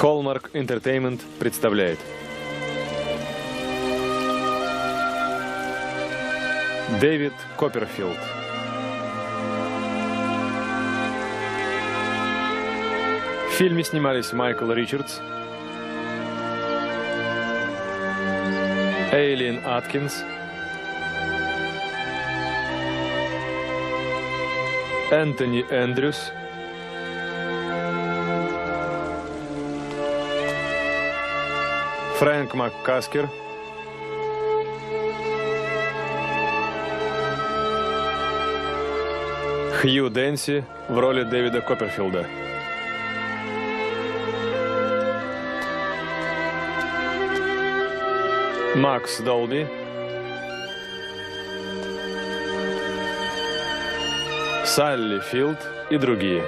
Hallmark Entertainment представляет Дэвид Копперфилд. В фильме снимались Майкл Ричардс, Эйлин Аткинс, Энтони Эндрюс, Фрэнк Маккаскер, Хью Дэнси в роли Дэвида Копперфилда. Макс Долби, Салли Филд и другие.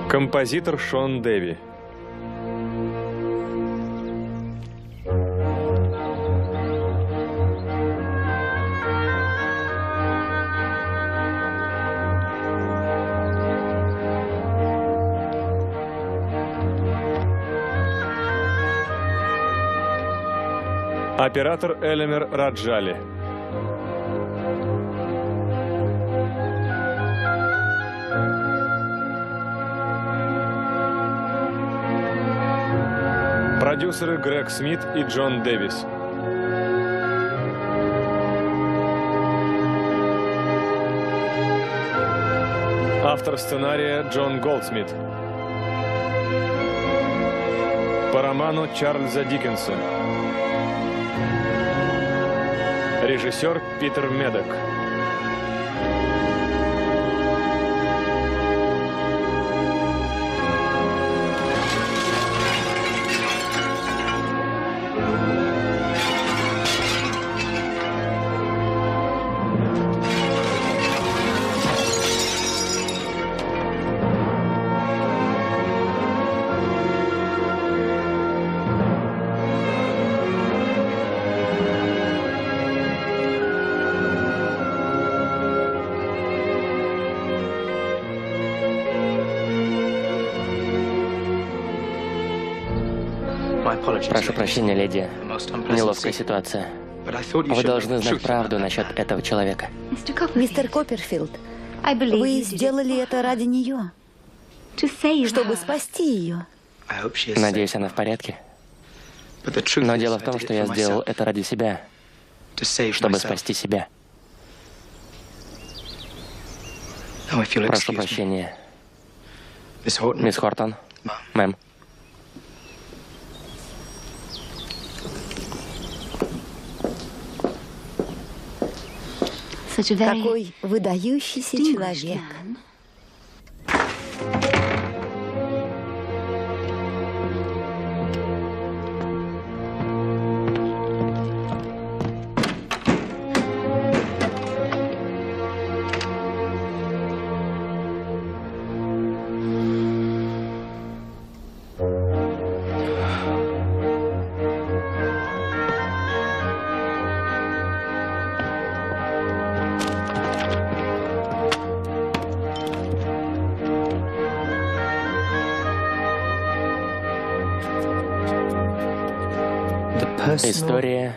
Композитор Шон Дэви. Оператор Элемер Раджали. Продюсеры Грег Смит и Джон Дэвис. Автор сценария Джон Голдсмит. По роману Чарльза Диккенса. Режиссер Питер Медок. Прошу прощения, леди. Неловкая ситуация. Вы должны знать правду насчет этого человека. Мистер Копперфилд, вы сделали это ради нее, чтобы спасти ее. Надеюсь, она в порядке. Но дело в том, что я сделал это ради себя, чтобы спасти себя. Прошу прощения. Мисс Хортон, мэм. Какой выдающийся человек. История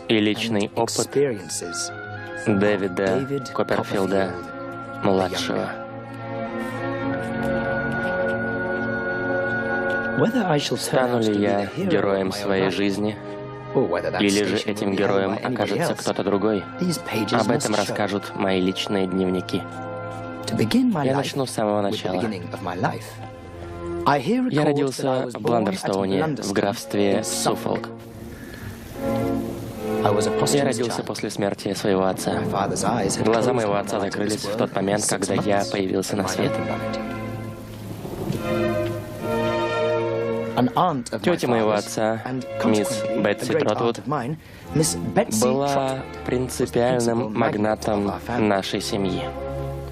и личный опыт Дэвида Копперфилда младшего. Стану ли я героем своей жизни, или же этим героем окажется кто-то другой? Об этом расскажут мои личные дневники. Я начну с самого начала. Я родился в Бландерстоуне, в графстве Суффолк. Я родился после смерти своего отца. Глаза моего отца закрылись в тот момент, когда я появился на свет. Тетя моего отца, мисс Бетси Тротвуд, была принципиальным магнатом нашей семьи.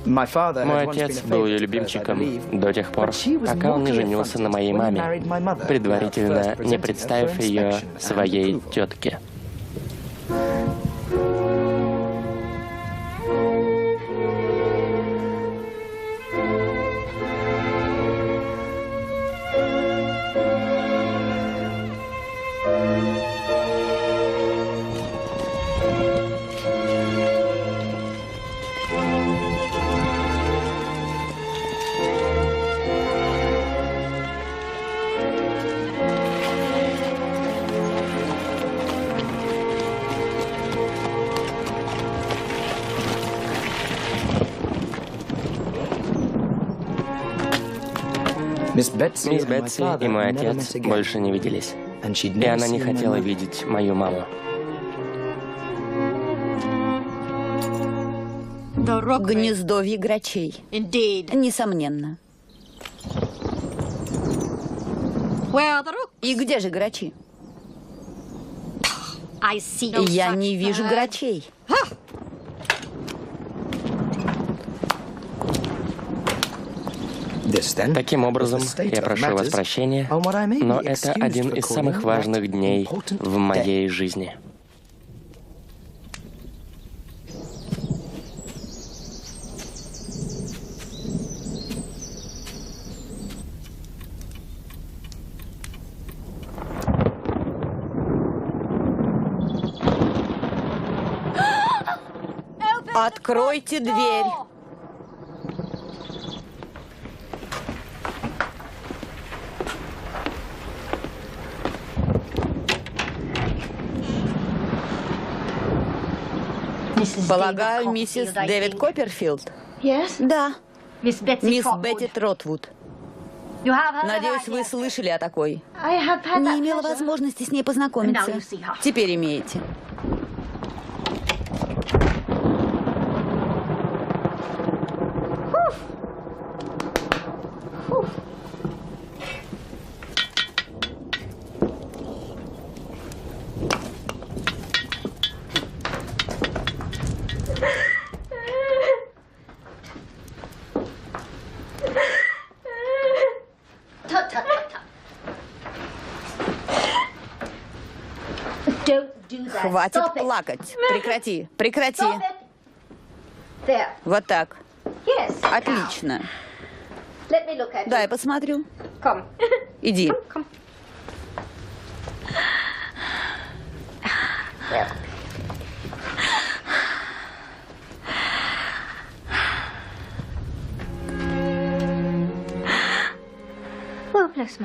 Мой отец был ее любимчиком до тех пор, пока он не женился на моей маме, предварительно не представив ее своей тетке. Мисс Бетси и мой отец больше не виделись, и она не хотела видеть мою маму. Гнездовье грачей. Несомненно. И где же грачи? Я не вижу грачей. Таким образом, я прошу вас прощения, но это один из самых важных дней в моей жизни. Откройте дверь. Полагаю, миссис Дэвид Копперфилд? Да. Мисс Бетти Тротвуд. Надеюсь, вы слышали о такой. Не имела возможности с ней познакомиться. Теперь имеете. Хватит плакать. Прекрати. Прекрати. Вот так. Отлично. Дай посмотрю. Иди.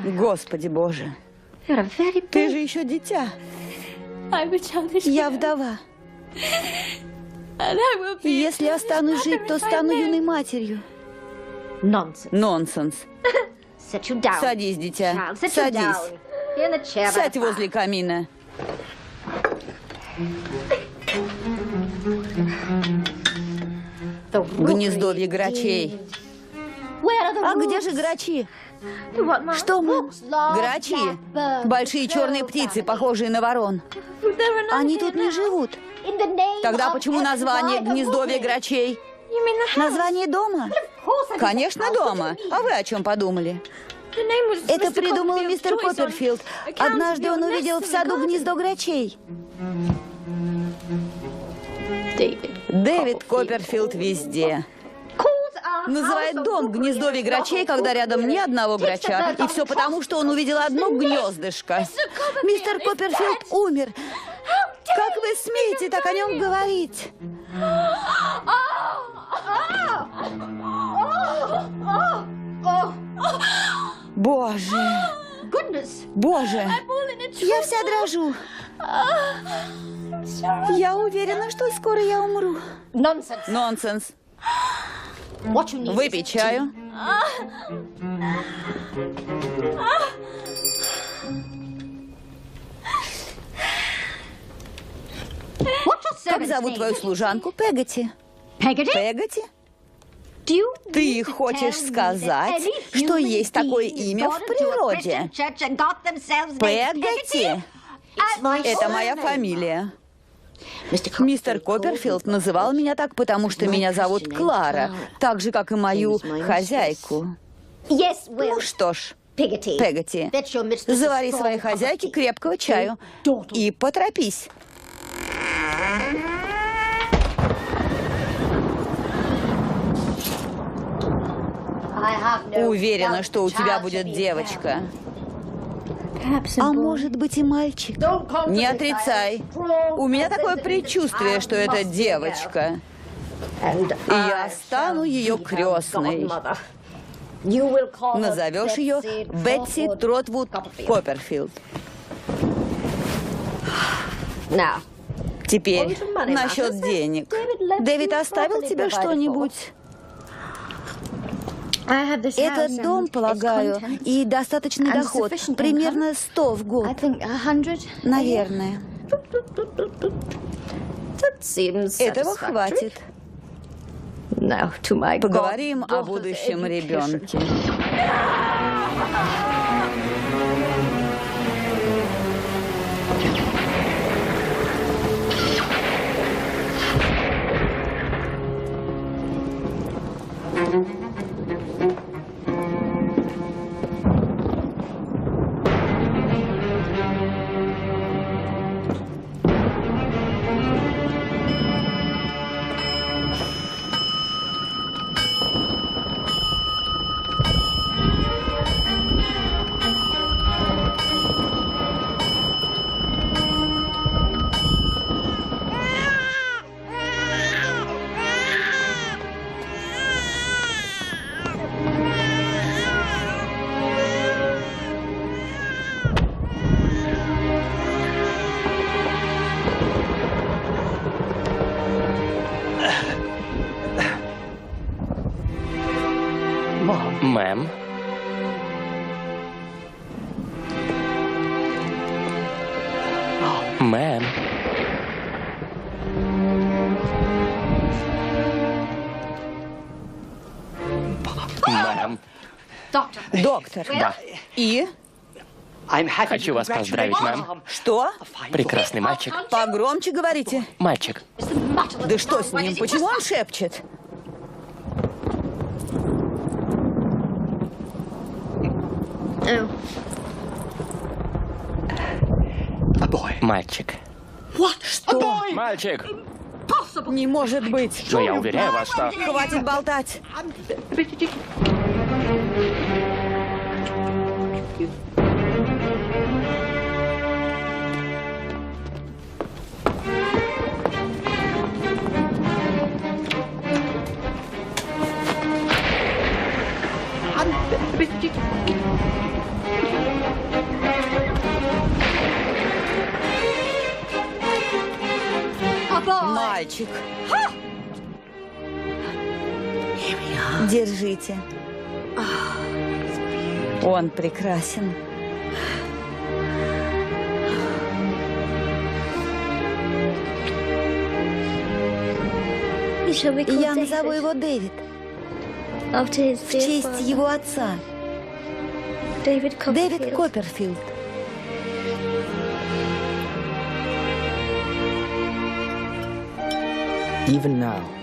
Господи Боже. Ты же еще дитя. Я вдова. Если останусь жить, то стану юной матерью. Нонсенс. Садись, дитя. Садись. Сядь возле камина. Гнездовье грачей. А где же грачи? Что, мам? Грачи? Большие черные птицы, похожие на ворон. Они тут не живут. Тогда почему название «Гнездовье грачей»? Название дома? Конечно, дома. А вы о чем подумали? Это придумал мистер Копперфилд. Однажды он увидел в саду гнездо грачей. Дэвид Копперфилд везде. Называет дом «Гнездовье грачей», когда рядом ни одного грача. И все потому, что он увидел одно гнездышко. Мистер Копперфилд умер. Как вы смеете так о нем говорить? Боже! Боже! Я вся дрожу. Я уверена, что скоро я умру. Нонсенс. Выпей чаю. зовут твою служанку Пегати. Пегати? Ты хочешь сказать, что есть такое имя в природе? Пегати? Это моя фамилия. Мистер Копперфилд называл меня так, потому что меня зовут Клара, так же, как и мою хозяйку. Ну что ж, Пегати, завари своей хозяйке крепкого чаю и поторопись. Уверена, что у тебя будет девочка. А может быть и мальчик? Не отрицай. У меня такое предчувствие, что это девочка. И я стану ее крестной. Назовешь ее Бетси Тротвуд Копперфилд. Теперь насчет денег. Дэвид оставил тебе что-нибудь? Этот дом, полагаю, и достаточный доход. Примерно 100 в год. Наверное. Этого хватит. Поговорим о будущем ребенке. Мэм? Мэм? Мэм? Доктор. Да. И? Хочу вас поздравить, мэм. Что? Прекрасный мальчик. Погромче говорите. Мальчик. Да что с ним? Почему он шепчет? Мальчик. Что? Мальчик! Не может быть. Но я уверяю вас, что... Хватит болтать. Мальчик. Держите. Он прекрасен. Я назову его Дэвид. В честь его отца. Дэвид Копперфилд.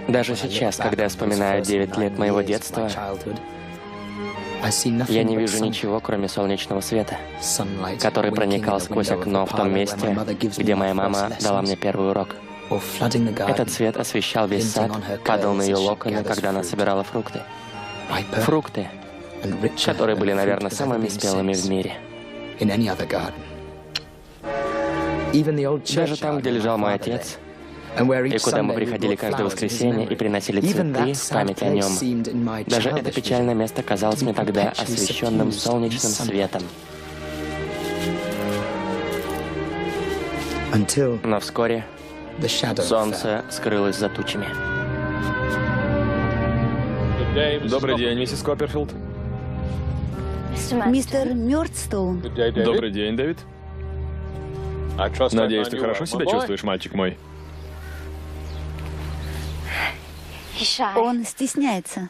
Даже сейчас, когда я вспоминаю 9 лет моего детства, я не вижу ничего, кроме солнечного света, который проникал сквозь окно в том месте, где моя мама дала мне первый урок. Этот свет освещал весь сад, падал на ее локоны, когда она собирала фрукты. Фрукты, которые были, наверное, самыми спелыми в мире. Даже там, где лежал мой отец, и куда мы приходили каждое воскресенье и приносили цветы в память о нем. Даже это печальное место казалось мне тогда освещенным солнечным светом. Но вскоре солнце скрылось за тучами. Добрый день, миссис Копперфилд. Мистер Мёрдстоун. Добрый день, Дэвид. Надеюсь, ты хорошо себя чувствуешь, мальчик мой? Он стесняется.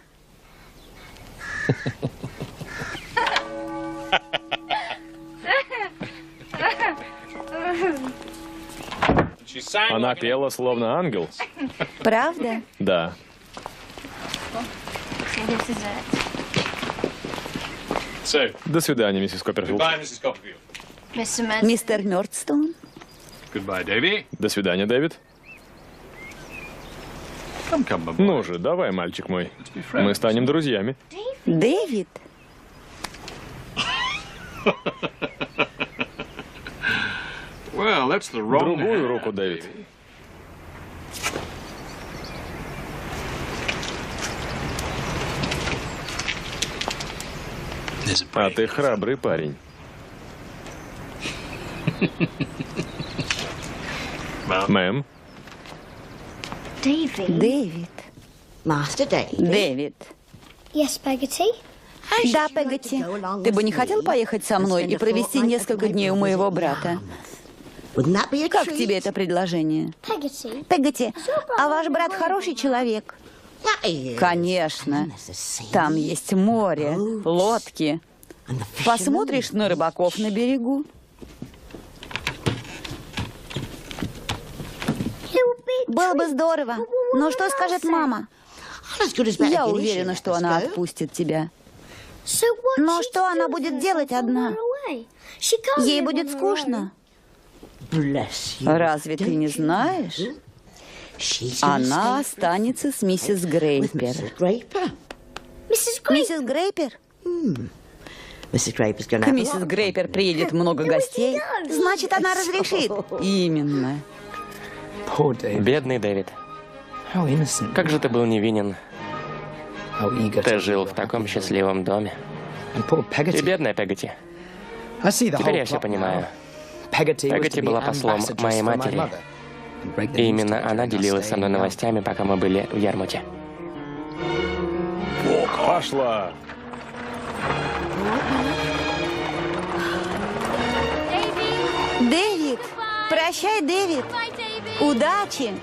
Она пела словно ангел. Правда? Да. До свидания, миссис Копперфилд. Мистер Мёрдстоун? До свидания, Дэвид. Ну же, давай, мальчик мой. Мы станем друзьями. Дэвид? Другую руку, Дэвид. А ты храбрый парень. Мэм, Дэвид. Дэвид. Да, Пегати. Ты бы не хотел поехать со мной и провести несколько дней у моего брата? Как тебе это предложение? Пегати, а ваш брат хороший человек? Конечно. Там есть море, лодки. Посмотришь на рыбаков на берегу. Было бы здорово. Но что скажет мама? Я уверена, что она отпустит тебя. Но что она будет делать одна? Ей будет скучно. Разве ты не знаешь? Она останется с миссис Грейпер. Миссис Грейпер? К миссис Грейпер приедет много гостей. Значит, она разрешит. Именно. Бедный Дэвид. Как же ты был невинен. Ты жил в таком счастливом доме. И бедная Пегати. Теперь я все понимаю. Пегати была послом моей матери. И именно она делилась со мной новостями, пока мы были в Ярмуте. пошла. Дэвид! Прощай, Дэвид! Удачи!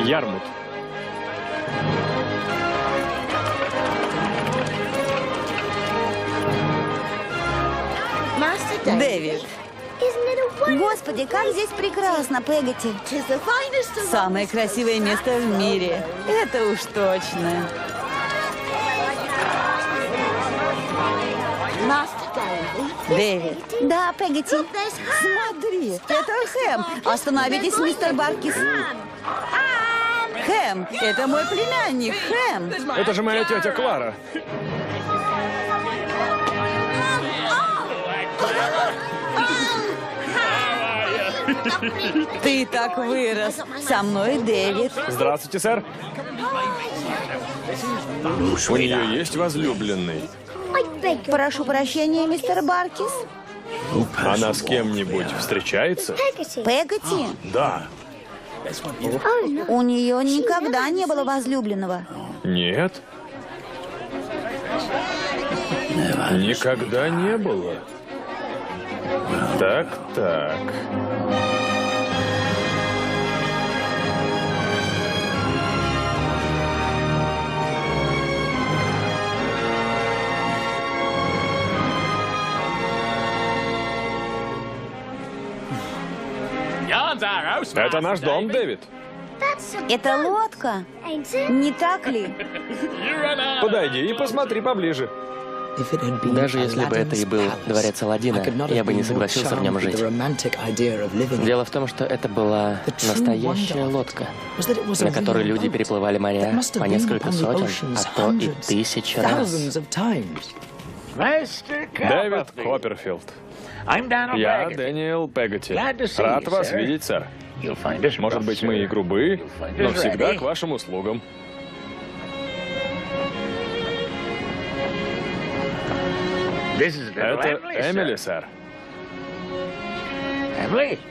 Ярмут. Дэвид. Господи, как здесь прекрасно, Пегати. Самое красивое место в мире. Это уж точно. Дэвид. Да, Пегати. Смотри, это Хэм. Остановитесь, мистер Баркис. Хэм, это мой племянник, Хэм. Это же моя тетя Клара. Ты так вырос. Со мной Дэвид. Здравствуйте, сэр. У нее есть возлюбленный. Прошу прощения, мистер Баркис. Она с кем-нибудь встречается? Пегати? Да. У нее никогда не было возлюбленного. Нет. Никогда не было. Так. Это наш дом, Дэвид. Это лодка, не так ли? Подойди и посмотри поближе. Даже если бы это и был дворец Аладдина, я бы не согласился в нем жить. Дело в том, что это была настоящая лодка, на которой люди переплывали моря по несколько сотен, а то и тысяч раз. Дэвид Копперфилд. Я Дэниел Пегати. Рад вас видеть, сэр. Может быть, мы и грубы, но всегда к вашим услугам. Это Эмили, сэр.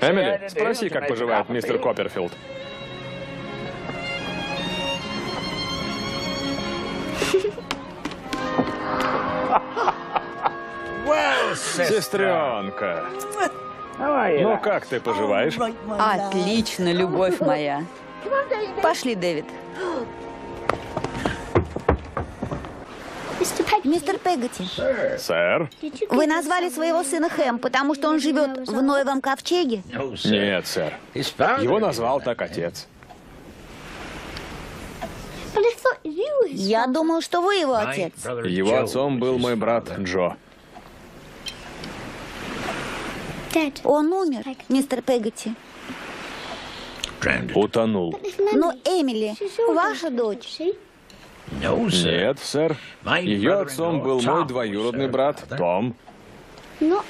Эмили, спроси, как поживает мистер Копперфилд. Сестренка. Ну, как ты поживаешь? Отлично, любовь моя. Пошли, Дэвид. Мистер Пегати, Сэр? вы назвали своего сына Хэм, потому что он живет в Ноевом ковчеге? Нет, сэр. Его назвал так отец. Я думал, что вы его отец. Его отцом был мой брат Джо. Он умер, мистер Пегати. Утонул. Но Эмили, ваша дочь. Нет, сэр. Ее отцом был мой двоюродный брат Том.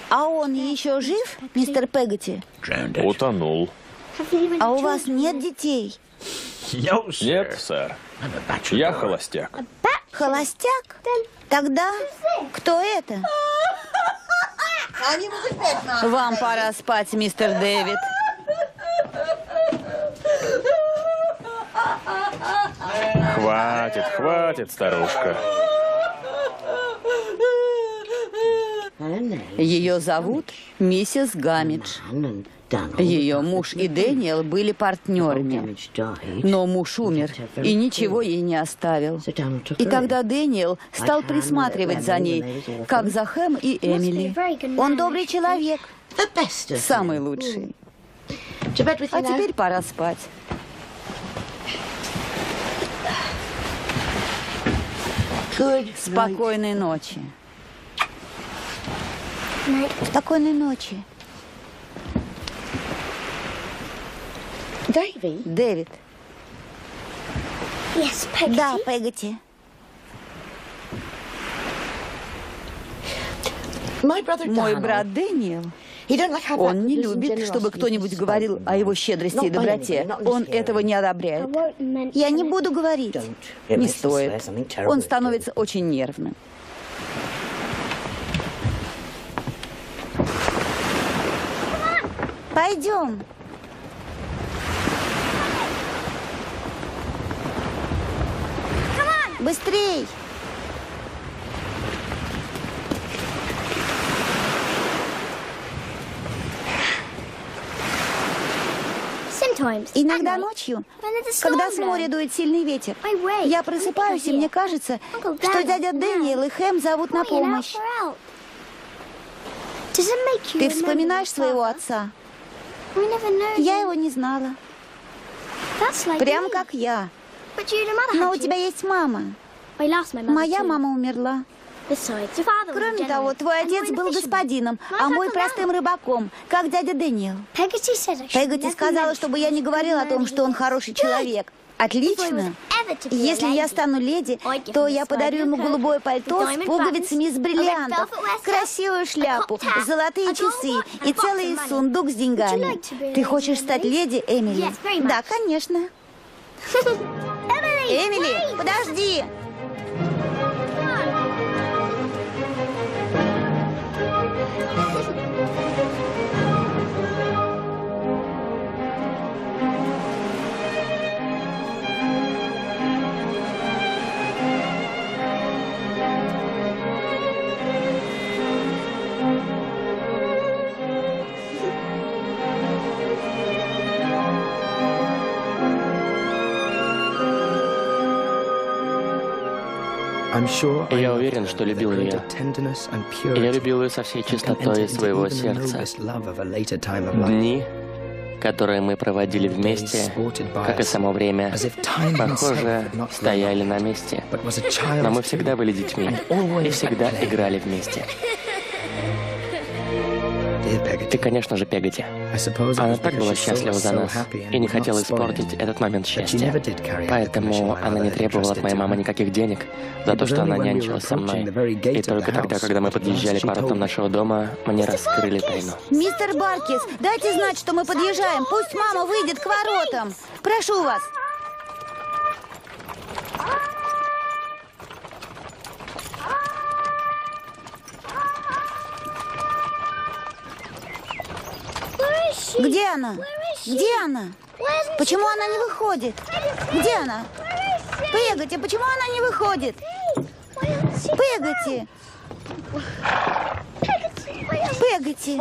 А он еще жив, мистер Пегати? Утонул. А у вас нет детей? Нет, сэр. Я холостяк. Холостяк? Тогда кто это? Вам пора спать, мистер Дэвид. Хватит, хватит, старушка. Ее зовут миссис Гамидж. Ее муж и Дэниел были партнерами. Но муж умер и ничего ей не оставил. И тогда Дэниел стал присматривать за ней, как за Хэм и Эмили. Он добрый человек, самый лучший. А теперь пора спать. Спокойной ночи. Спокойной ночи. Дэвид. Да, Пегати. Мой брат Дэниел, он не любит, чтобы кто-нибудь говорил о его щедрости и доброте. Он этого не одобряет. Я не буду говорить. Не стоит. Он становится очень нервным. Пойдем. Быстрей! Иногда ночью, когда с моря дует сильный ветер, я просыпаюсь, и мне кажется, что дядя Дэниел и Хэм зовут на помощь. Ты вспоминаешь своего отца? Я его не знала. Прям как я. Но у тебя есть мама. Моя мама умерла. Кроме того, твой отец был господином, а мой простым рыбаком, как дядя Дэниел. Пегати сказала, чтобы я не говорила о том, что он хороший человек. Отлично. Если я стану леди, то я подарю ему голубое пальто с пуговицами из бриллиантов, красивую шляпу, золотые часы и целый сундук с деньгами. Ты хочешь стать леди, Эмили? Да, конечно. Эмили, подожди! Я уверен, что любил ее. Я любил ее со всей чистотой своего сердца. Дни, которые мы проводили вместе, как и само время, похоже, стояли на месте. Но мы всегда были детьми и всегда играли вместе. Ты, конечно же, Пегати. Она так была счастлива за нас и не хотела испортить этот момент счастья. Поэтому она не требовала от моей мамы никаких денег за то, что она нянчилась со мной. И только тогда, когда мы подъезжали к воротам нашего дома, мне раскрыли тайну. Мистер Баркис, дайте знать, что мы подъезжаем. Пусть мама выйдет к воротам. Прошу вас. Где она? Где она? Почему она не выходит? Где она? Пегати, почему она не выходит? Пегати! Пегати.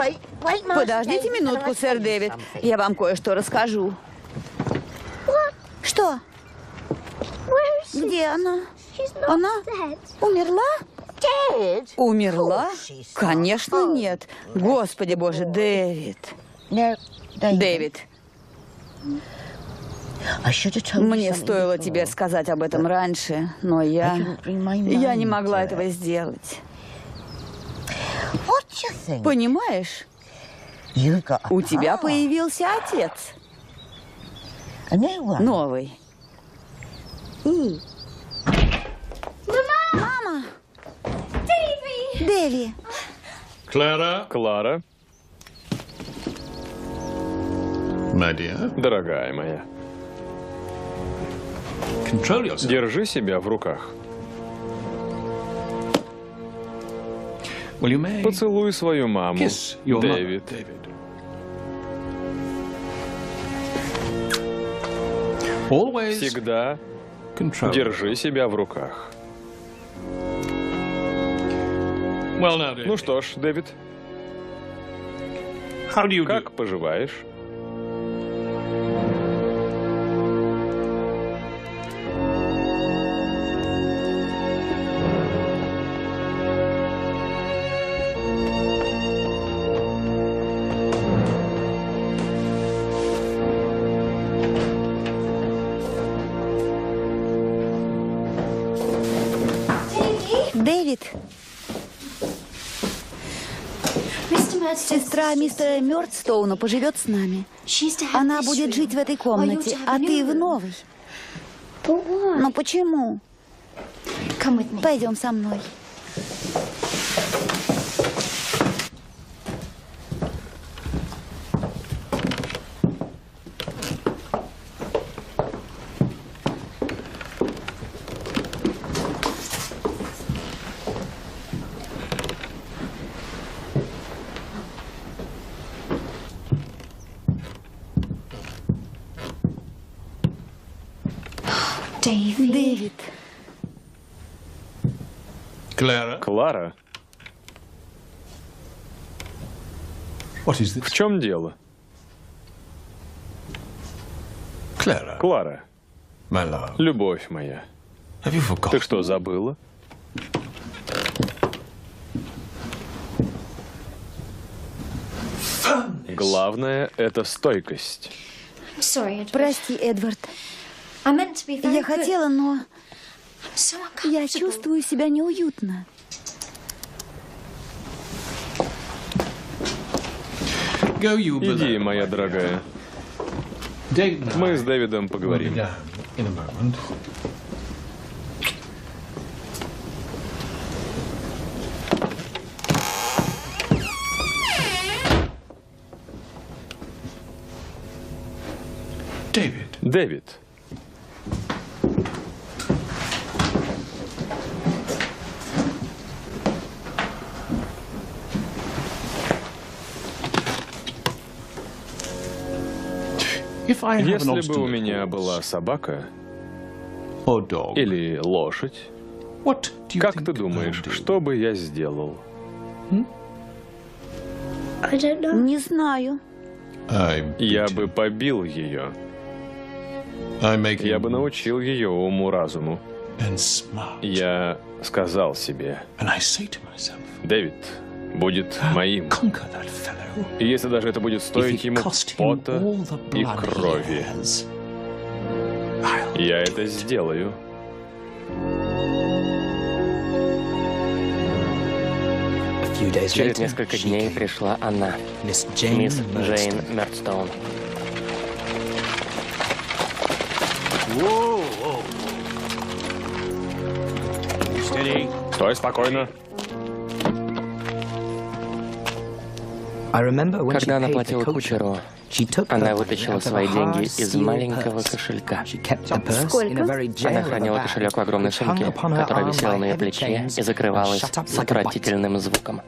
Подождите минутку, сэр Дэвид. Я вам кое-что расскажу. Что? Где она? Она умерла? Умерла? Конечно, нет. Господи боже, Дэвид. Дэвид. Мне стоило тебе сказать об этом раньше, но я не могла этого сделать. Понимаешь? У тебя появился отец. Новый. Мама! Дэви! Клара, дорогая моя, держи себя в руках. Поцелуй свою маму, Дэвид. Всегда держи себя в руках. Ну что ж, Дэвид, как поживаешь? Дэвид. Сестра мистера Мёрдстоуна поживет с нами. Она будет жить в этой комнате, а ты в новой. Но почему? Пойдем со мной. Дэвид. Клара? В чем дело? Клара, любовь моя, ты что, забыла? Главное – это стойкость. Прости, Эдвард. Я хотела, но я чувствую себя неуютно. Иди, моя дорогая. Мы с Дэвидом поговорим. Дэвид. Если бы у меня была собака или лошадь, как ты думаешь, что бы я сделал? Не знаю. Я бы побил ее. Я бы научил ее уму-разуму. Я сказал себе, Дэвид будет моим. И если даже это будет стоить ему пота и крови, я это сделаю. Через несколько дней пришла она, мисс Джейн Мёрдстоун. Стой спокойно. Когда она платила кучеру, она вытащила свои деньги из маленького кошелька. Сколько? Она хранила кошелек в огромной сумке, которая висела на ее плече и закрывалась с отвратительным звуком.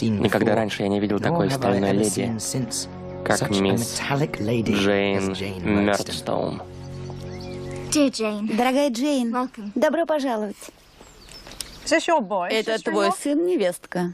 Никогда раньше я не видел такой стальной леди, как мисс Джейн Мёрдстоун. Дорогая Джейн, добро пожаловать. Это твой сын, невестка?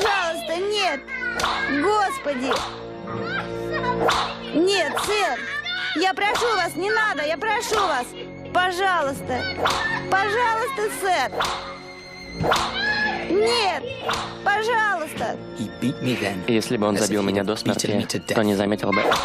Господи! Нет, сэр! Я прошу вас, не надо, я прошу вас! Пожалуйста! Пожалуйста, сэр! Нет! Пожалуйста! Если бы он забил меня до смерти, то не заметил бы этого.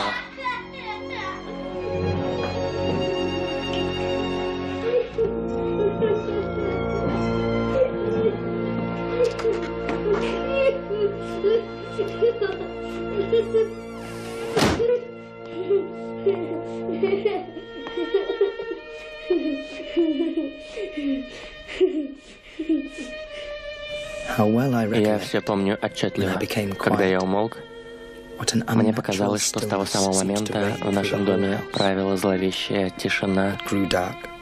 Я все помню отчетливо. Когда я умолк, мне показалось, что с того самого момента в нашем доме правила зловещая тишина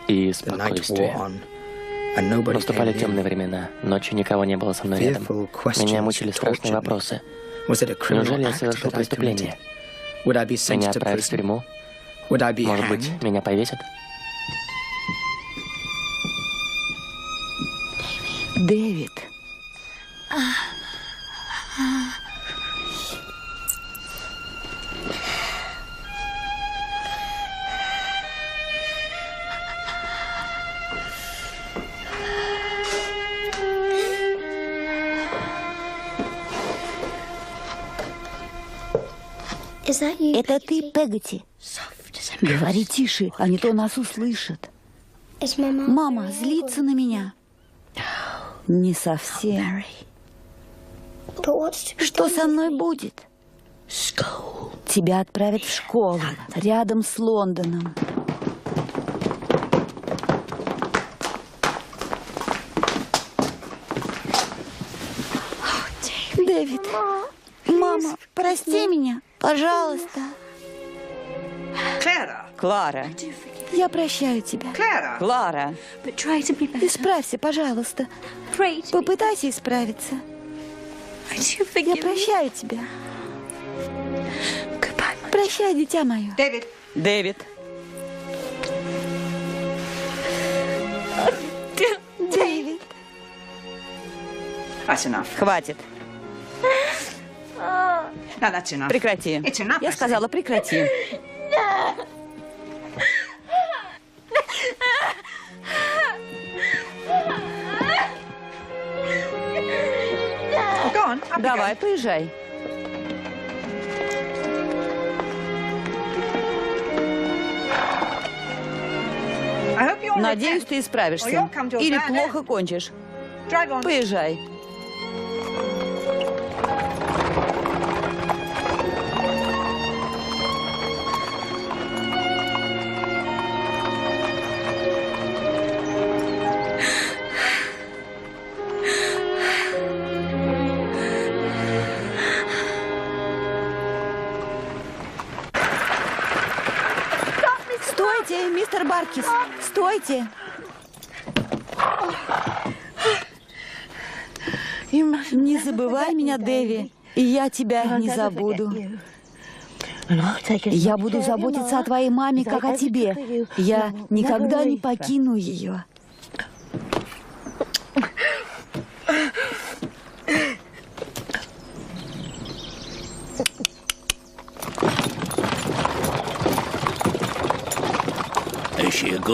и спокойствие. Наступали темные времена, ночью никого не было со мной рядом. Меня мучили страшные вопросы. Неужели я совершил преступление? Меня отправят в тюрьму? Может быть, меня повесят? Дэвид. Это ты, Пегати? Говори тише, а не то нас услышат. Мама злится на меня. Не совсем. Что со мной будет? Тебя отправят в школу, рядом с Лондоном. Дэвид, мама, прости меня, пожалуйста. Клара, я прощаю тебя. Клара, исправься, пожалуйста. Попытайся исправиться. Я прощаю тебя. Прощай, дитя мое. Дэвид. Дэвид. Хватит. Прекрати. Я сказала, прекрати. Давай, поезжай. Надеюсь, ты исправишься. Или плохо кончишь. Поезжай. Стойте, мистер Баркис, стойте. Не забывай меня, Дэви, и я тебя не забуду. Я буду заботиться о твоей маме, как о тебе. Я никогда не покину ее.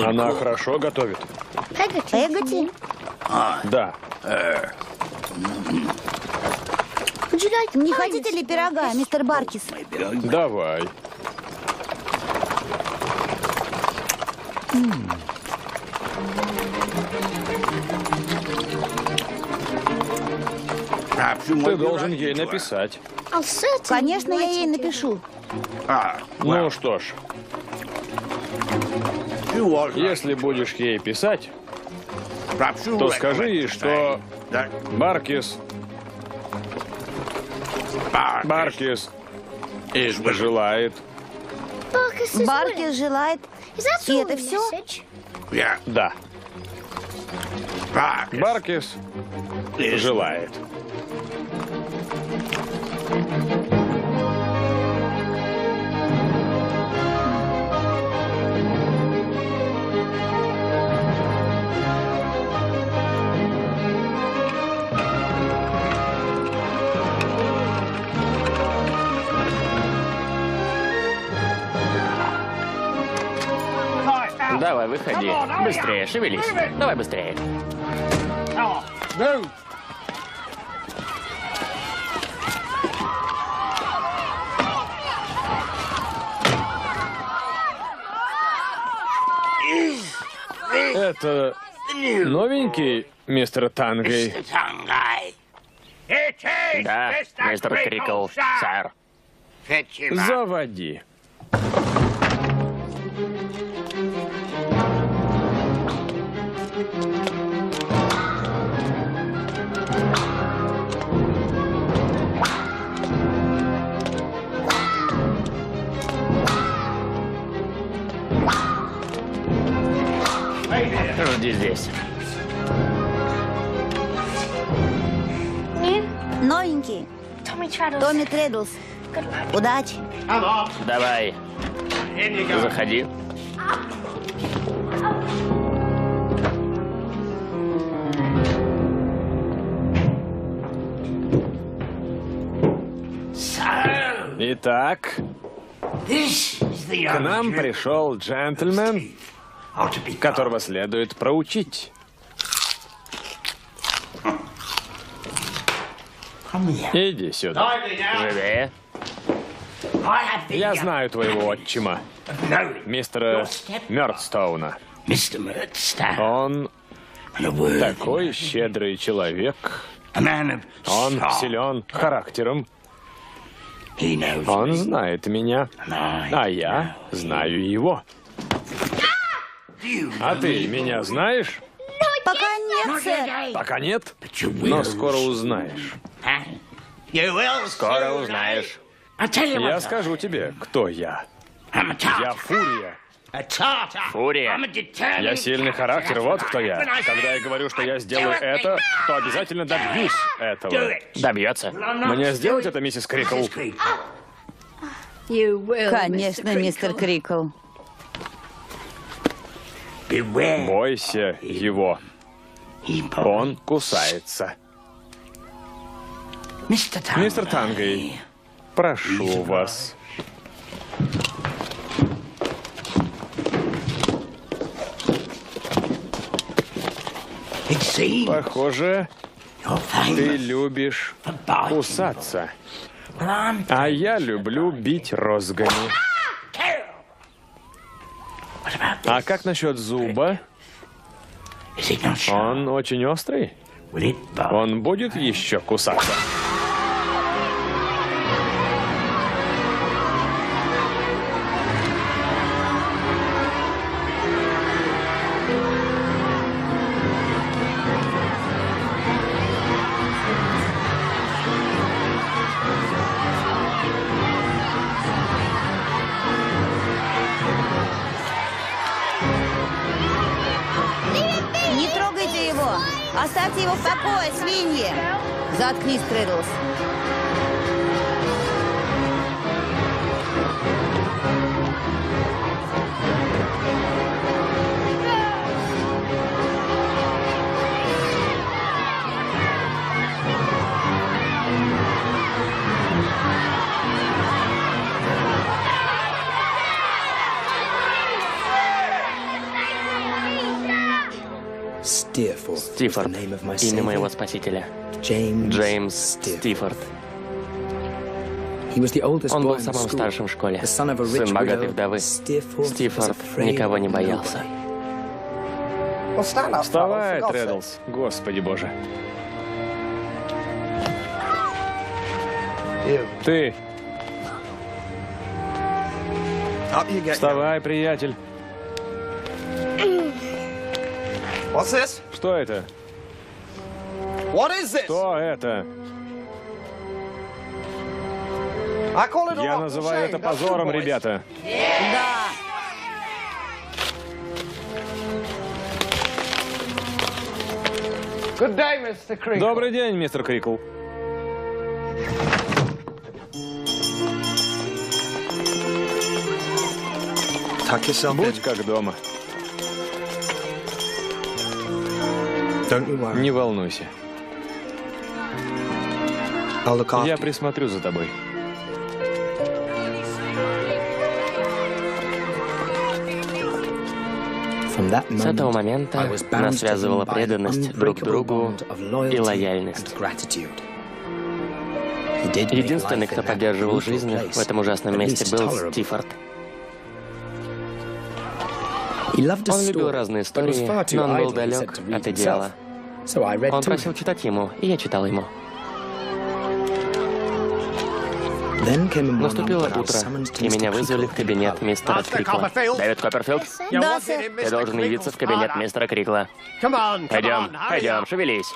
Она хорошо готовит. Пегати? Да. Не хотите ли пирога, мистер Баркис? Давай. Ты должен ей написать. Конечно, я ей напишу. Ну что ж. Если будешь ей писать, то скажи ей, что Баркис желает. Баркис желает. И это все? Да. Баркис желает. Давай, выходи. Быстрее, шевелись. Давай быстрее. Это новенький, мистер Тангей? Да, мистер Крикл, сэр. Заводи. Жди здесь. Новенький. Томми Треддлс. Удачи. Давай. Заходи. Итак, к нам пришел джентльмен, которого следует проучить. Иди сюда. Живее. Я знаю твоего отчима, мистера Мёрдстоуна. Он такой щедрый человек. Он силен характером. Он знает меня, а я знаю его. А ты меня знаешь? Пока нет, сэр. Пока нет, но скоро узнаешь. Скоро узнаешь. Я скажу тебе, кто я. Я Фурия. Фурия. Я сильный характер, вот кто я. Когда я говорю, что я сделаю это, то обязательно добьюсь этого. Добьется. Мне сделать это, миссис Крикл? Конечно, мистер Крикл. Бойся его. Он кусается. Мистер Тангей, прошу вас. Похоже, ты любишь кусаться. А я люблю бить розгами. А как насчет зуба? Он очень острый. Он будет еще кусаться. Не трогайте его! Оставьте его в покое, свиньи! Заткнись, Треддлс. Стифорд. Имя моего спасителя. Джеймс Стифорд. Он был самым старшим в школе. Сын богатой вдовы. Стифорд никого не боялся. Вставай, Треддлс. Господи боже. Ты. Вставай, приятель. Что это? Что это? Я называю это позором, ребята. Да. Добрый день, мистер Крикл. Будь как дома. Не волнуйся. Я присмотрю за тобой. С этого момента нас связывала преданность друг другу и лояльность. Единственный, кто поддерживал жизнь в этом ужасном месте, был Стифорд. Он любил разные истории, но он был далек от идеала. Он просил читать ему, и я читал ему. Наступило утро, и меня вызвали в кабинет мистера Крикла. Дэвид Копперфилд? Да, сэр. Ты должен явиться в кабинет мистера Крикла. Пойдем, шевелись.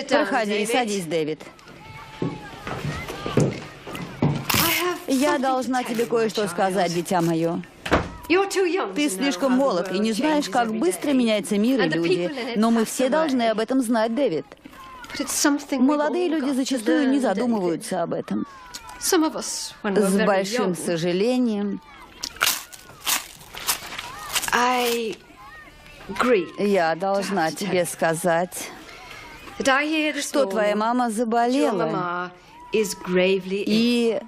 Проходи, садись, Дэвид. Я должна тебе кое-что сказать, дитя мое. Ты слишком молод и не знаешь, как быстро меняется мир и люди. Но мы все должны об этом знать, Дэвид. Молодые люди зачастую не задумываются об этом. С большим сожалением. Я должна тебе сказать, что твоя мама заболела. И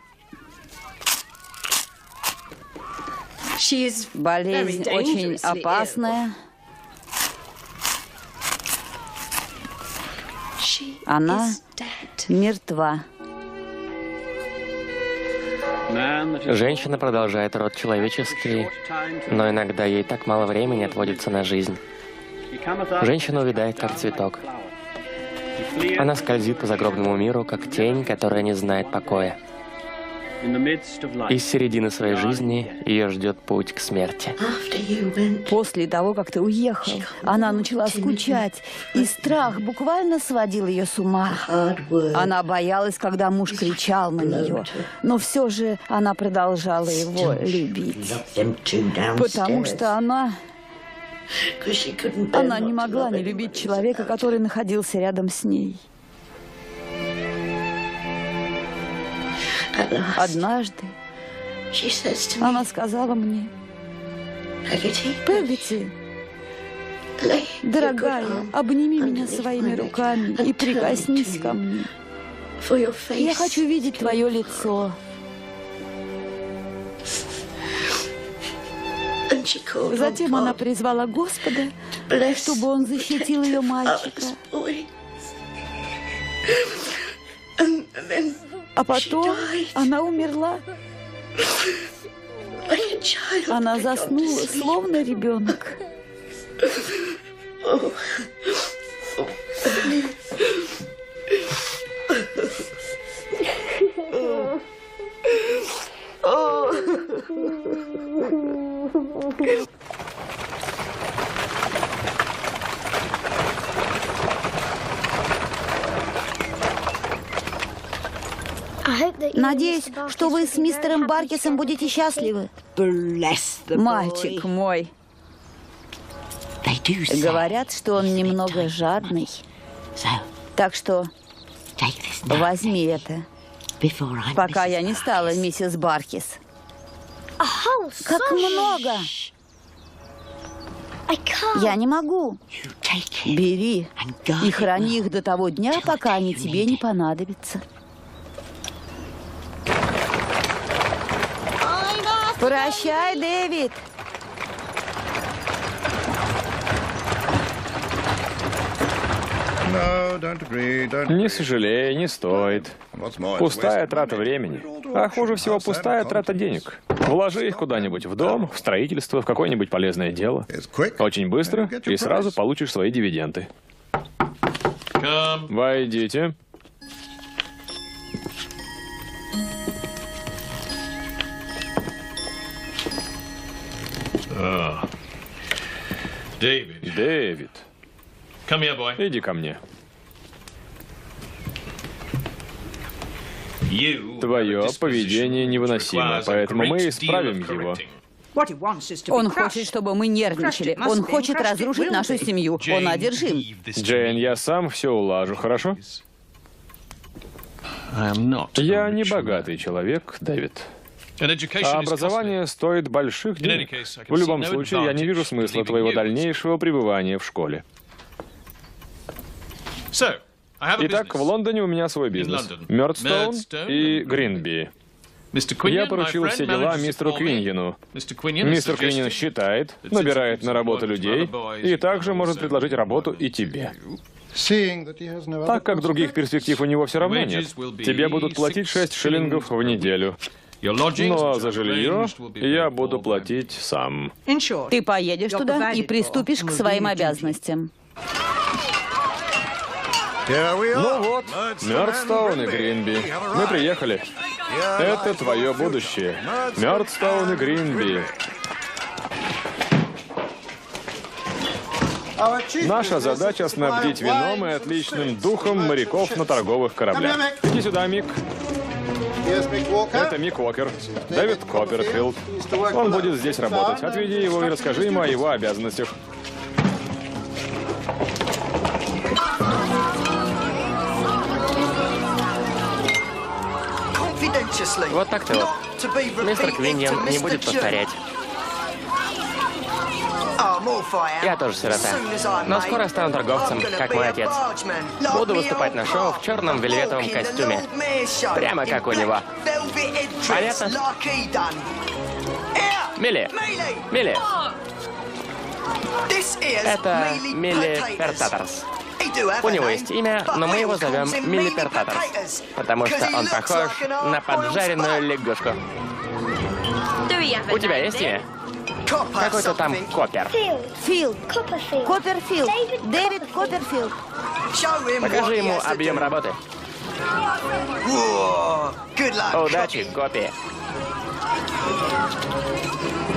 болезнь очень опасная. Она мертва. Женщина продолжает род человеческий, но иногда ей так мало времени отводится на жизнь. Женщина увядает, как цветок. Она скользит по загробному миру, как тень, которая не знает покоя. Из середины своей жизни ее ждет путь к смерти. После того, как ты уехал, она начала скучать, и страх буквально сводил ее с ума. Она боялась, когда муж кричал на нее, но все же она продолжала его любить. Потому что она не могла не любить человека, который находился рядом с ней. Однажды она сказала мне: «Пегати, дорогая, обними меня своими руками и прикоснись ко мне. Я хочу видеть твое лицо». Затем она призвала Господа, чтобы Он защитил ее мальчика. А потом она умерла. Она заснула, словно ребенок. Надеюсь, что вы с мистером Баркисом будете счастливы. Мальчик мой. Говорят, что он немного жадный. Так что возьми это, пока я не стала миссис Баркис. Как много! Я не могу. Бери и храни их до того дня, пока они тебе не понадобятся. Прощай, Дэвид. Не сожалей, не стоит. Пустая трата времени. А хуже всего пустая трата денег. Вложи их куда-нибудь в дом, в строительство, в какое-нибудь полезное дело. Очень быстро, и сразу получишь свои дивиденды. Войдите. Дэвид. Иди ко мне. Твое поведение невыносимо, поэтому мы исправим его. Он хочет, чтобы мы нервничали. Он хочет разрушить нашу семью. Он одержим. Джейн, я сам все улажу, хорошо? Я не богатый человек, Дэвид. А образование стоит больших денег. В любом случае, я не вижу смысла твоего дальнейшего пребывания в школе. Итак, в Лондоне у меня свой бизнес. Мёрдстоун и Гринби. Я поручил все дела мистеру Квиньену. Мистер Квиньен считает, набирает на работу людей и также может предложить работу и тебе. Так как других перспектив у него все равно нет, тебе будут платить 6 шиллингов в неделю. Но за жилье я буду платить сам. Ты поедешь туда и приступишь к своим обязанностям. Ну вот, Мёрдстоун и Гринби. Мы приехали. Это твое будущее. Мёрдстоун и Гринби. Наша задача — снабдить вином и отличным духом моряков на торговых кораблях. Иди сюда, Мик. Это Мик Уокер. Дэвид Копперфилд. Он будет здесь работать. Отведи его и расскажи ему о его обязанностях. Вот так-то вот. Мистер Квиньен не будет повторять. Я тоже сирота. Но скоро стану торговцем, как мой отец. Буду выступать на шоу в черном вельветовом костюме. Прямо как у него. Понятно? Милли! Милли! Это Милли Пертаторс. У него есть имя, но мы его зовем Милли Пертаторс, потому что он похож на поджаренную лягушку. У тебя есть имя? Какой-то там Коппер. Фил. Копперфилд. Дэвид Копперфилд. Покажи ему объем работы. Удачи, Коппи.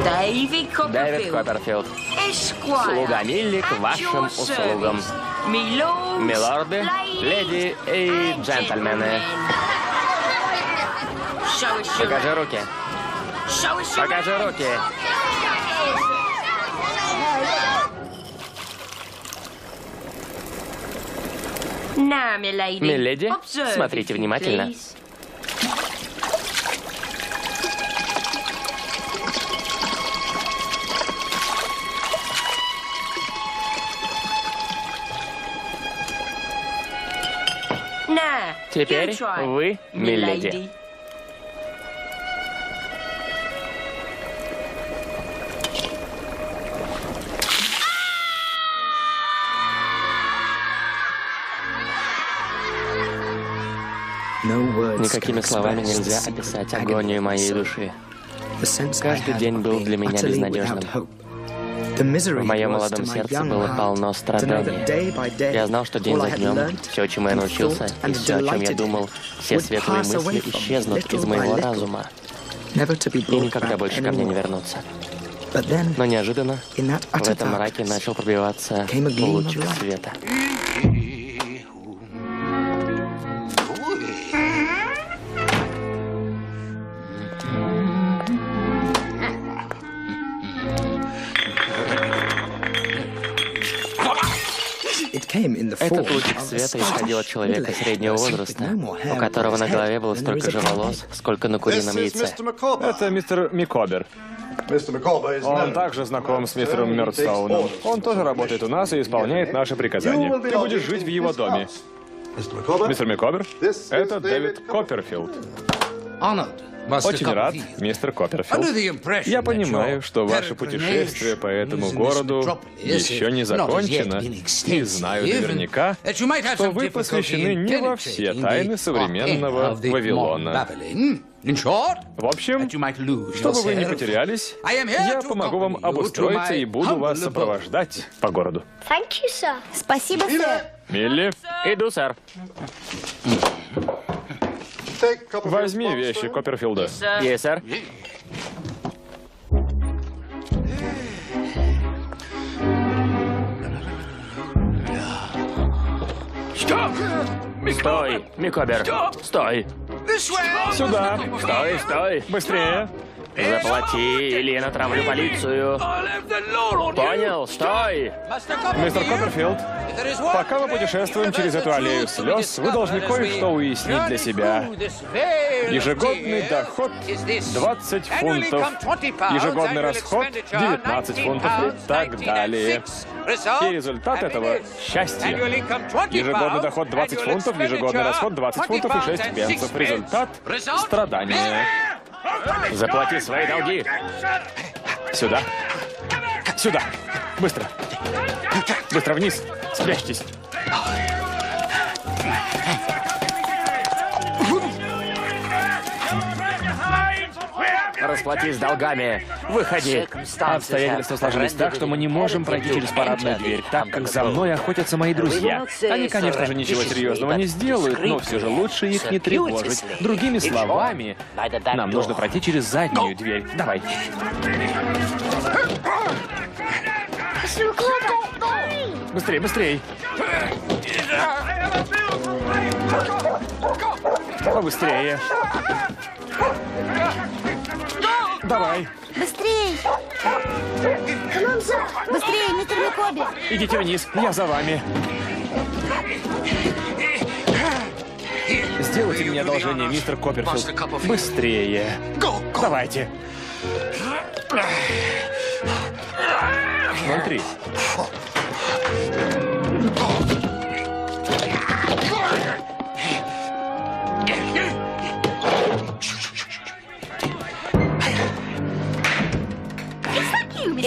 Дэвид Копперфилд. Слуга Милли к вашим услугам. Милорды, леди и джентльмены. Покажи руки. Покажи руки. Миледи, смотрите внимательно. Теперь вы, миледи. Никакими словами нельзя описать агонию моей души. Каждый день был для меня безнадежным. В моем молодом сердце было полно страданий. Я знал, что день за днем все, чему я научился, и все, о чем я думал, все светлые мысли исчезнут из моего разума и никогда больше ко мне не вернутся. Но неожиданно в этом мраке начал пробиваться луч света. Этот лучик света исходил от человека среднего возраста, у которого на голове было столько же волос, сколько на курином яйце. Это мистер Микобер. Он также знаком с мистером Мёрдстоуном. Он тоже работает у нас и исполняет наши приказания. Ты будешь жить в его доме. Мистер Микобер, это Дэвид Копперфилд. Очень рад, мистер Копперфилд. Я понимаю, что ваше путешествие по этому городу еще не закончено, и знаю наверняка, что вы посвящены не во все тайны современного Вавилона. В общем, чтобы вы не потерялись, я помогу вам обустроиться и буду вас сопровождать по городу. Спасибо, сэр. Милли, Иду, сэр. возьми вещи Копперфилда. Есть, сэр. Стой, Микобер, стой. Сюда. Стой, стой. Быстрее. Заплати, или я натравлю полицию. Понял? Стой! Мистер Копперфилд, пока мы путешествуем через эту аллею слез, вы должны кое-что уяснить для себя. Ежегодный доход 20 фунтов, ежегодный расход 19 фунтов и так далее. И результат этого – счастье. Ежегодный доход 20 фунтов, ежегодный расход 20 фунтов и 6 пенсов. Результат – страдания. Заплати свои долги. Сюда. Сюда. Быстро. Быстро вниз. Спрячьтесь. Расплатись с долгами. Выходи. Обстоятельства сложились так, что мы не можем пройти через парадную дверь, так как за мной охотятся мои друзья. Они, конечно же, ничего серьезного не сделают, но все же лучше их не тревожить. Другими словами, нам нужно пройти через заднюю дверь. Давай. Быстрее, быстрее. Побыстрее. Давай. Быстрей! Быстрее, мистер Микоби! Идите вниз, я за вами. Сделайте мне одолжение, мистер Копперфилд. Быстрее. Давайте. Смотри.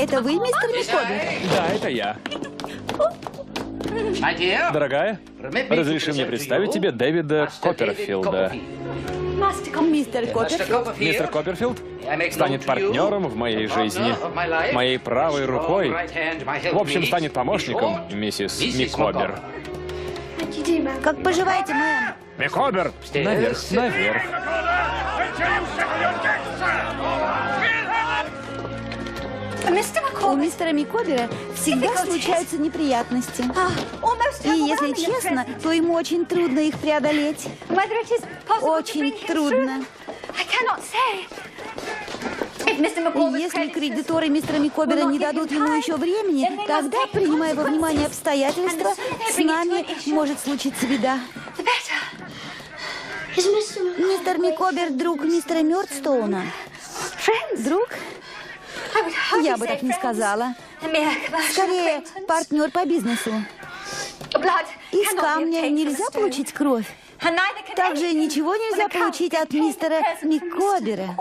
Это вы, мистер Микоби? Да, это я. Дорогая, разреши мне представить тебе Дэвида Копперфилда. Мистер Копперфилд? Мистер Копперфилд станет партнером в моей жизни, моей правой рукой. В общем, станет помощником, миссис Микобер. Как поживаете, мэм? Микобер! Наверх, наверх. У мистера Микобера всегда случаются неприятности. И если честно, то ему очень трудно их преодолеть. Очень трудно. И если кредиторы мистера Микобера не дадут ему еще времени, тогда, принимая во внимание обстоятельства, с нами может случиться беда. Мистер Микобер — друг мистера Мёрдстоуна. Друг? Я бы так не сказала. Скорее, партнер по бизнесу. Из камня нельзя получить кровь. Также ничего нельзя получить от мистера Микобера.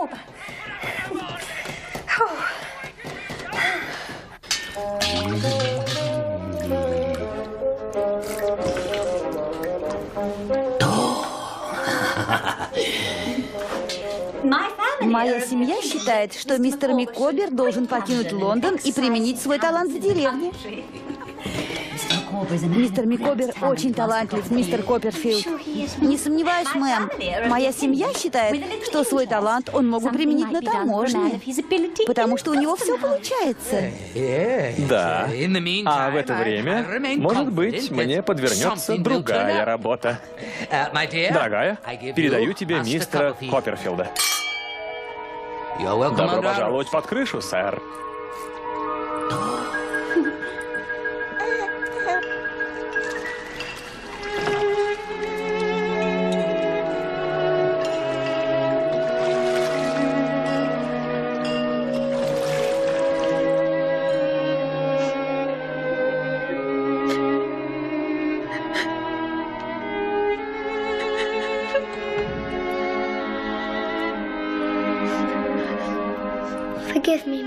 Моя семья считает, что мистер Микобер должен покинуть Лондон и применить свой талант в деревне. Мистер Микобер очень талантлив, мистер Копперфилд. Не сомневаюсь, мэм. Моя семья считает, что свой талант он мог бы применить на таможне, потому что у него все получается. Да. А в это время, может быть, мне подвернется другая работа. Дорогая, передаю тебе мистера Копперфилда. Добро пожаловать под крышу, сэр.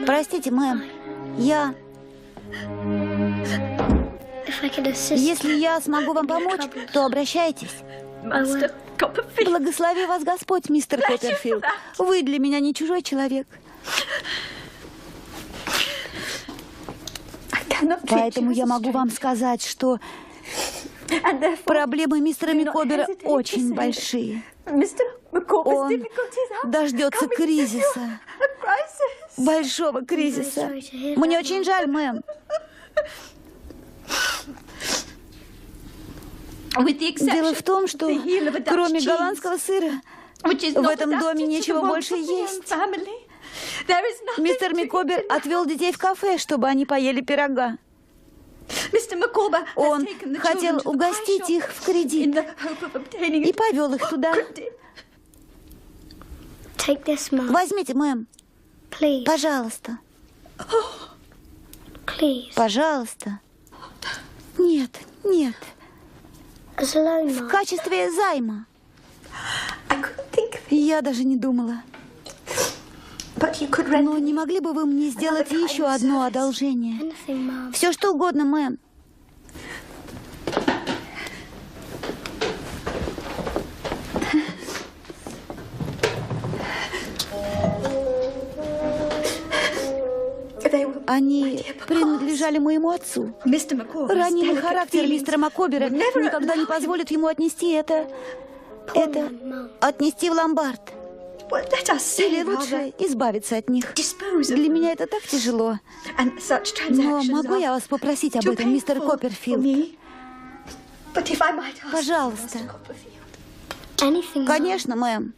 Простите, мэм. Если я смогу вам помочь, то обращайтесь. Благослови вас Господь, мистер Копперфилд. Вы для меня не чужой человек. Поэтому я могу вам сказать, что проблемы мистера Микобера очень большие. Он дождется кризиса. Большого кризиса. Мне очень жаль, мэм. Дело в том, что кроме голландского сыра в этом доме нечего больше есть. Мистер Микобер отвел детей в кафе, чтобы они поели пирога. Он хотел угостить их в кредит и повел их туда. Возьмите, мэм. Пожалуйста. Пожалуйста. Нет, нет. В качестве займа. Я даже не думала. Но не могли бы вы мне сделать еще одно одолжение? Все что угодно, мэм. Они принадлежали моему отцу. Ранимый характер мистера Макобера никогда не позволит ему отнести это отнести в ломбард. Или лучше избавиться от них. Для меня это так тяжело. Но могу я вас попросить об этом, мистер Копперфилд? Пожалуйста. Конечно, мэм.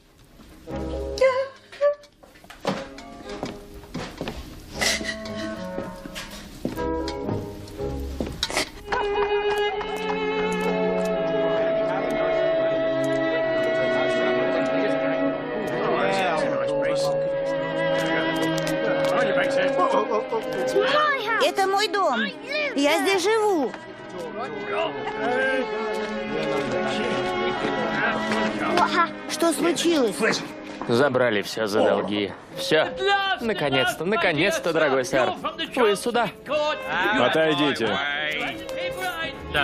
Это мой дом. Я здесь живу. Что случилось? Забрали все за долги. Все. Наконец-то, наконец-то, дорогой сэр. Вы сюда. Отойдите.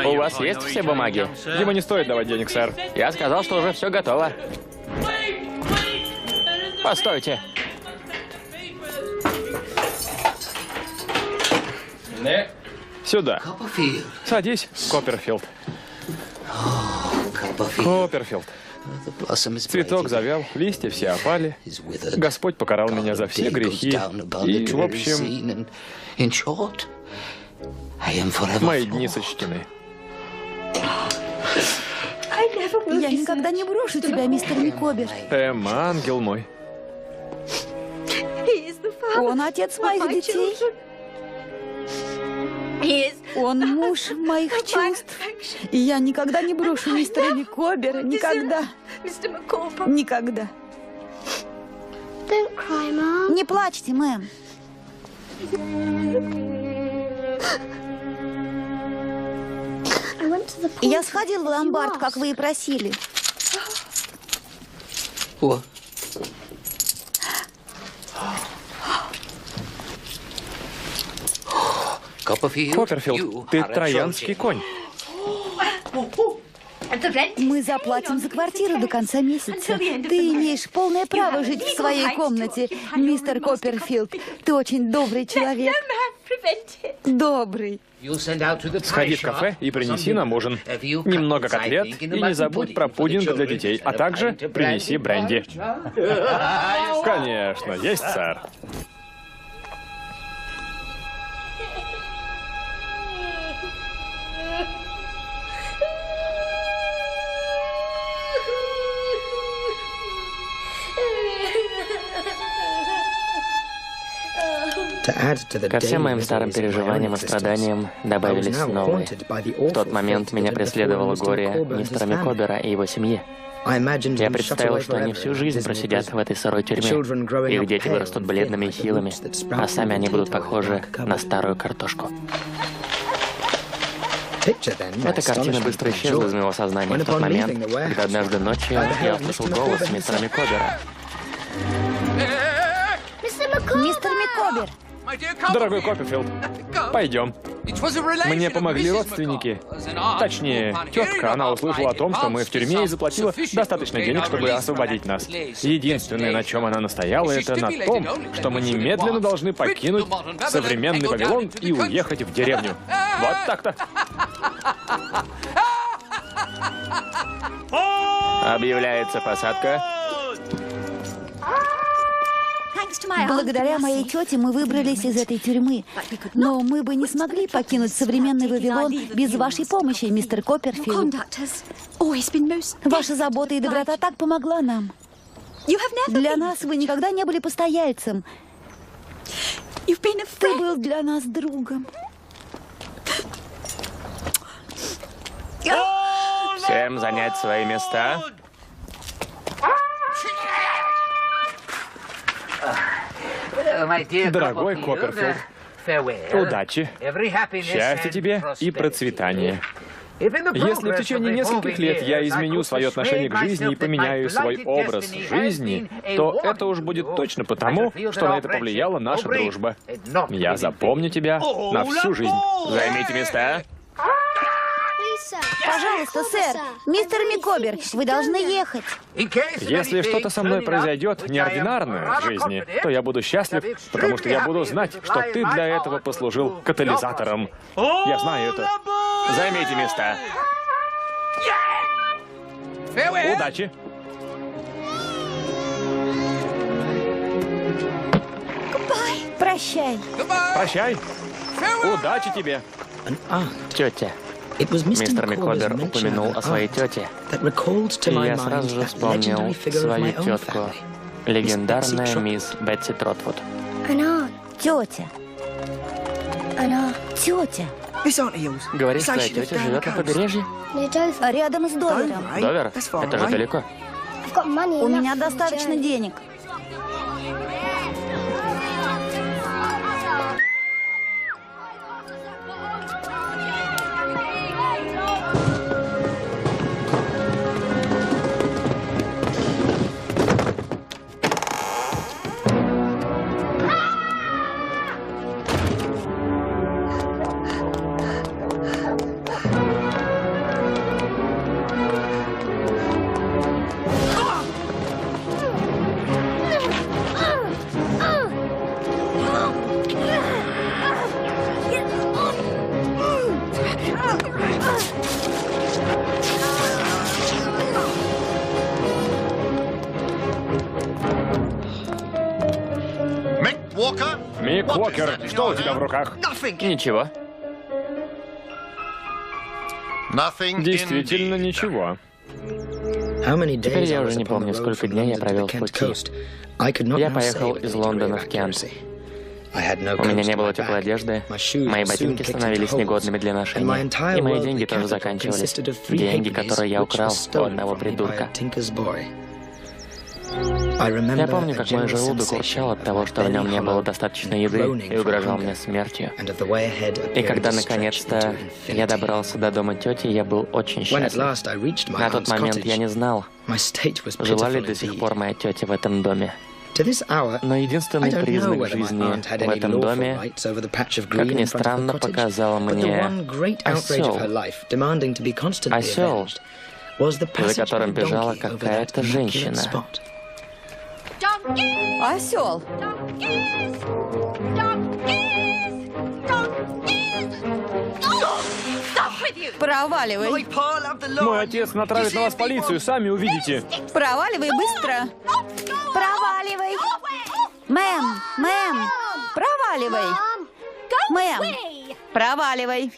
У вас есть все бумаги? Ему не стоит давать денег, сэр. Я сказал, что уже все готово. Постойте. Сюда. Садись, Копперфилд. Копперфилд. Цветок завял, листья все опали. Господь покарал меня за все грехи. И, в общем, мои дни сочтены. Я никогда не брошу тебя, мистер Микобер. Ангел мой. Он отец моих детей. Он муж моих чувств. И я никогда не брошу мистера Микобера. Никогда. Никогда. Не плачьте, мэм. Я сходил в ломбард, как вы и просили. Копперфилд, ты троянский конь. Мы заплатим за квартиру до конца месяца. Ты имеешь полное право жить в своей комнате, мистер Копперфилд. Ты очень добрый человек. Добрый. Сходи в кафе и принеси нам ужин. Немного котлет и не забудь про пудинг для детей, а также принеси бренди. Конечно, есть, сэр. Ко всем моим старым переживаниям и страданиям добавились новые. В тот момент меня преследовало горе мистера Микобера и его семьи. Я представил, что они всю жизнь просидят в этой сырой тюрьме. Их дети вырастут бледными и хилыми, а сами они будут похожи на старую картошку. Эта картина быстро исчезла из моего сознания в тот момент, когда однажды ночью я услышал голос мистера Микобера. Мистер Микобер. Дорогой Копперфилд, пойдем. Мне помогли родственники. Точнее, тетка, она услышала о том, что мы в тюрьме и заплатила достаточно денег, чтобы освободить нас. Единственное, на чем она настояла, это на том, что мы немедленно должны покинуть современный Вавилон и уехать в деревню. Вот так-то. Объявляется посадка. Благодаря моей тете мы выбрались из этой тюрьмы. Но мы бы не смогли покинуть современный Вавилон без вашей помощи, мистер Копперфилд. Ваша забота и доброта так помогла нам. Для нас вы никогда не были постояльцем. Ты был для нас другом. Всем занять свои места. Дорогой Копперфилд, удачи, счастья тебе и процветания. Если в течение нескольких лет я изменю свое отношение к жизни и поменяю свой образ жизни, то это уж будет точно потому, что на это повлияла наша дружба. Я запомню тебя на всю жизнь. Займите места. Пожалуйста, сэр, мистер Микобер, вы должны ехать. Если что-то со мной произойдет неординарное в жизни, то я буду счастлив, потому что я буду знать, что ты для этого послужил катализатором. Я знаю это. Займите места. Удачи. Прощай. Прощай. Удачи тебе. Тетя. Мистер Микобер упомянул о своей тете. И я сразу же вспомнил свою тетку. Легендарная мисс Бетси Тротвуд. Тетя. Тетя. Говоришь, твоя тетя живет на побережье? Рядом с Довером. Довер? Это же далеко. У меня достаточно денег. Мик Уокер, что у тебя в руках? Ничего. Действительно ничего. Теперь я уже не помню, сколько дней я провел в пути. Я поехал из Лондона в Кент. У меня не было теплой одежды, мои ботинки становились негодными для ношения, и мои деньги тоже заканчивались. Деньги, которые я украл у одного придурка. Я помню, как мой желудок урчал от того, что в нем не было достаточно еды и угрожал мне смертью. И когда наконец-то я добрался до дома тети, я был очень счастлив. На тот момент я не знал, жила ли до сих пор моя тетя в этом доме. Но единственный признак жизни в этом доме, как ни странно, показал мне осел. Осел, за которым бежала какая-то женщина. Осел. Проваливай. Мой отец натравит на вас полицию, сами увидите. Проваливай быстро. Проваливай. Мэм, проваливай. Мэм, проваливай.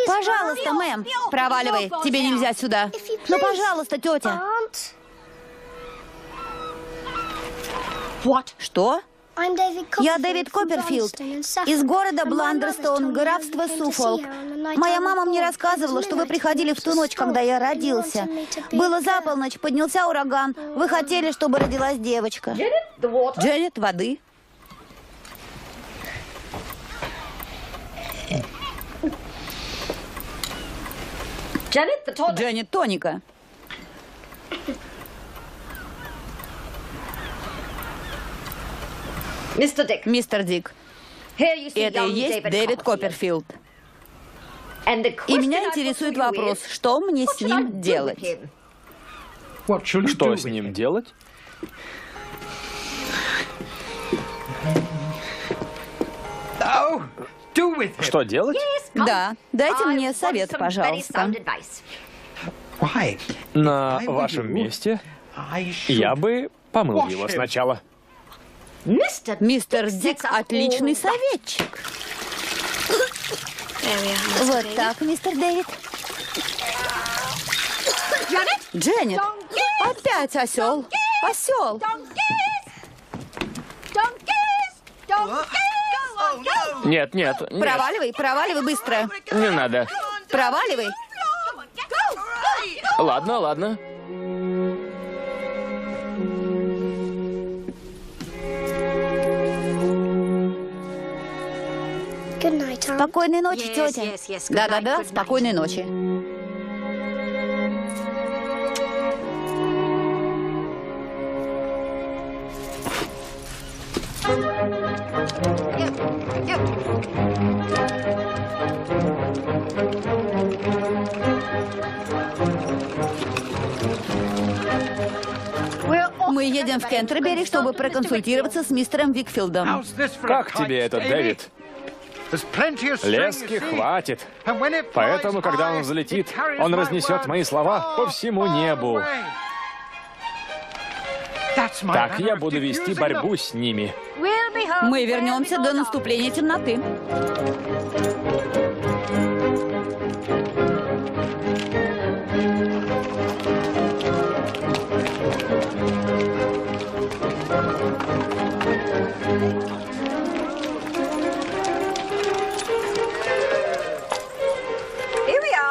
Пожалуйста, мэм, проваливай. Тебе нельзя сюда. Ну, пожалуйста, тетя. Что? Я Дэвид Копперфилд из города Бландерстоун, графства Суффолк. Моя мама мне рассказывала, что вы приходили в ту ночь, когда я родился. Было за полночь, поднялся ураган. Вы хотели, чтобы родилась девочка. Дженнет, воды. Дженнет, тоника. Мистер Дик, это и есть Дэвид Копперфилд. И меня интересует вопрос, что мне с ним делать? Что с ним делать? Что делать? Да, дайте мне совет, пожалуйста. На вашем месте я бы помыл его сначала. Мистер Дик отличный советчик. Вот так, мистер Дэвид. Дженнет, опять осел. Осел. Нет, нет. Проваливай, проваливай быстро. Не надо. Проваливай. Ладно, ладно. Спокойной ночи, тетя. Да-да-да, спокойной ночи. Мы едем в Кентербери, чтобы проконсультироваться с мистером Викфилдом. Как тебе это, Дэвид? Лески хватит. Поэтому, когда он взлетит, он разнесет мои слова по всему небу. Так я буду вести борьбу с ними. Мы вернемся до наступления темноты.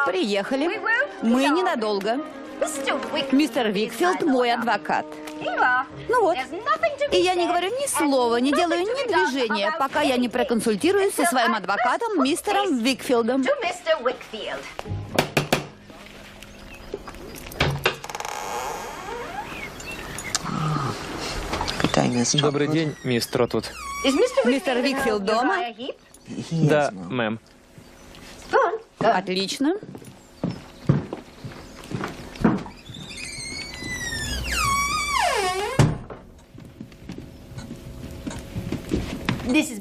Приехали. Мы ненадолго. Мистер Викфилд мой адвокат. Ну вот. И я не говорю ни слова, не делаю ни движения, пока я не проконсультируюсь со своим адвокатом, мистером Викфилдом. Добрый день, мисс Тротвуд. Мистер Викфилд дома? Да, мэм. Отлично.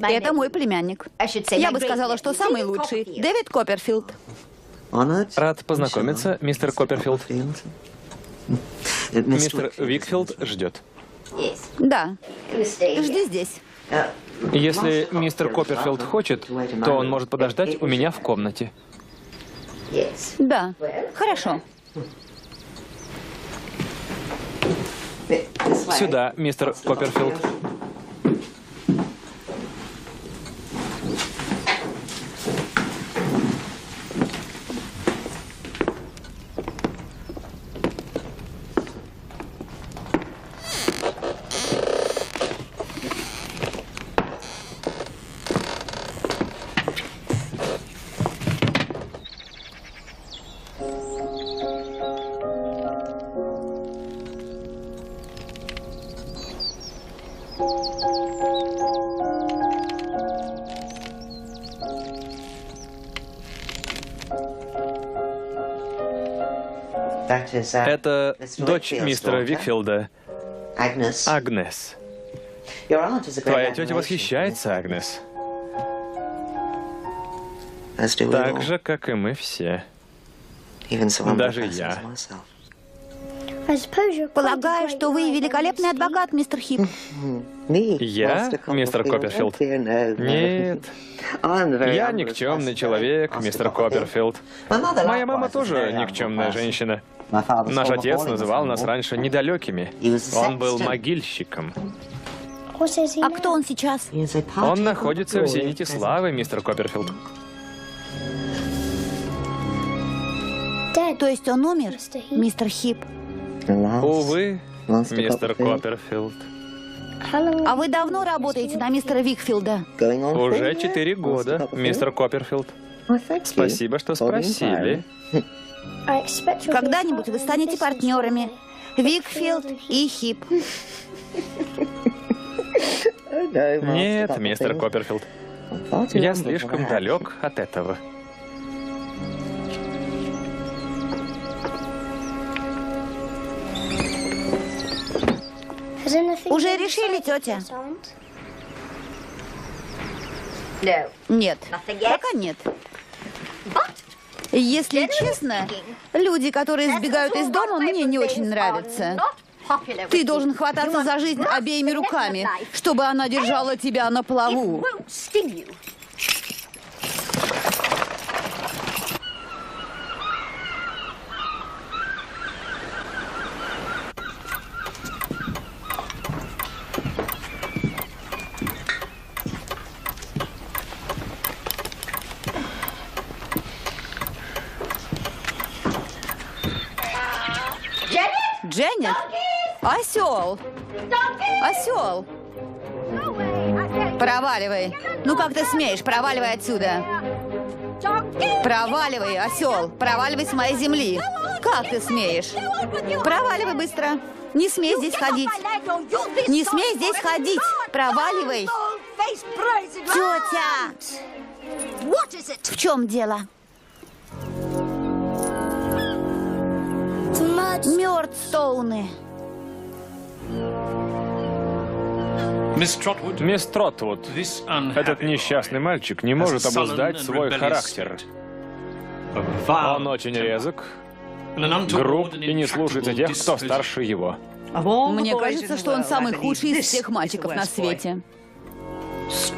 Это мой племянник. Я бы сказала, что самый лучший. Дэвид Копперфилд. Рад познакомиться, мистер Копперфилд. Мистер Викфилд ждет. Да. Жди здесь. Если мистер Копперфилд хочет, то он может подождать у меня в комнате. Да. Хорошо. Сюда, мистер Копперфилд. Это дочь мистера Викфилда, Агнес. Твоя тетя восхищается, Агнес. Так же, как и мы все. Даже я. Полагаю, что вы великолепный адвокат, мистер Хип. Я, мистер Копперфилд? Нет. Я никчемный человек, мистер Копперфилд. Моя мама тоже никчемная женщина. Наш отец называл нас раньше недалекими. Он был могильщиком. А кто он сейчас? Он находится в зените славы, мистер Копперфилд. То есть он умер, мистер Хип? Увы, мистер Копперфилд. А вы давно работаете на мистера Викфилда? Уже 4 года, мистер Копперфилд. Спасибо, что спросили. Когда-нибудь вы станете партнерами. Викфилд и Хип. Нет, мистер Копперфилд. Я слишком далек от этого. Уже решили, тетя? Нет, пока нет. Если честно, люди, которые сбегают из дома, мне не очень нравятся. Ты должен хвататься за жизнь обеими руками, чтобы она держала тебя на плаву. Дженнет? Осел! Осел! Проваливай! Ну как ты смеешь? Проваливай отсюда! Проваливай, осел! Проваливай с моей земли! Как ты смеешь? Проваливай быстро! Не смей здесь ходить! Не смей здесь ходить! Проваливай! Тетя! В чем дело? Мёрдстоуны. Мисс Тротвуд, этот несчастный мальчик не может обуздать свой характер. Он очень резок, груб и не слушается тех, кто старше его. Мне кажется, что он самый худший из всех мальчиков на свете.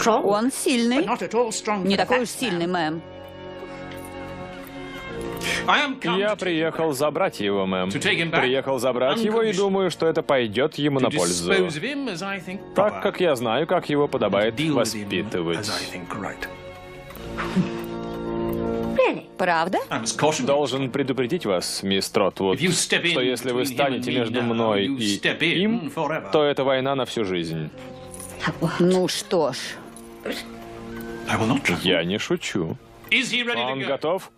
Он сильный. Не такой уж сильный, мэм. Я приехал забрать его, мэм. Приехал забрать его и думаю, что это пойдет ему на пользу. Так как я знаю, как его подобает воспитывать. Правда? Должен предупредить вас, мисс Тротвуд, что если вы станете между мной и им, то это война на всю жизнь. Ну что ж. Я не шучу. Он готов?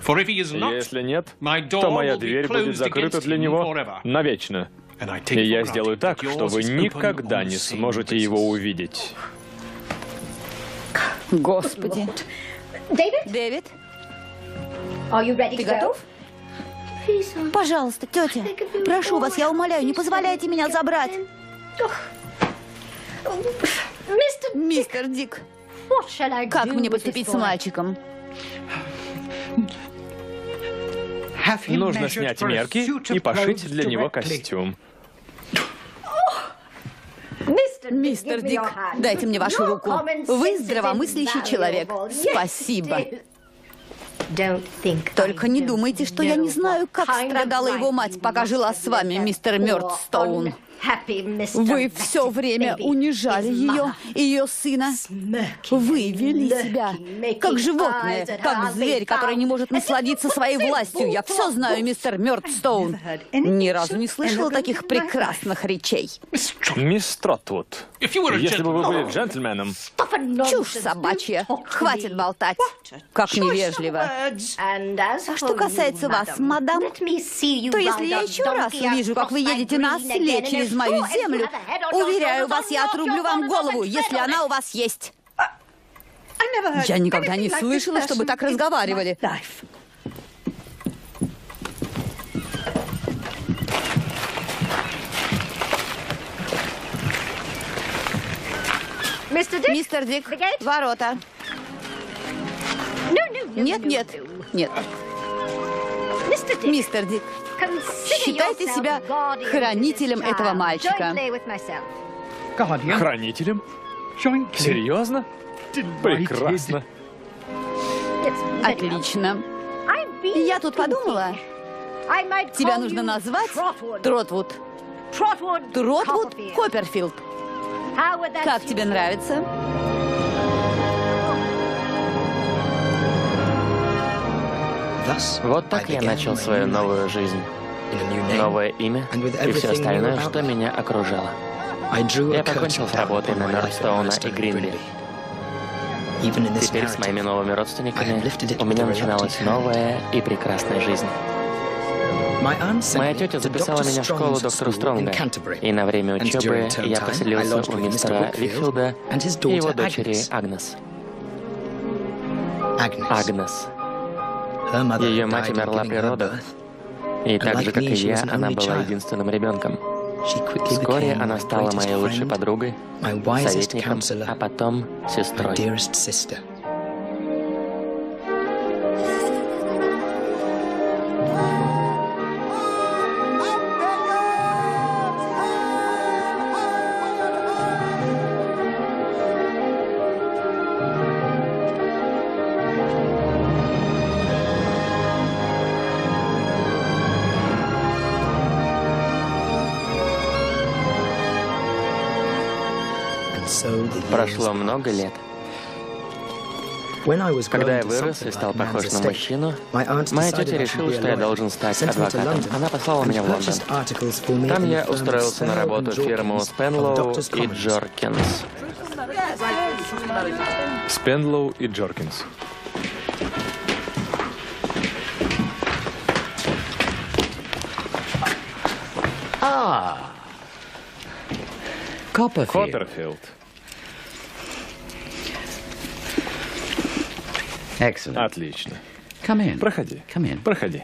Если нет, то моя дверь будет закрыта для него навечно. И я сделаю так, что вы никогда не сможете его увидеть. Господи. Дэвид? Ты готов? Пожалуйста, тетя, прошу вас, я умоляю, не позволяйте меня забрать. Мистер Дик, как мне поступить с мальчиком? Нужно снять мерки и пошить для него костюм. Мистер Дик, дайте мне вашу руку. Вы здравомыслящий человек. Спасибо. Только не думайте, что я не знаю, как страдала его мать, пока жила с вами, мистер Мёрдстоун. Вы все время унижали ее и ее сына. Вы вели себя как животное, как зверь, который не может насладиться своей властью. Я все знаю, мистер Мёрдстоун. Ни разу не слышала таких прекрасных речей. Мисс Тротвуд, если бы вы были джентльменом... Чушь собачья. Хватит болтать. Как невежливо. А что касается вас, мадам, то если я еще раз увижу, как вы едете на осле через мою землю, уверяю вас, я отрублю вам голову, если она у вас есть. Я никогда не слышала, чтобы так разговаривали. Мистер Дик, ворота. Нет, нет, нет. Мистер Дик, считайте себя хранителем этого мальчика. Хранителем? Серьезно? Прекрасно. Отлично. Я тут подумала, тебя нужно назвать Тротвуд. Тротвуд Копперфилд. Как тебе нравится? Вот так я начал свою новую жизнь. Новое имя и все остальное, что меня окружало. Я покончил с работой на Мёрдстоуна и Гринли. Теперь с моими новыми родственниками у меня начиналась новая и прекрасная жизнь. Моя тетя записала меня в школу доктора Стронга, и на время учебы я поселился у мистера Викфилда и его дочери Агнес. Агнес. Ее мать умерла при родах, и так же, как и я, она была единственным ребенком. Вскоре она стала моей лучшей подругой, советником, а потом сестрой. Прошло много лет. Когда я вырос и стал похож на мужчину, моя тетя решила, что я должен стать адвокатом. Она послала меня в Лондон. Там я устроился на работу в фирму Спенлоу и Джоркинс. Спенлоу и Джоркинс. Копперфилд. Отлично. Проходи. Проходи.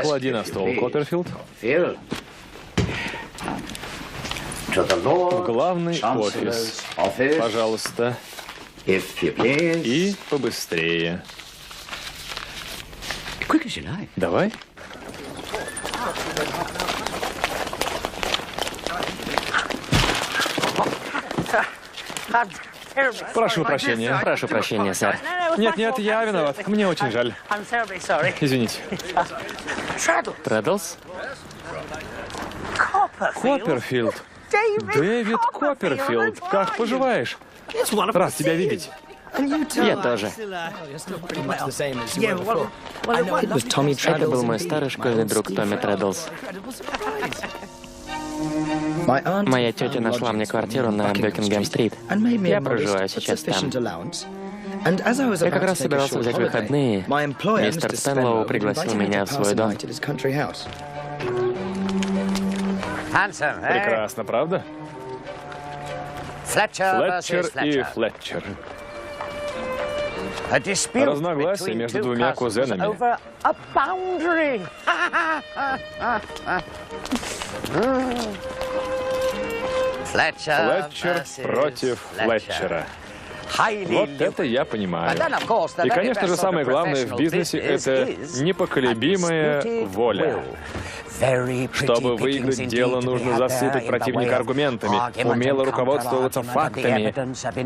Клади на стол, Копперфилд. В главный офис. Пожалуйста. И побыстрее. Давай. Прошу прощения. Прошу прощения, сэр. Нет, я виноват. Мне очень жаль. Извините. Треддлс? Копперфилд. Дэвид Копперфилд. Как поживаешь? Рад тебя видеть. Я тоже. Это был мой старый школьный друг Томми Треддлс. Моя тетя нашла мне квартиру на Бекингем-стрит. Я проживаю сейчас там. Я как раз собирался взять выходные. Мистер Спенлоу пригласил меня в свой дом. Прекрасно, правда? Флетчер и Флетчер. Разногласия между двумя кузенами. Флетчер против Флетчера. Вот это я понимаю. И, конечно же, самое главное в бизнесе – это непоколебимая воля. Чтобы выиграть дело, нужно засыпать противника аргументами, умело руководствоваться фактами,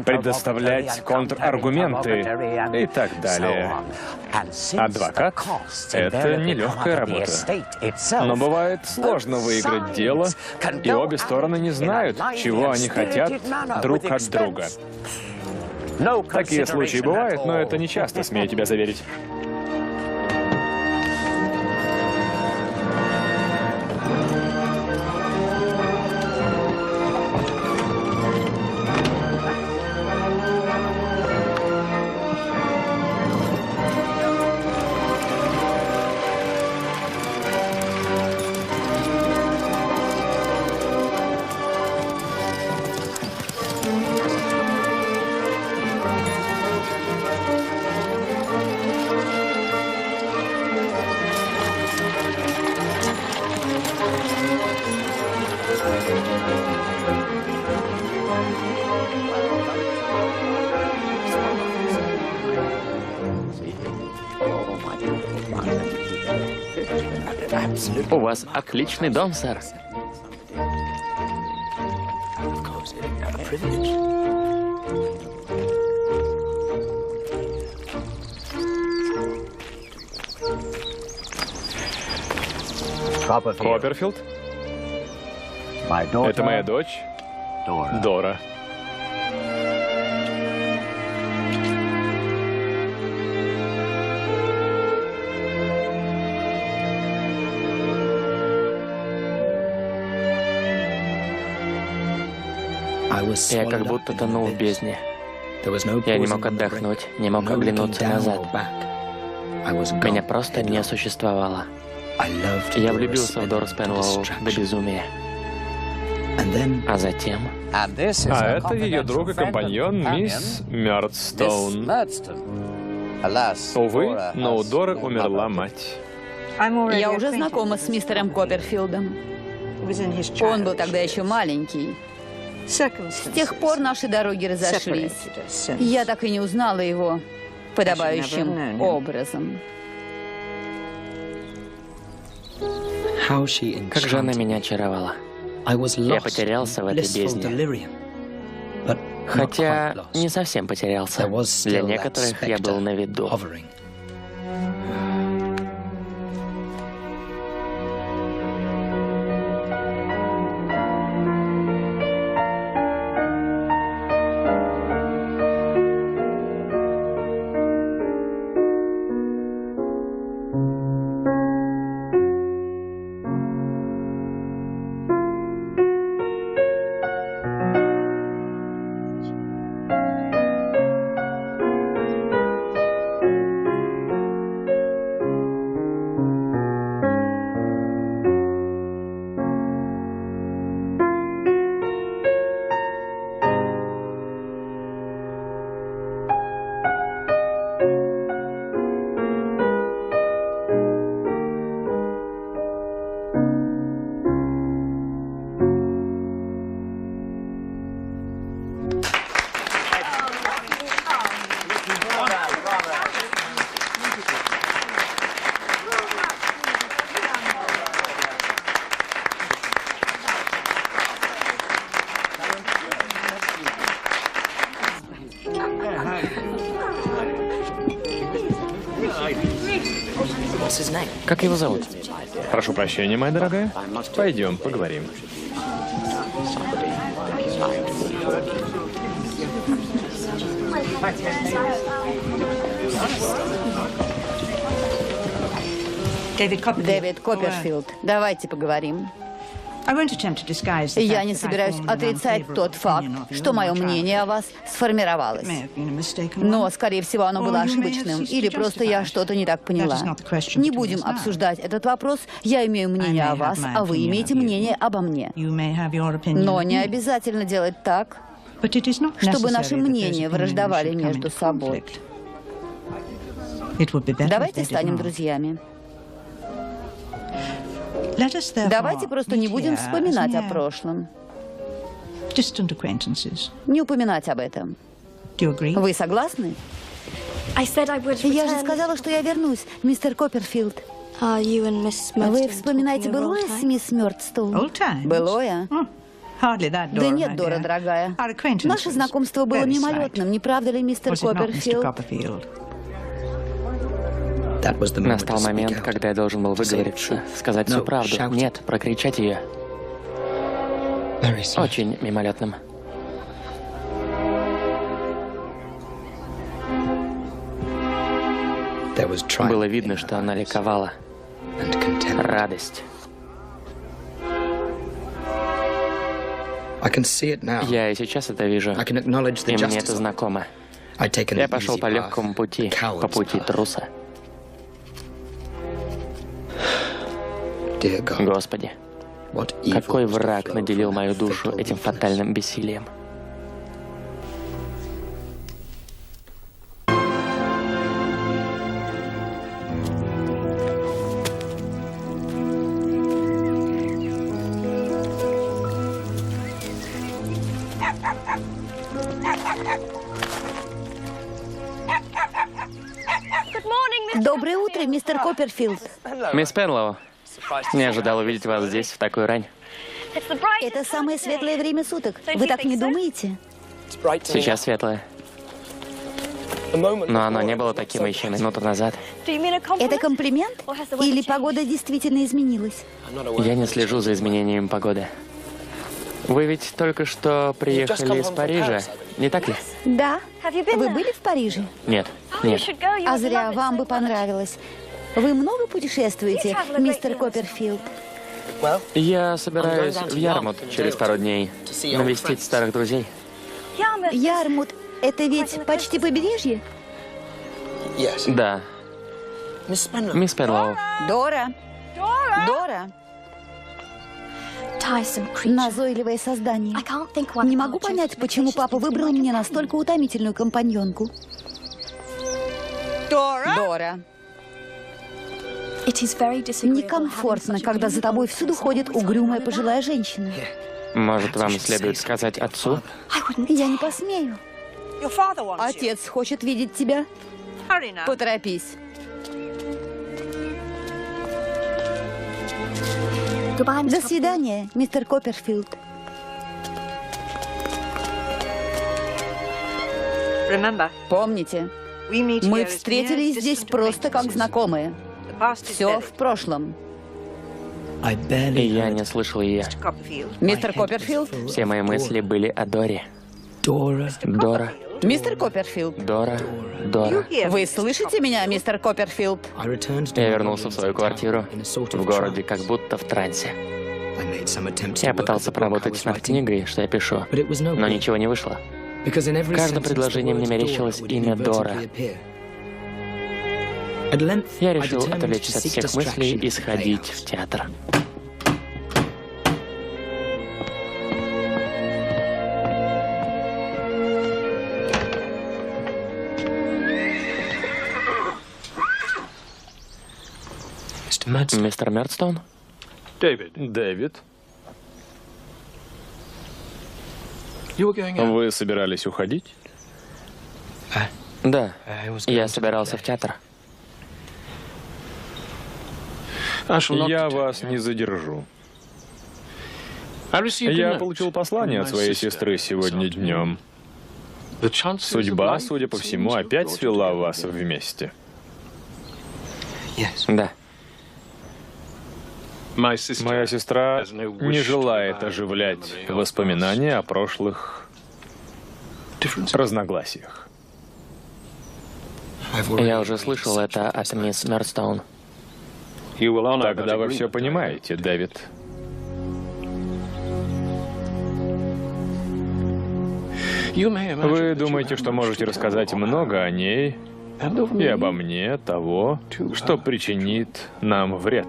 предоставлять контраргументы и так далее. Адвокат – это нелегкая работа. Но бывает сложно выиграть дело, и обе стороны не знают, чего они хотят друг от друга. Такие случаи бывают, но это не часто, смею тебя заверить. У вас отличный дом, сэр. Копперфилд? Это моя дочь, Дора. Я как будто тонул в бездне. Я не мог отдохнуть, не мог оглянуться назад. Меня просто не существовало. Я влюбился в Дору Спенлоу до безумия. А затем... А это ее друг и компаньон, мисс Мёрдстоун. Увы, но у Доры умерла мать. Я уже знакома с мистером Копперфилдом. Он был тогда еще маленький. С тех пор наши дороги разошлись. Я так и не узнала его подобающим образом. Как же она меня очаровала. Я потерялся в этой бездне. Хотя не совсем потерялся. Для некоторых я был на виду. Как его зовут? Прошу прощения, моя дорогая. Пойдем, поговорим. Дэвид Копперфилд, давайте поговорим. Я не собираюсь отрицать тот факт, что мое мнение о вас сформировалось. Но, скорее всего, оно было ошибочным, или просто я что-то не так поняла. Не будем обсуждать этот вопрос. Я имею мнение о вас, а вы имеете мнение обо мне. Но не обязательно делать так, чтобы наши мнения враждовали между собой. Давайте станем друзьями. Давайте просто не будем вспоминать о прошлом. Не упоминать об этом. Вы согласны? Я же сказала, что я вернусь, мистер Копперфилд. Вы вспоминаете былое с мисс Мёрдстоун? Былое? Да нет, Дора, дорогая. Наше знакомство было мимолетным, не правда ли, мистер Копперфилд? Настал момент, когда я должен был выговориться, сказать всю правду. Нет, прокричать ее. Очень мимолетным. Было видно, что она ликовала. Радость. Я и сейчас это вижу, и мне это знакомо. Я пошел по легкому пути, по пути труса. Господи, какой враг наделил мою душу этим фатальным бессилием? Доброе утро, мистер Копперфилд. Мисс Пенлоу, не ожидал увидеть вас здесь в такую рань. Это самое светлое время суток. Вы так не думаете? Сейчас светлое. Но оно не было таким еще минуту назад. Это комплимент? Или погода действительно изменилась? Я не слежу за изменением погоды. Вы ведь только что приехали из Парижа, не так ли? Да. Вы были в Париже? Нет, нет. А зря, вам бы понравилось. Вы много путешествуете, мистер Копперфилд? Я собираюсь в Ярмут через пару дней навестить старых друзей. Ярмут — это ведь почти побережье? Да. Мисс Пенлоу. Дора. Дора. Назойливое создание. Не могу понять, почему папа выбрал мне настолько утомительную компаньонку. Дора. Некомфортно, когда за тобой всюду ходит угрюмая пожилая женщина. Может, вам следует сказать отцу? Я не посмею. Отец хочет видеть тебя. Поторопись. До свидания, мистер Копперфилд. Помните, мы встретились здесь просто как знакомые. Все в прошлом. И я не слышал ее. Мистер Копперфилд? Все мои мысли были о Доре. Дора. Мистер Копперфилд? Дора. Вы слышите меня, мистер Копперфилд? Я вернулся в свою квартиру в городе, как будто в трансе. Я пытался поработать над книгой, что я пишу, но ничего не вышло. В каждом предложении мне мерещилось имя Дора. Я решил отвлечься от всех мыслей и сходить в театр. Мистер Мёрдстоун? Дэвид. Вы собирались уходить? Да, я собирался в театр. Я вас не задержу. Я получил послание от своей сестры сегодня днем. Судьба, судя по всему, опять свела вас вместе. Да. Моя сестра не желает оживлять воспоминания о прошлых разногласиях. Я уже слышал это от мисс Мёрдстоун. Тогда вы все понимаете, Дэвид. Вы думаете, что можете рассказать много о ней и обо мне того, что причинит нам вред.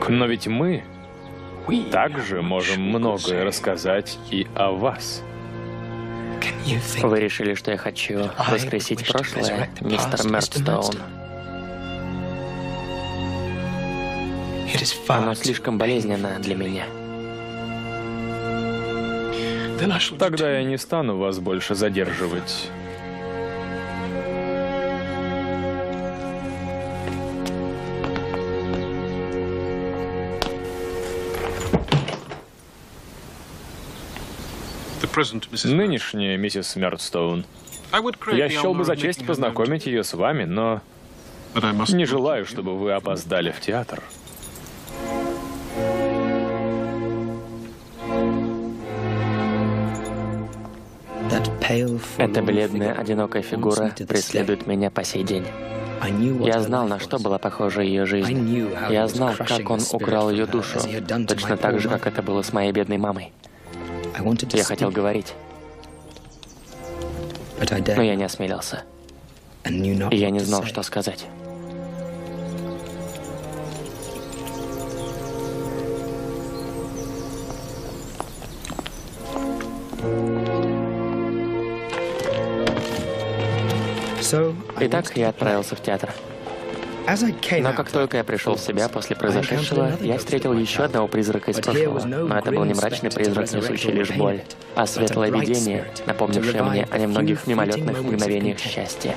Но ведь мы также можем многое рассказать и о вас. Вы решили, что я хочу воскресить прошлое, мистер Мёрдстоун? Оно слишком болезненно для меня. Тогда я не стану вас больше задерживать. Нынешняя миссис Мёрдстоун. Я счел бы за честь познакомить ее с вами, но не желаю, чтобы вы опоздали в театр. Эта бледная, одинокая фигура преследует меня по сей день. Я знал, на что была похожа ее жизнь. Я знал, как он украл ее душу, точно так же, как это было с моей бедной мамой. Я хотел говорить, но я не осмелился. И я не знал, что сказать. Итак, я отправился в театр. Но как только я пришел в себя после произошедшего, я встретил еще одного призрака из прошлого. Но это был не мрачный призрак, несущий лишь боль, а светлое видение, напомнившее мне о немногих мимолетных мгновениях счастья.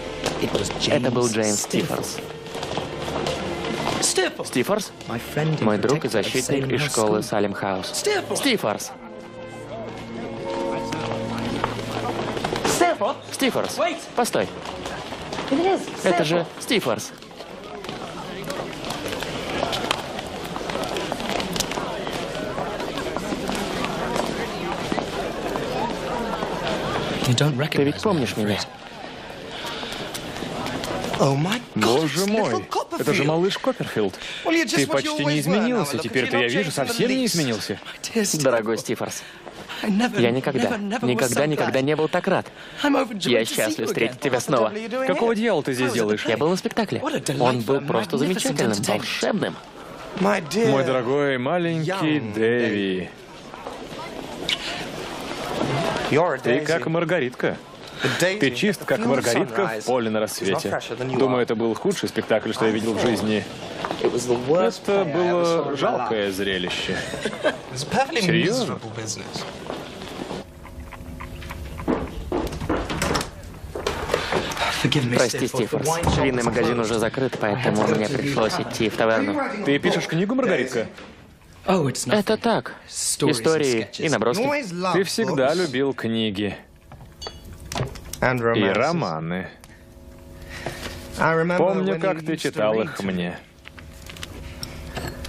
Это был Джеймс Стифорс. Стифорс? Мой друг и защитник из школы Салем Хаус. Стифорс! Стифорс, постой. Это же Стифорс. Ты ведь помнишь меня? Боже мой, это же малыш Копперфилд. Ты почти не изменился, теперь-то я вижу, совсем не изменился. Дорогой Стифорс, я никогда не был так рад. Я счастлив встретить тебя снова. Какого дьявола ты здесь делаешь? Я был на спектакле. Он был просто замечательным, волшебным. Мой дорогой маленький Дэви. Ты как Маргаритка. Ты чист, как Маргаритка в поле на рассвете. Думаю, это был худший спектакль, что я видел в жизни. Это было жалкое зрелище. Серьезно? Прости, Стифорс. Винный магазин уже закрыт, поэтому мне пришлось идти в таверну. Ты пишешь книгу, Маргаритка? Это так. Истории и наброски. Ты всегда любил книги. И романы. Помню, как ты читал их мне.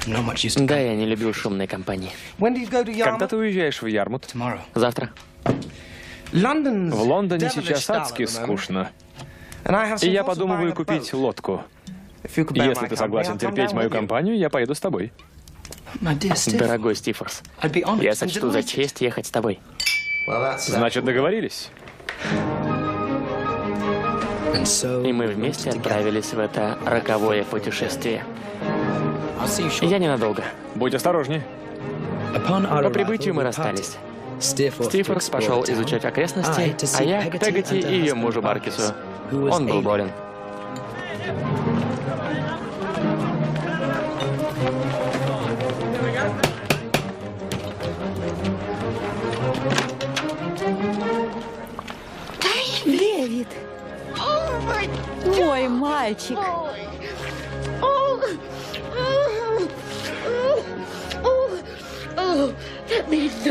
Да, я не любил шумной компании. Когда ты уезжаешь в Ярмут? Завтра. В Лондоне сейчас адски скучно. И я подумываю купить лодку. Если ты согласен терпеть мою компанию, я поеду с тобой. Дорогой Стифорс, я сочту за честь ехать с тобой. Значит, договорились? И мы вместе отправились в это роковое путешествие. Я ненадолго. Будь осторожней. По прибытию мы расстались. Стифорс пошел изучать окрестности, а я к Пегати и ее мужу Маркису. Он был болен. Дэвид! Мой мальчик!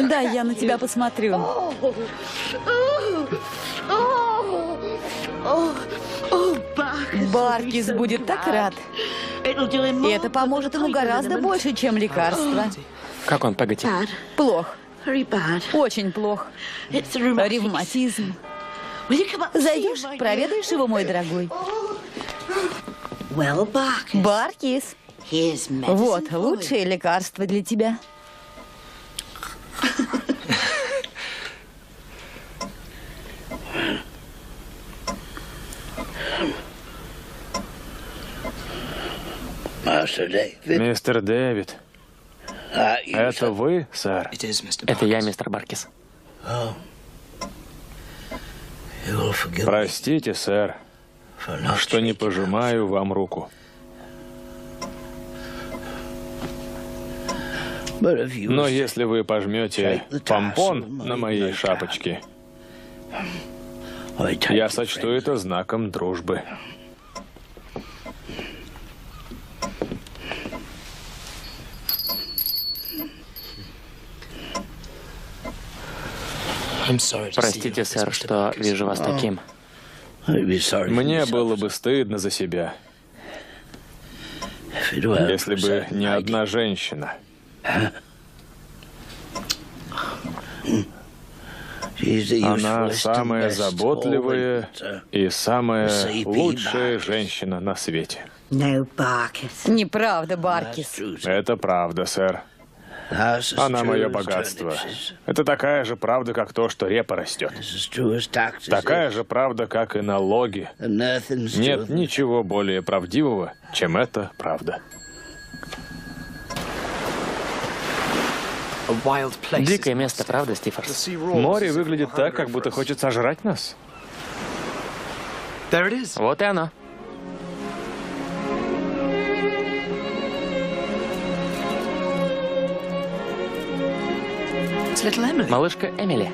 Дай я на тебя посмотрю. Баркис будет так рад. И это поможет ему гораздо больше, чем лекарство. Как он, Пегати? Плохо. Очень плохо. Ревматизм. Зайдешь, проведаешь его, мой дорогой? Баркис. Вот, лучшее лекарство для тебя. Мистер Дэвид, это вы, сэр? Это я, мистер Баркис. Простите, сэр, что не пожимаю вам руку. Но если вы пожмете помпон на моей шапочке, я сочту это знаком дружбы. Простите, сэр, что вижу вас таким. Мне было бы стыдно за себя, если бы не одна женщина. Она самая заботливая и самая лучшая женщина на свете. Неправда, Баркис. Это правда, сэр. Она мое богатство. Это такая же правда, как то, что репа растет. Такая же правда, как и налоги. Нет ничего более правдивого, чем эта правда. Дикое место, правда, Стифорс? Море выглядит так, как будто хочет сожрать нас. Вот и оно. Малышка Эмили.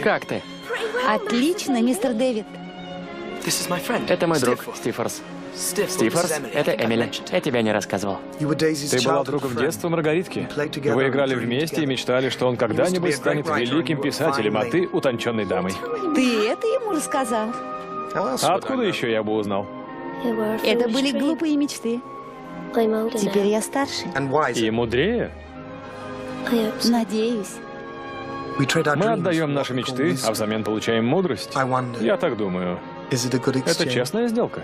Как ты? Отлично, мистер Дэвид. Это мой друг, Стифорс. Стифорс, это Эмили. Я тебе не рассказывал. Ты была другом детства Маргаритки. Вы играли вместе и мечтали, что он когда-нибудь станет великим писателем, а ты утонченной дамой. Ты это ему рассказал? А откуда еще я бы узнал? Это были глупые мечты. Теперь я старше. И мудрее. Надеюсь. Мы отдаем наши мечты, а взамен получаем мудрость. Я так думаю. Это честная сделка.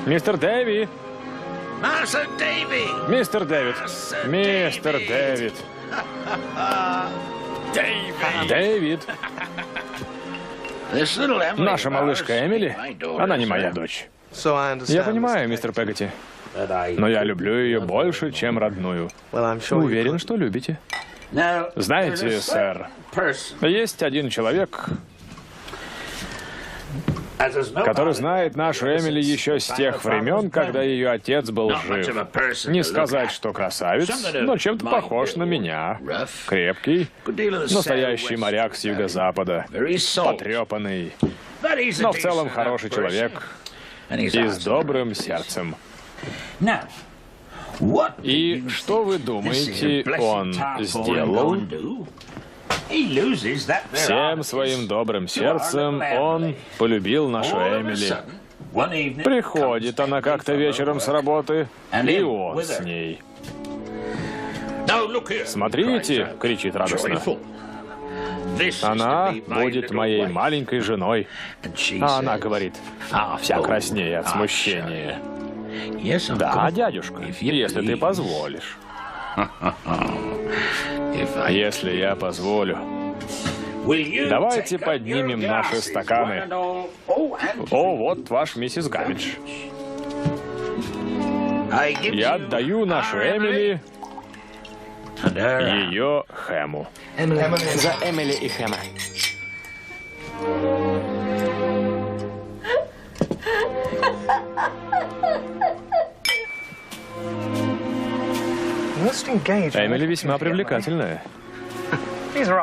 Мистер Дэви! Мистер Дэвид! Мистер Дэвид! Дэвид! Наша малышка Эмили, она не моя дочь. Я понимаю, мистер Пегати, но я люблю ее больше, чем родную. Уверен, что любите. Знаете, сэр, есть один человек, который знает нашу Эмили еще с тех времен, когда ее отец был жив. Не сказать, что красавец, но чем-то похож на меня. Крепкий, настоящий моряк с юго-запада, потрепанный, но в целом хороший человек и с добрым сердцем. И что вы думаете, он сделал? Всем своим добрым сердцем он полюбил нашу Эмили. Приходит она как-то вечером с работы, и он с ней. «Смотрите!» — кричит радостно. «Она будет моей маленькой женой». А она говорит, вся краснея от смущения: «Да, дядюшка, если ты позволишь». Если я позволю, давайте поднимем наши стаканы. О, вот ваш миссис Гамидж. Я отдаю нашу Эмили ее Хэму. За Эмили и Хэма. Эмили весьма привлекательная.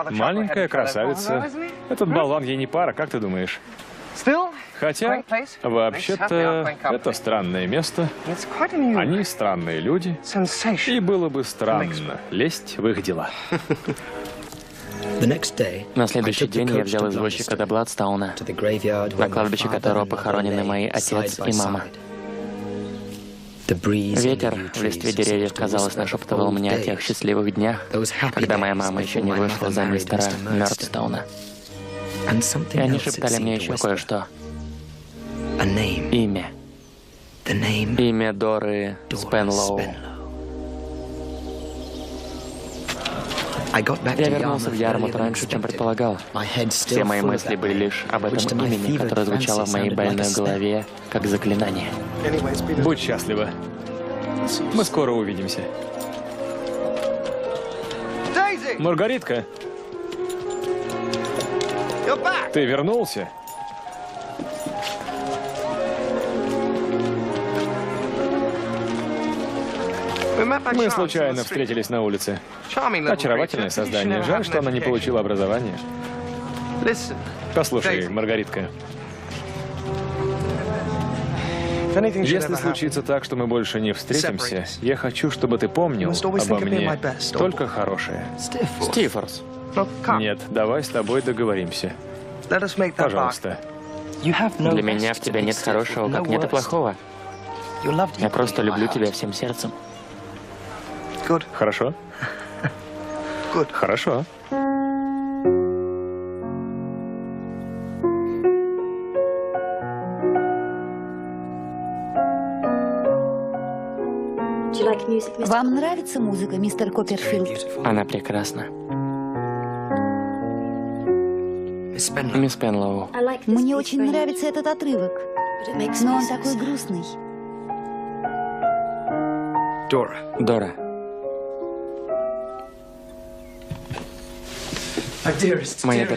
Маленькая красавица. Этот болван ей не пара, как ты думаешь? Хотя, вообще-то, это странное место. Они странные люди. И было бы странно лезть в их дела. На следующий день я взял извозчика до Бладстауна, на кладбище которого похоронены мои отец и мама. Ветер в листве деревьев, казалось, нашептывал мне о тех счастливых днях, когда моя мама еще не вышла за мистера Мёрдстауна. И они шептали мне еще кое-что. Имя. Имя Доры Спенлоу. Я вернулся в Ярмут раньше, чем предполагал. Все мои мысли были лишь об этом имени, которое звучало в моей больной голове, как заклинание. Будь счастлива. Мы скоро увидимся. Маргаритка! Ты вернулся? Мы случайно встретились на улице. Очаровательное создание. Жаль, что она не получила образование. Послушай, Маргаритка. Если случится так, что мы больше не встретимся, я хочу, чтобы ты помнил обо мне только хорошее. Стифорс. Нет, давай с тобой договоримся. Пожалуйста. Для меня в тебе нет хорошего, как нет и плохого. Я просто люблю тебя всем сердцем. Хорошо? Хорошо. Вам нравится музыка, мистер Копперфилд? Она прекрасна. Мисс Пенлоу. Мне очень нравится этот отрывок, но он такой грустный. Дора. Моя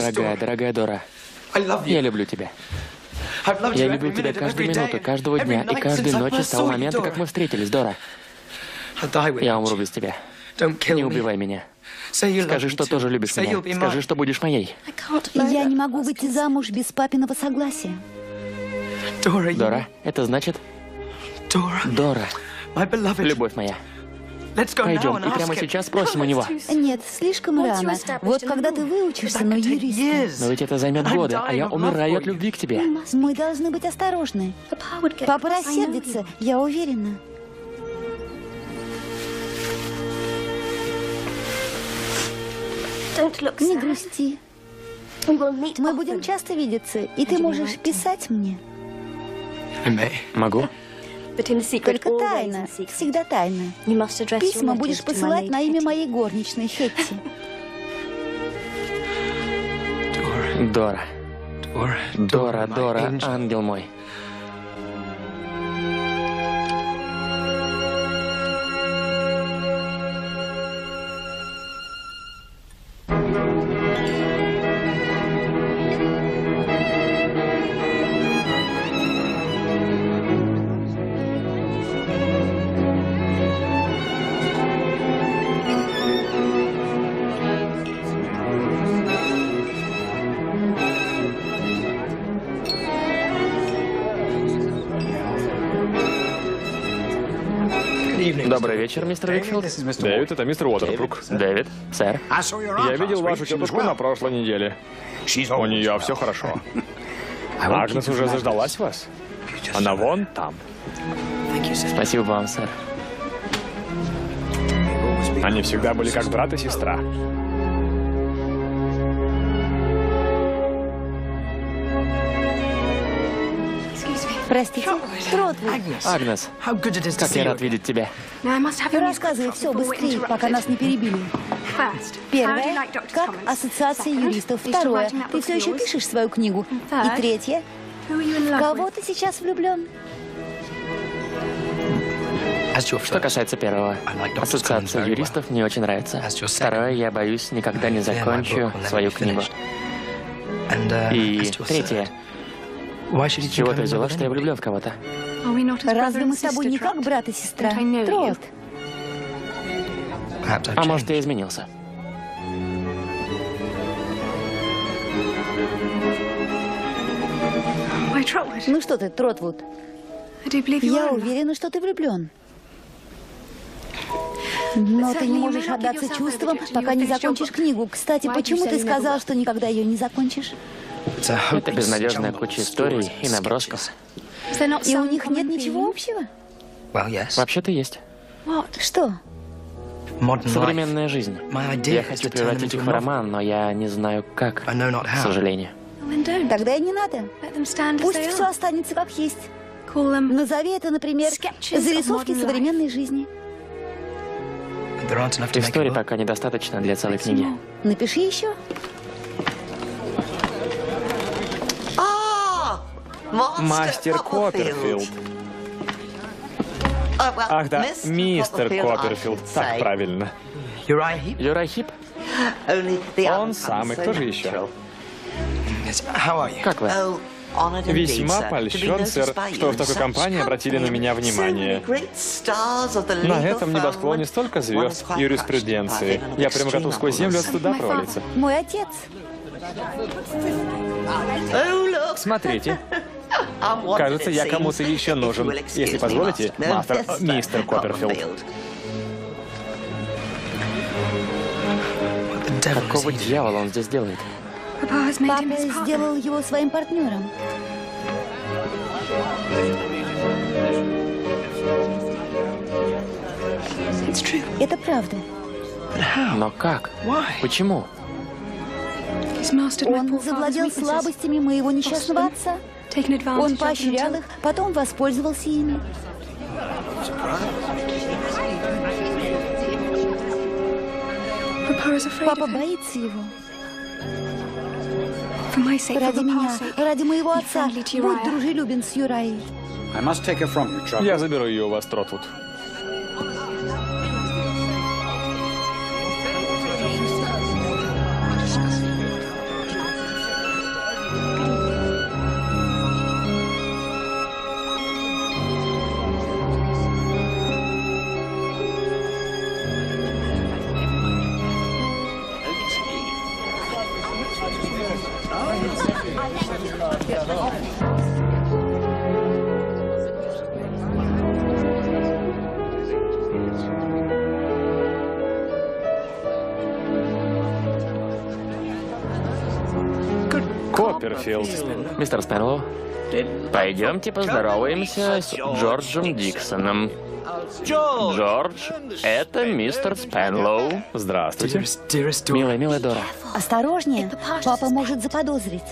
дорогая Дора. Я люблю тебя. Я люблю тебя каждую минуту, каждого дня и каждой ночи с того момента, как мы встретились, Дора. Я умру без тебя. Не убивай меня. Скажи, что тоже любишь меня. Скажи, что будешь моей. Я не могу выйти замуж без папиного согласия. Дора, это значит... Дора, любовь моя. Пойдем и прямо сейчас спросим у него. Нет, слишком рано. Вот когда ты выучишься на юриста. Но ведь это займет годы, а я умираю от любви к тебе. Мы должны быть осторожны. Папа рассердится, я уверена. Не грусти. Мы будем часто видеться, и ты можешь писать мне. Могу? Только тайно, всегда тайно. Письма будешь посылать на имя моей горничной Хетти. Дора. Дора, ангел мой. Добрый вечер, мистер Уикфилд. Дэвид, это мистер Уотербрук. Дэвид, сэр. Я видел вашу тетушку на прошлой неделе. У нее все хорошо. Агнес уже заждалась вас. Она вон там. Спасибо вам, сэр. Они всегда были как брат и сестра. Простите, Тротвуд. Агнес, как я рад видеть тебя. Рассказывай все быстрее, пока нас не перебили. Первое, как ассоциация юристов. Второе, ты все еще пишешь свою книгу. И третье, в кого ты сейчас влюблен? Что касается первого, ассоциация юристов мне очень нравится. Второе, я боюсь, никогда не закончу свою книгу. И третье, с чего ты взяла, что я влюблен в кого-то? Разве мы с тобой не как брат и сестра? Трот. А может, я изменился? Ну что ты, Тротвуд? Я уверена, что ты влюблен. Но ты не можешь отдаться чувствам, пока не закончишь книгу. Кстати, почему ты сказал, что никогда ее не закончишь? Это безнадежная куча историй и набросков. И у них нет ничего общего? Вообще-то есть. Что? Современная жизнь. Я хочу превратить их в роман, но я не знаю как, к сожалению. Тогда и не надо. Пусть все останется как есть. Назови это, например, зарисовки современной жизни. Историй пока недостаточно для целой книги. Напиши еще. Мастер Копперфилд. Ах да, мистер Копперфилд, так правильно. Юрай Хип? Он самый, кто же еще? Как вы? Весьма польщен, сэр, что в такой компании обратили на меня внимание. На этом небосклоне столько звезд юриспруденции. Я прямо готов сквозь землю от стыда провалиться. Мой отец. Смотрите. Кажется, я кому-то еще нужен. Если позволите, мистер Копперфилд. Какого дьявола он здесь делает? Папа сделал его своим партнером. Это правда. Но как? Почему? Он завладел слабостями моего несчастного отца. Он поощрял их, потом воспользовался ими. Папа боится его. Ради меня, ради моего отца, будь дружелюбен с Юраей. Я заберу ее у вас, Тротвуд. Копперфилд. Мистер Спенлоу, пойдемте поздороваемся с Джорджем Диксоном. Джордж, это мистер Спенлоу. Здравствуйте. Милая Дора. Осторожнее, папа может заподозрить.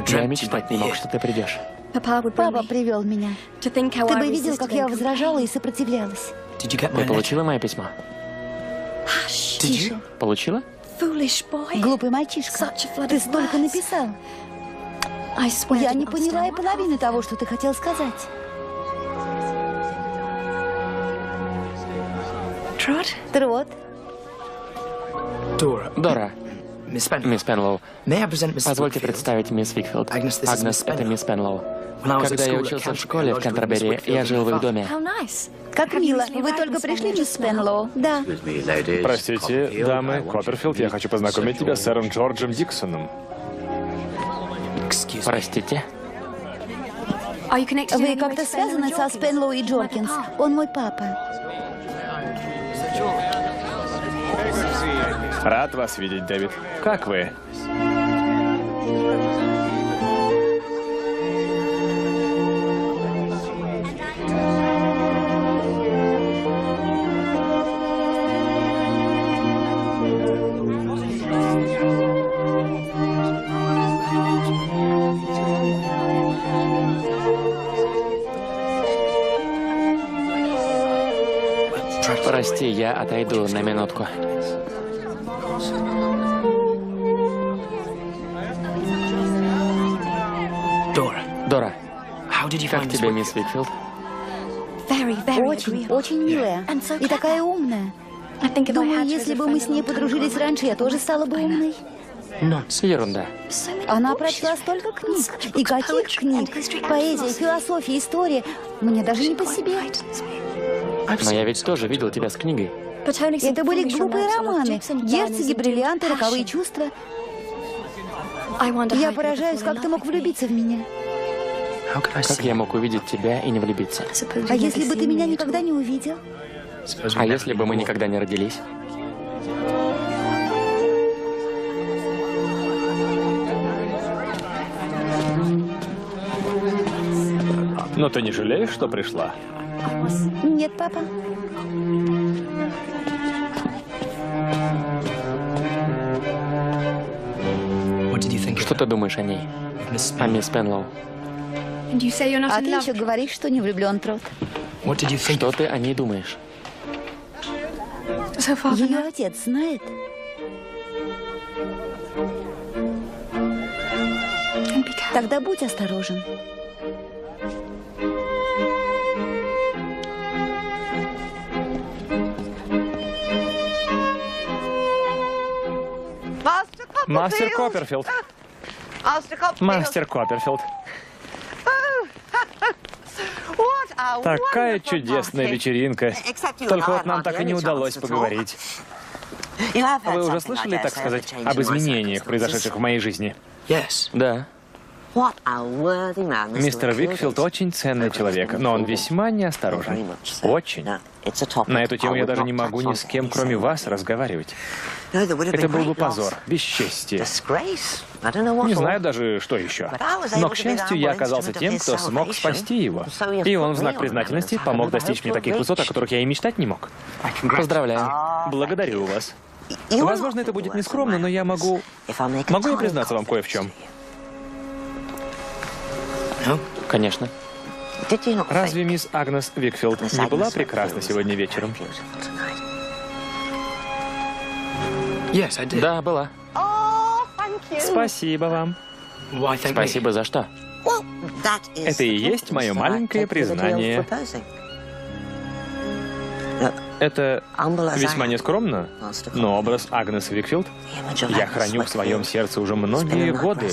Я мечтать не мог, что ты придешь. Папа привел меня. Ты бы видел, как я возражала и сопротивлялась. Ты получила мое письмо? Тише. Получила? Глупый мальчишка, ты столько написал. Я не поняла и половины того, что ты хотел сказать. Трот. Дора. Мисс Пенлоу, позвольте представить мисс Викфилд. Агнес, это мисс Пенлоу. Когда я учился в школе в Кантербери, я жил в их доме. Как мило. Вы только пришли, мисс Пенлоу? Да. Простите, дамы, Копперфилд, я хочу познакомить тебя с сэром Джорджем Диксоном. Простите? Вы как-то связаны со Спенлоу и Джоркинс? Он мой папа. Рад вас видеть, Дэвид. Как вы? Прости, я отойду на минутку. Дора, как тебе, мисс Викфилд? Очень, очень милая. И такая умная. Думаю, если бы мы с ней подружились раньше, я тоже стала бы умной. Ерунда. Она прочла столько книг. И каких книг? Поэзия, философия, история. Мне даже не по себе. Но я ведь тоже видел тебя с книгой. Это были глупые романы. Герцоги, бриллианты, роковые чувства. Я поражаюсь, как ты мог влюбиться в меня. Как я мог увидеть тебя и не влюбиться? А если бы ты меня никогда не увидел? А если бы мы никогда не родились? Но ты не жалеешь, что пришла? Нет, папа. Что ты думаешь о ней? О мисс Пенлоу? А ты еще говоришь, что не влюблен, Трот. Что ты о ней думаешь? Ее отец знает? Тогда будь осторожен. Мастер Копперфилд. Мастер Копперфилд. Такая чудесная вечеринка. Только вот нам так и не удалось поговорить. Вы уже слышали, так сказать, об изменениях, произошедших в моей жизни? Да. Мистер Викфилд очень ценный человек, но он весьма неосторожен. Очень. На эту тему я даже не могу ни с кем, кроме вас, разговаривать. Это был бы позор, бесчестие. Не знаю даже, что еще. Но, к счастью, я оказался тем, кто смог спасти его. И он в знак признательности помог достичь мне таких высот, о которых я и мечтать не мог. Поздравляю. Благодарю вас. Возможно, это будет нескромно, но я могу... Могу я признаться вам кое в чем? Конечно. Разве мисс Агнес Викфилд не была прекрасна сегодня вечером? Да, была. Спасибо вам. Спасибо за что? Это и есть мое маленькое признание. Это весьма нескромно, но образ Агнес Викфилд я храню в своем сердце уже многие годы.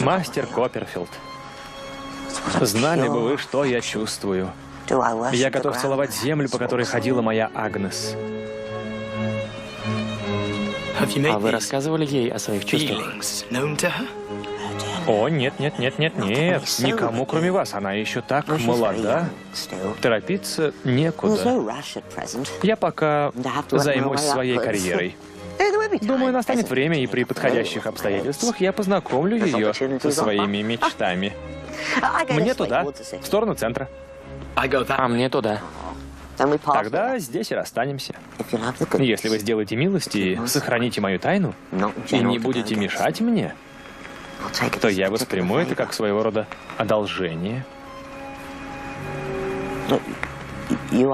Мастер Копперфилд, знали бы вы, что я чувствую. Я готов целовать землю, по которой ходила моя Агнес. А вы рассказывали ей о своих чувствах? О, нет, нет, нет, нет, нет. Никому, кроме вас. Она еще так молода. Торопиться некуда. Я пока займусь своей карьерой. Думаю, настанет время, и при подходящих обстоятельствах я познакомлю ее со своими мечтами. Мне туда, в сторону центра. А мне туда. Тогда здесь и расстанемся. Если вы сделаете милость и сохраните мою тайну, и не будете мешать мне, то я восприму это как своего рода одолжение.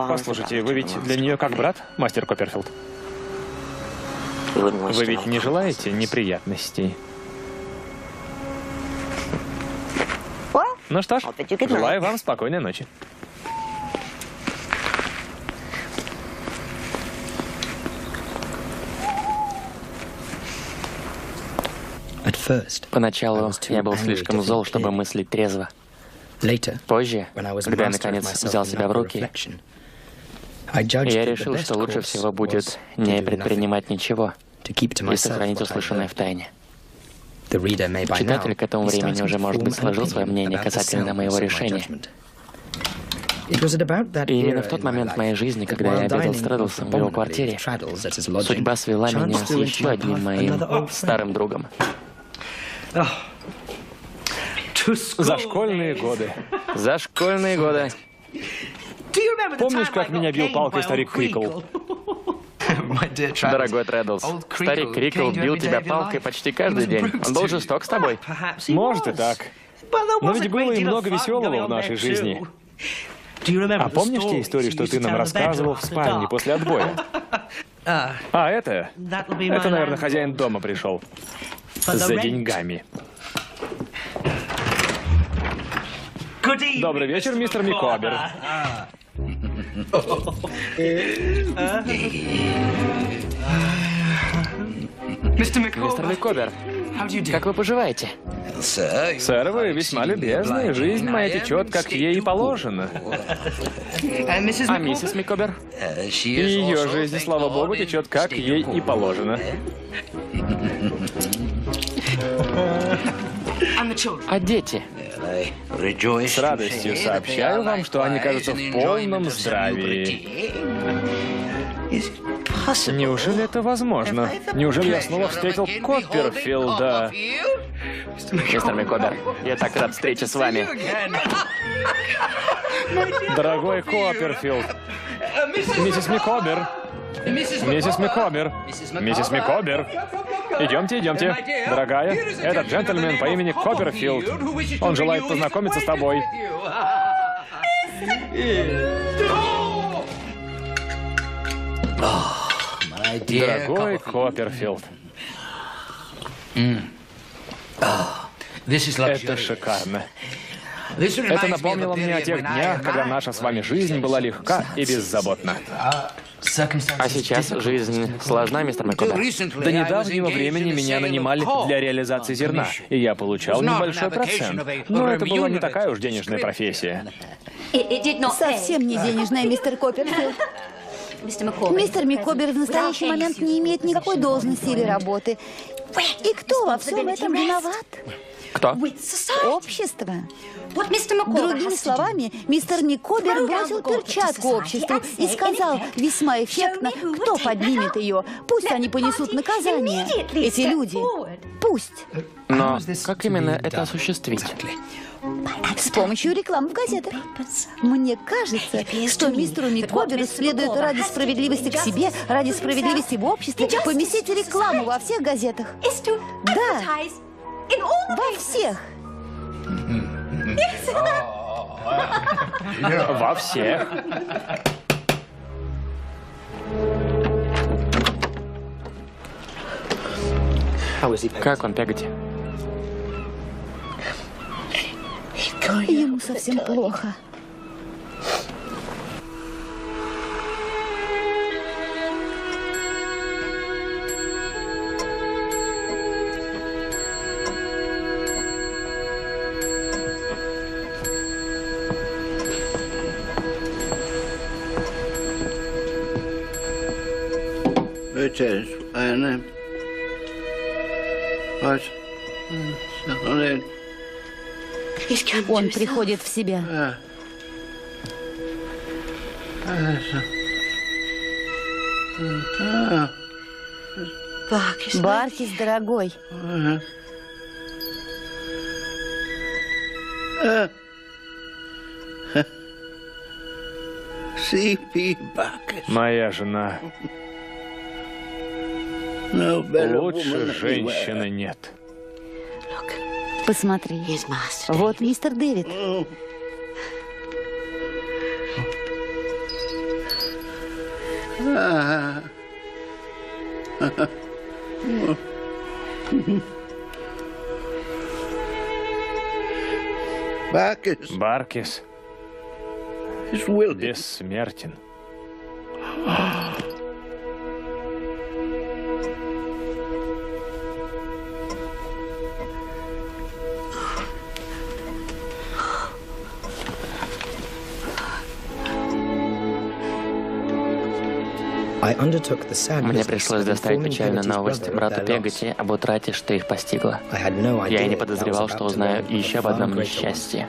Послушайте, вы ведь для нее как брат, мастер Копперфилд? Вы ведь не желаете неприятностей? Ну что ж, желаю вам спокойной ночи. Поначалу я был слишком зол, чтобы мыслить трезво. Позже, когда я наконец взял себя в руки, я решил, что лучше всего будет не предпринимать ничего и сохранить услышанное в тайне. Читатель к этому времени уже, может быть, сложил свое мнение касательно моего решения. И именно в тот момент в моей жизни, когда я обедал с Трэддлсом в его квартире, судьба свела меня с еще одним моим старым другом. За школьные годы. За школьные годы. Помнишь, как меня бил палкой старик Крикл? Дорогой Трэддлс, старик Крикл бил тебя палкой почти каждый день. Он был жесток с тобой. Может и так. Но ведь было и много веселого в нашей жизни. А помнишь те истории, что ты нам рассказывал в спальне после отбоя? А это, наверное, хозяин дома пришел. За деньгами. Добрый вечер, мистер Микобер. Мистер Микобер, как вы поживаете? Сэр, вы весьма любезны. Жизнь моя течет, как ей и положено. А миссис Микобер? Ее жизнь, слава богу, течет, как ей и положено. А дети? С радостью сообщаю вам, что они кажутся в полном здравии. Неужели это возможно? Неужели я снова встретил Копперфилда? Мистер Микобер, я так рад встрече с вами. Дорогой Копперфилд. Миссис Микобер. Миссис Микобер. Миссис Микобер. Идемте, идемте. Дорогая, этот джентльмен по имени Копперфилд. Он желает познакомиться с тобой. Дорогой Копперфилд. Это шикарно. Это напомнило мне о тех днях, когда наша с вами жизнь была легка и беззаботна. А сейчас жизнь сложна, мистер Микобер? До недавнего времени меня нанимали для реализации зерна, и я получал небольшой процент. Но это была не такая уж денежная профессия. Совсем не денежная, мистер Копперфилд. Мистер Микобер в настоящий момент не имеет никакой должности или работы. И кто во всем этом виноват? Кто? Общество. Другими словами, мистер Микобер бросил перчатку обществу и сказал весьма эффектно, кто поднимет ее. Пусть они понесут наказание. Эти люди. Пусть. Но как именно это осуществить? С помощью рекламы в газетах. Мне кажется, что мистеру Микоберу следует ради справедливости к себе, ради справедливости в обществе поместить рекламу во всех газетах. Да, во всех. Во всех. Как он, Пегати? Ему совсем плохо. Он приходит в себя. Баркис, дорогой. Моя жена. Лучше женщины нет. Посмотри. Вот мистер Дэвид. Баркис бессмертен. Мне пришлось доставить печальную новость брату Пегати об утрате, что их постигло. Я и не подозревал, что узнаю еще об одном несчастье.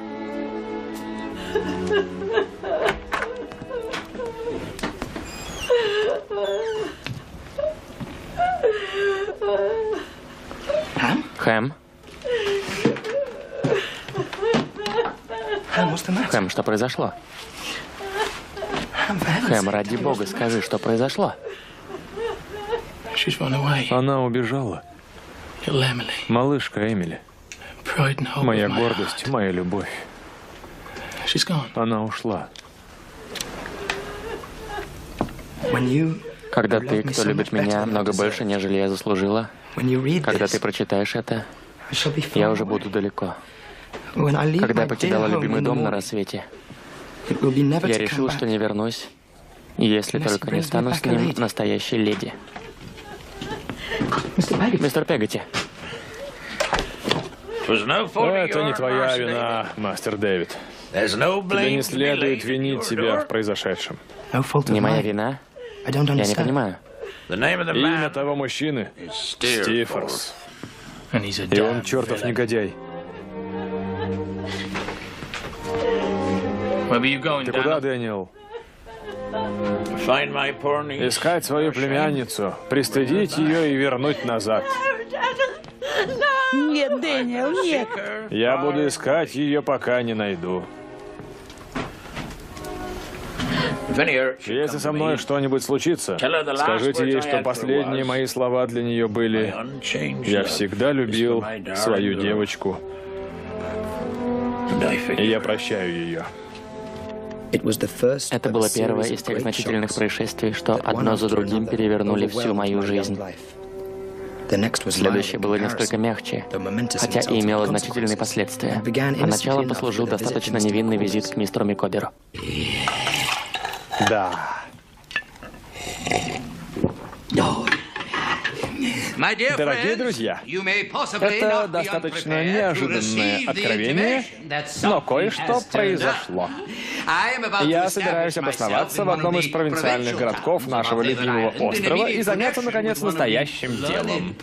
Хэм? Хэм, что произошло? Хэм, ради бога, скажи, что произошло? Она убежала. Малышка Эмили. Моя гордость, моя любовь. Она ушла. Когда ты, кто любит меня, много больше, нежели я заслужила, когда ты прочитаешь это, я уже буду далеко. Когда я покидала любимый дом на рассвете, я решил, что не вернусь, если только не стану с ним настоящей леди. Мистер Пегати. Это не твоя вина, мастер Дэвид. Тебе не следует винить себя в произошедшем. Не моя вина? Я не понимаю. Имя того мужчины — Стифорс. И он чертов негодяй. Ты куда, Дэниел? Искать свою племянницу, пристыдить ее и вернуть назад. Нет, Дэниел, нет. Я буду искать ее, пока не найду. Если со мной что-нибудь случится, скажите ей, что последние мои слова для нее были: «Я всегда любил свою девочку, и я прощаю ее». Это было первое из тех значительных происшествий, что одно за другим перевернули всю мою жизнь. Следующее было несколько мягче, хотя и имело значительные последствия. А начало послужил достаточно невинный визит к мистеру Микоберу. Да. Дорогие друзья, это достаточно неожиданное откровение, но кое-что произошло. Я собираюсь обосноваться в одном из провинциальных городков нашего любимого острова и заняться, наконец, настоящим делом.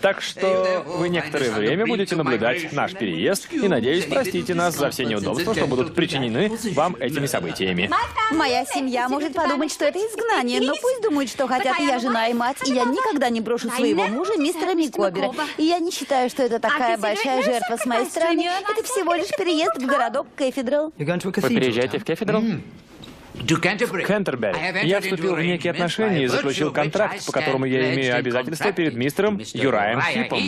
Так что вы некоторое время будете наблюдать наш переезд и, надеюсь, простите нас за все неудобства, что будут причинены вам этими событиями. Моя семья может подумать, что это изгнание, но пусть думают, что хотят. Я жена и мать, и я никогда не брошу своего мужа, мистера Микобера. И я не считаю, что это такая большая жертва с моей стороны. Это всего лишь переезд в городок Кэфедрал. Вы переезжаете в Кэфедрал? В Кентербери. Я вступил в некие отношения и заключил контракт, по которому я имею обязательства перед мистером Юраем Хипом.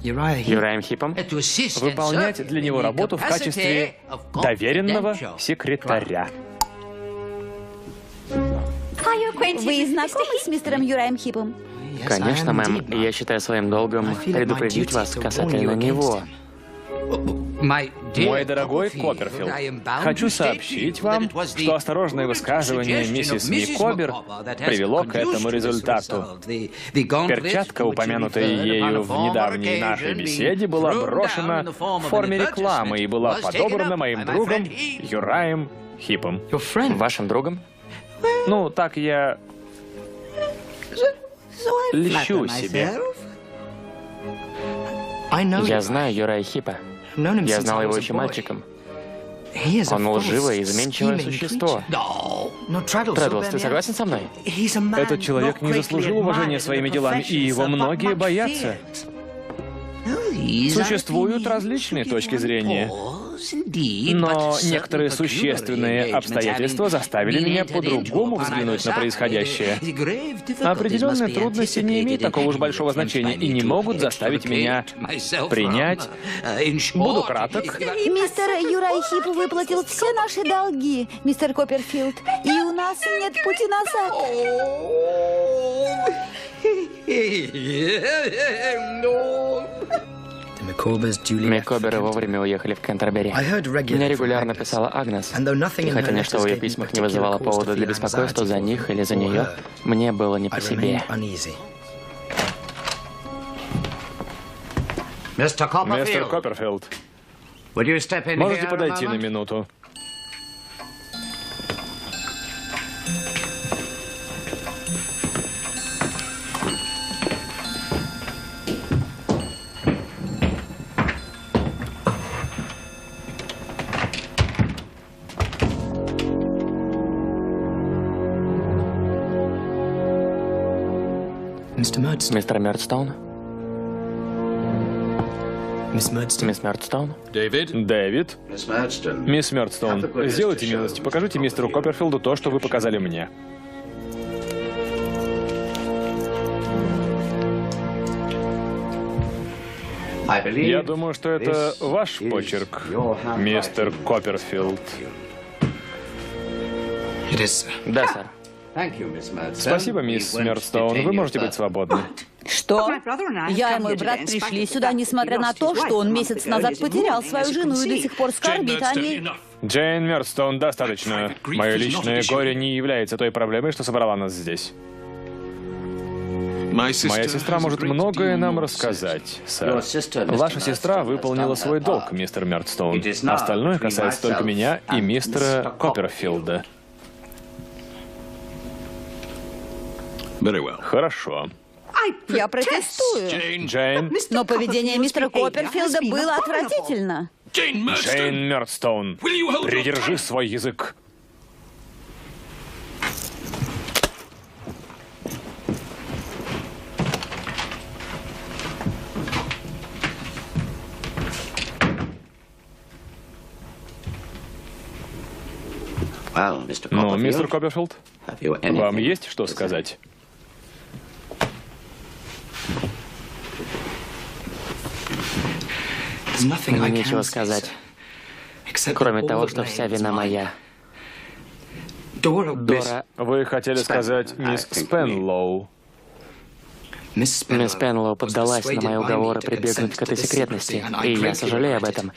Юраем Хипом? Выполнять для него работу в качестве доверенного секретаря. Вы знакомы с мистером Юраем Хипом? Конечно, мэм. Я считаю своим долгом предупредить вас касательно него. Мой дорогой Копперфилд, хочу сообщить вам, что осторожное высказывание миссис Микобер привело к этому результату. Перчатка, упомянутая ею в недавней нашей беседе, была брошена в форме рекламы и была подобрана моим другом Юраем Хипом. Вашим другом? Ну, так я льщу себе. Я знаю Юрая Хипа. Я знал его еще мальчиком. Он лживое и изменчивое существо. Треддлс, ты согласен со мной? Этот человек не заслужил уважения своими делами, и его многие боятся. Существуют различные точки зрения, но некоторые существенные обстоятельства заставили меня по-другому взглянуть на происходящее. Определенные трудности не имеют такого уж большого значения и не могут заставить меня принять. Буду краток. Мистер Юрай Хип выплатил все наши долги, мистер Копперфилд, и у нас нет пути назад. Микоберы вовремя уехали в Кентербери. Мне регулярно писала Агнес. И хотя ничто в ее письмах не вызывало повода для беспокойства за них или за нее, мне было не по себе. Мистер Копперфилд, можете подойти на минуту? Мистер Мёрдстоун? Мисс Мёрдстоун? Дэвид? Мисс Мёрдстоун, сделайте милость, покажите мистеру Копперфилду то, что вы показали мне. Я думаю, что это ваш почерк, мистер Копперфилд. Да, сэр. Спасибо, мисс Мёрдстоун. Вы можете быть свободны. Что? Я и мой брат пришли сюда, несмотря на то, что он месяц назад потерял свою жену и до сих пор скорбит о ней. Джейн Мёрдстоун, достаточно. Мое личное горе не является той проблемой, что собрала нас здесь. Моя сестра может многое нам рассказать, сэр. Ваша сестра выполнила свой долг, мистер Мёрдстоун. Остальное касается только меня и мистера Копперфилда. Хорошо. Я протестую. Джейн. Но поведение мистера Копперфилда было отвратительно. Джейн Мёрдстоун, придержи свой язык. Ну, мистер Копперфилд, вам есть что сказать? Мне нечего сказать, кроме того, что вся вина моя. Дора... Вы хотели сказать мисс Спенлоу. Мисс Пенлоу поддалась на мои уговоры прибегнуть к этой секретности, и я сожалею об этом.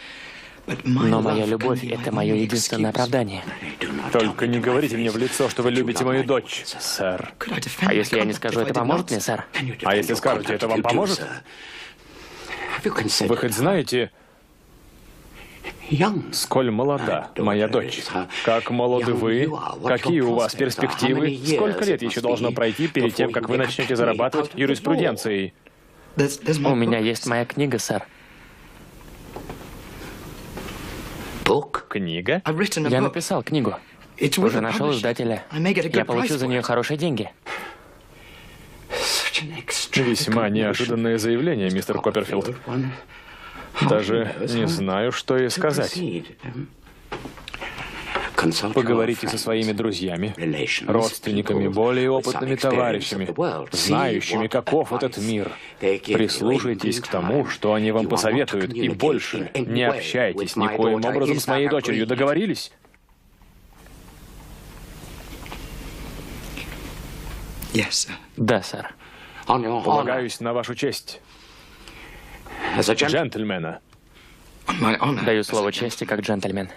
Но моя любовь — это мое единственное оправдание. Только не говорите мне в лицо, что вы любите мою дочь, сэр. А если я не скажу, это поможет мне, сэр? А если скажете, это вам поможет? Вы хоть знаете, сколь молода моя дочь? Как молоды вы? Какие у вас перспективы? Сколько лет еще должно пройти перед тем, как вы начнете зарабатывать юриспруденцией? У меня есть моя книга, сэр. Книга? Я написал книгу. Уже нашел издателя. Я получу за нее хорошие деньги. Весьма неожиданное заявление, мистер Копперфилд. Даже не знаю, что и сказать. Поговорите со своими друзьями, родственниками, более опытными товарищами, знающими, каков этот мир. Прислушайтесь к тому, что они вам посоветуют, и больше не общайтесь никоим образом с моей дочерью. Договорились? Да, сэр. Полагаюсь на вашу честь. Джентльмена. Даю слово чести как джентльмен.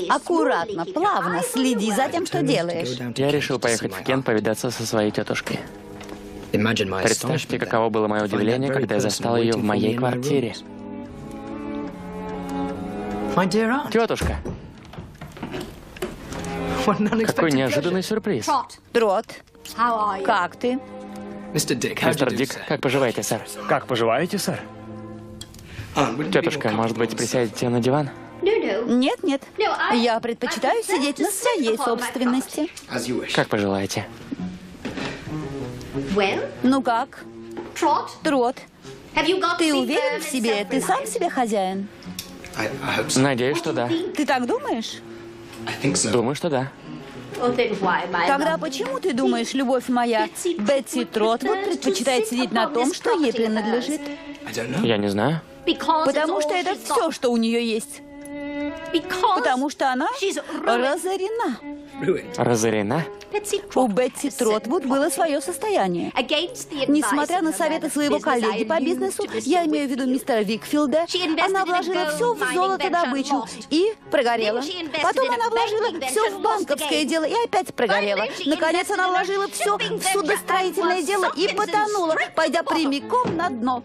Аккуратно, плавно, следи за тем, что делаешь. Я решил поехать в Кент повидаться со своей тетушкой. Представьте, каково было мое удивление, когда я застал ее в моей квартире. Тетушка! Какой неожиданный сюрприз. Трот, как ты? Мистер Дик, как поживаете, сэр? Как поживаете, сэр? Тетушка, может быть, присядете на диван? Нет, нет. Я предпочитаю сидеть на своей собственности. Как пожелаете. Ну как? Трот, ты уверен в себе? Ты сам себе хозяин? Надеюсь, что да. Ты так думаешь? Думаю, что да. Тогда почему ты думаешь, любовь моя, Бетси Тротвуд предпочитает сидеть на том, что ей принадлежит? Я не знаю. Потому что это все, что у нее есть. Потому что она разорена. Разорена? У Бетси Тротвуд было свое состояние. Несмотря на советы своего коллеги по бизнесу, я имею в виду мистера Викфилда, она вложила все в золотодобычу и прогорела. Потом она вложила все в банковское дело и опять прогорела. Наконец она вложила все в судостроительное дело и потонула, пойдя прямиком на дно.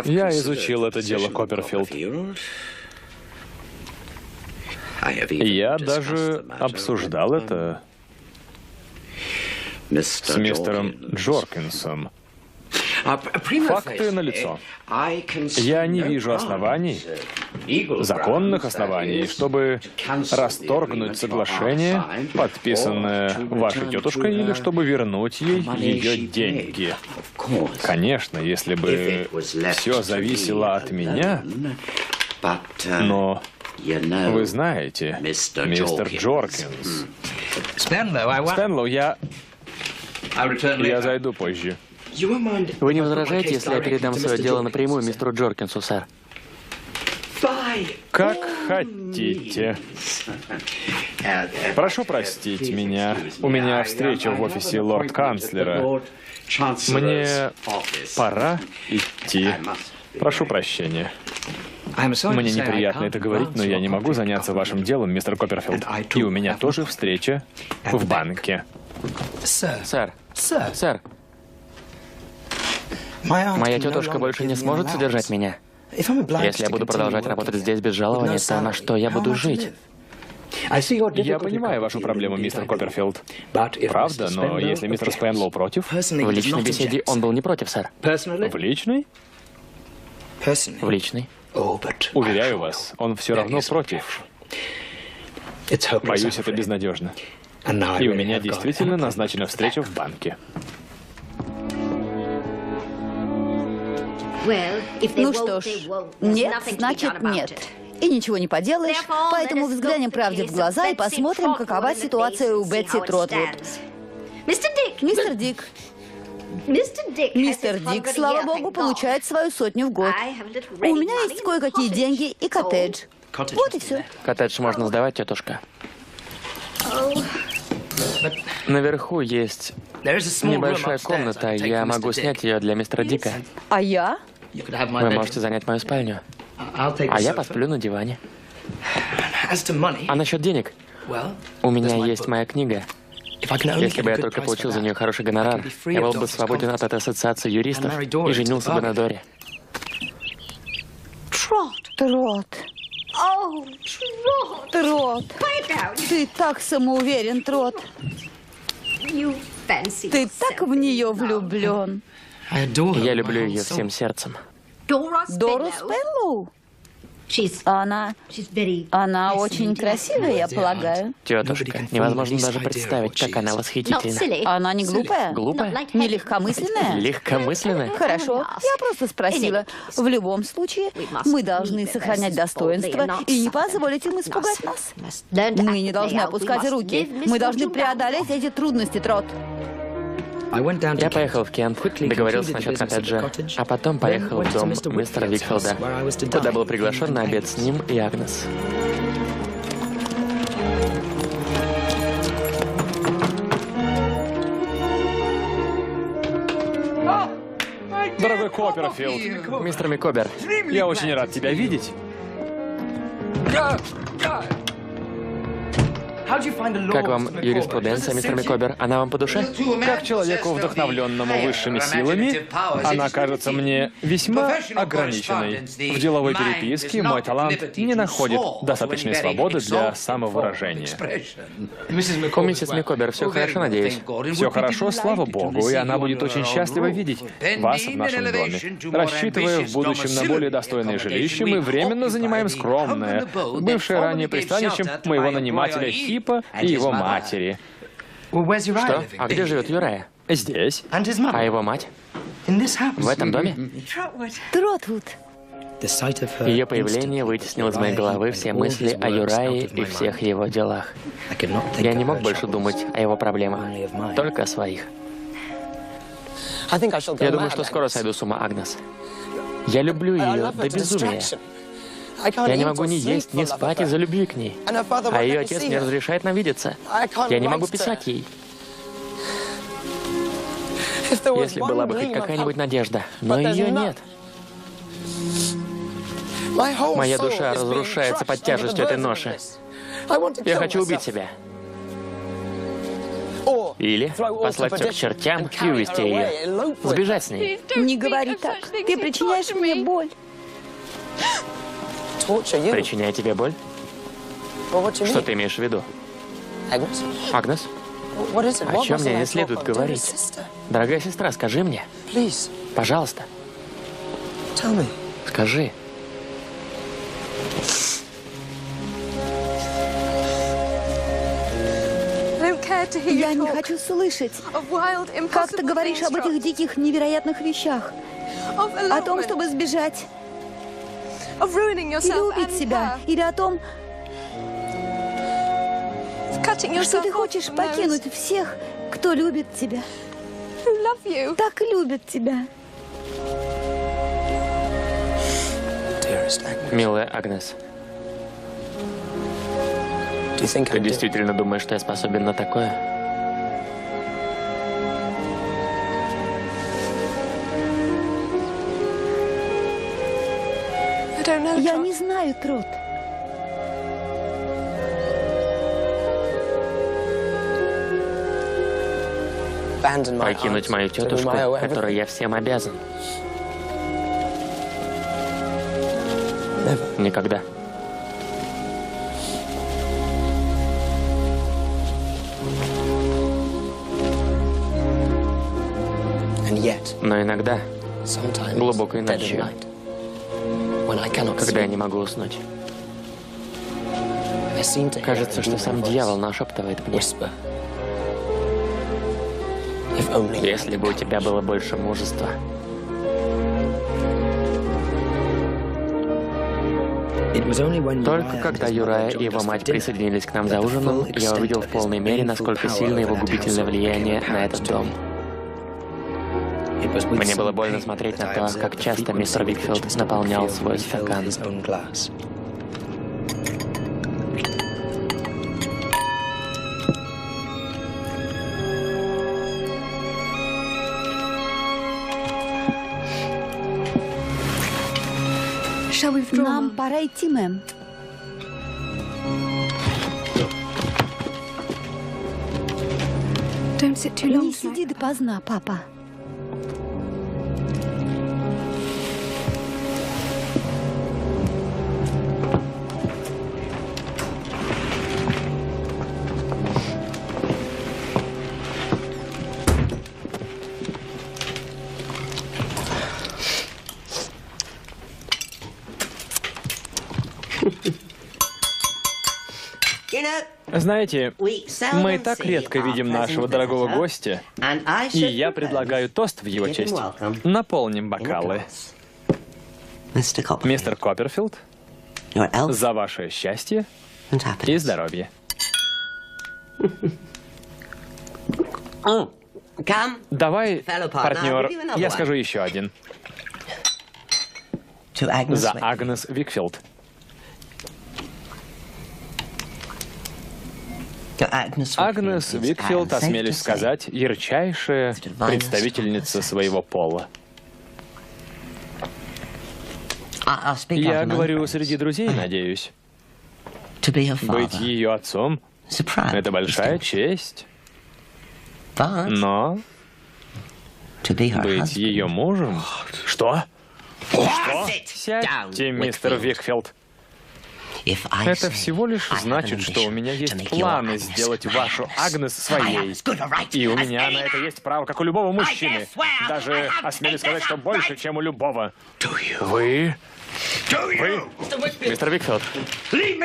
Я изучил это дело, Копперфилд. Я даже обсуждал это с мистером Джоркинсом. Факты налицо. Я не вижу оснований, законных оснований, чтобы расторгнуть соглашение, подписанное вашей тетушкой, или чтобы вернуть ей ее деньги. Конечно, если бы все зависело от меня, но вы знаете, мистер Джоркинс. Спенлоу, я зайду позже. Вы не возражаете, если я передам свое дело напрямую мистеру Джоркинсу, сэр? Как хотите. Прошу простить меня. У меня встреча в офисе лорд-канцлера. Мне пора идти. Прошу прощения. Мне неприятно это говорить, но я не могу заняться вашим делом, мистер Копперфилд. И у меня тоже встреча в банке. Сэр. Моя тетушка больше не сможет содержать меня. Если я буду продолжать работать здесь без жалования, то на что я буду жить? Я понимаю вашу проблему, мистер Копперфилд. Правда, но если мистер Спенлоу против... В личной беседе он был не против, сэр. В личной? В личной. Уверяю вас, он все равно против. Боюсь, это безнадежно. И у меня действительно назначена встреча в банке. Ну что ж, нет, значит нет. И ничего не поделаешь, поэтому взглянем правде в глаза и посмотрим, какова ситуация у Бетси Тротвуд. Мистер Дик. Мистер Дик, слава богу, получает свою 100 в год. У меня есть кое-какие деньги и коттедж. Вот и все. Коттедж можно сдавать, тетушка. Наверху есть небольшая комната, я могу снять ее для мистера Дика. А я? Вы можете занять мою спальню. А я посплю на диване. А насчет денег? У меня есть моя книга. Если бы я только получил за нее хороший гонорар, я был бы свободен от этой ассоциации юристов и женился бы на Доре. Трот. Трот. Ты так самоуверен, Трот. Ты так в нее влюблен. Я люблю ее всем сердцем. Дору Спенлоу? Она очень красивая, я полагаю. Тетушка, невозможно даже представить, как она восхитительна. Она не глупая? Глупая? Не легкомысленная? Легкомысленная? Хорошо, я просто спросила. В любом случае, мы должны сохранять достоинство и не позволить им испугать нас. Мы не должны опускать руки. Мы должны преодолеть эти трудности, Трот. Я поехал в Кент, договорился насчет коттеджа, а потом поехал в дом мистера Викфилда. Туда был приглашен на обед с ним и Агнес. Дорогой Копперфилд. Мистер Микобер. Я очень рад тебя видеть. Как вам юриспруденция, мистер Микобер? Она вам по душе? Как человеку, вдохновленному высшими силами, она кажется мне весьма ограниченной. В деловой переписке мой талант не находит достаточной свободы для самовыражения. У миссис Микобер все хорошо, надеюсь? Все хорошо, слава богу, и она будет очень счастлива видеть вас в нашем доме. Рассчитывая в будущем на более достойное жилище, мы временно занимаем скромное, бывшее ранее пристанищем моего нанимателя Хипа и его матери. Что? А где живет Юрая? Здесь. А его мать? В этом доме? Тротвуд. Ее появление вытеснило из моей головы все мысли о Юрае и всех его делах. Я не мог больше думать о его проблемах, только о своих. Я думаю, что скоро сойду с ума, Агнес. Я люблю ее до безумия. Я не могу ни есть, ни спать из-за любви к ней. А ее отец не разрешает нам видеться. Я не могу писать ей. Если была бы хоть какая-нибудь надежда, но ее нет. Моя душа разрушается под тяжестью этой ноши. Я хочу убить себя. Или послать все к чертям и увезти ее. Сбежать с ней. Не говори так. Ты причиняешь мне боль. Причиняю тебе боль? Что ты имеешь в виду? Агнес? О чем мне не следует говорить? Дорогая сестра, скажи мне. Пожалуйста. Скажи. Я не хочу слышать, как ты говоришь об этих диких, невероятных вещах. О том, чтобы сбежать. Или убить себя. Или о том, что ты хочешь покинуть всех, кто любит тебя. Так любит тебя. Милая Агнес, Ты действительно думаешь, что я способен на такое? Я не знаю, Трот. Покинуть мою тетушку, которой я всем обязан. Никогда. Но иногда, глубокой ночью, когда я не могу уснуть, кажется, что сам дьявол нашептывает мне. Если бы у тебя было больше мужества. Только когда Юрая и его мать присоединились к нам за ужином, я увидел в полной мере, насколько сильно его губительное влияние на этот дом. Мне было больно смотреть на то, как часто мистер Викфилд наполнял свой стакан. Нам пора идти, мэм. Не сиди допоздна, папа. Знаете, мы так редко видим нашего дорогого гостя, и я предлагаю тост в его честь. Наполним бокалы. Мистер Копперфилд, за ваше счастье и здоровье. Давай, партнер, я скажу еще один. За Агнес Викфилд. Агнес Викфилд, осмелюсь сказать, ярчайшая представительница своего пола. Я говорю среди друзей, надеюсь. Быть ее отцом — это большая честь. Но быть ее мужем... Что? Что? Сядьте, мистер Викфилд. Это всего лишь значит, что у меня есть планы сделать вашу Агнес своей. И у меня на это есть право, как у любого мужчины. Даже осмелюсь сказать, что больше, чем у любого. Вы? Мистер Викфилд,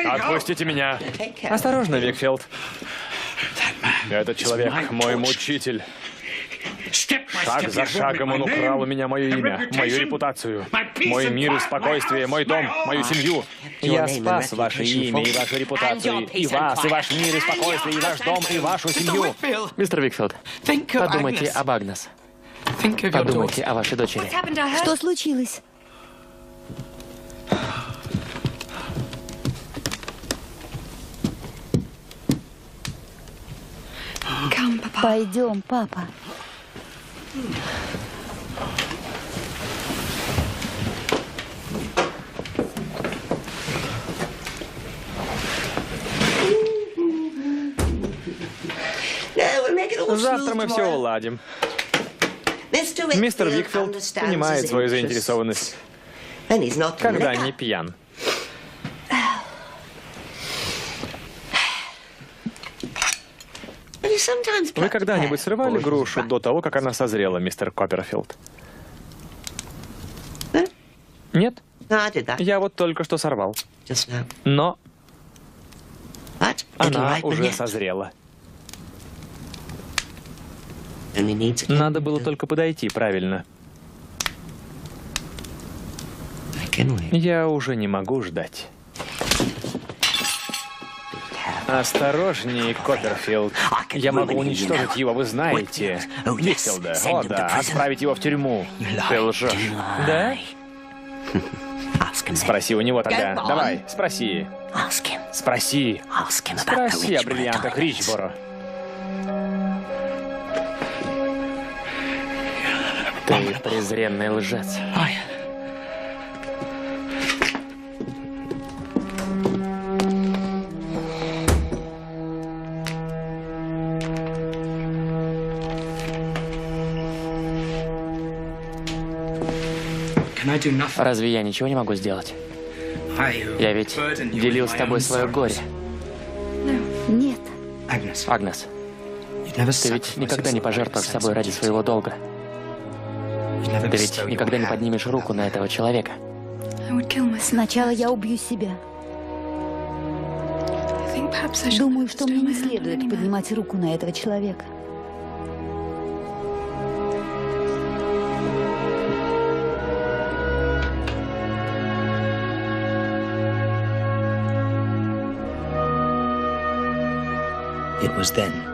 отпустите меня. Осторожно, Викфилд. Этот человек мой мучитель. Шаг за шагом он украл у меня мое имя, мою репутацию, мой мир и спокойствие, мой дом, мою семью. Я спас ваше имя и вашу репутацию, и вас, и ваш мир и спокойствие, и ваш дом, и вашу семью. Мистер Викфилд, подумайте об Агнес. Подумайте о вашей дочери. Что случилось? Пойдем, папа. Завтра мы все уладим. Мистер Викфилд понимает свою заинтересованность, когда не пьян. Вы когда-нибудь срывали грушу до того, как она созрела, мистер Копперфилд? Нет? Я вот только что сорвал. Но она уже созрела. Надо было только подойти правильно. Я уже не могу ждать. Осторожнее, Копперфилд. Я могу уничтожить его, вы знаете. Викфилда. О, да. Отправить его в тюрьму. Ты лжешь. Да? Спроси у него тогда. Давай, спроси. Спроси. Спроси о бриллиантах Ричборо. Ты презренный лжец. Разве я ничего не могу сделать? Я ведь делил с тобой свое горе. Нет. Агнес, ты ведь никогда не пожертвуешь собой ради своего долга. Ты ведь никогда не поднимешь руку на этого человека. Сначала я убью себя. Думаю, что мне не следует поднимать руку на этого человека.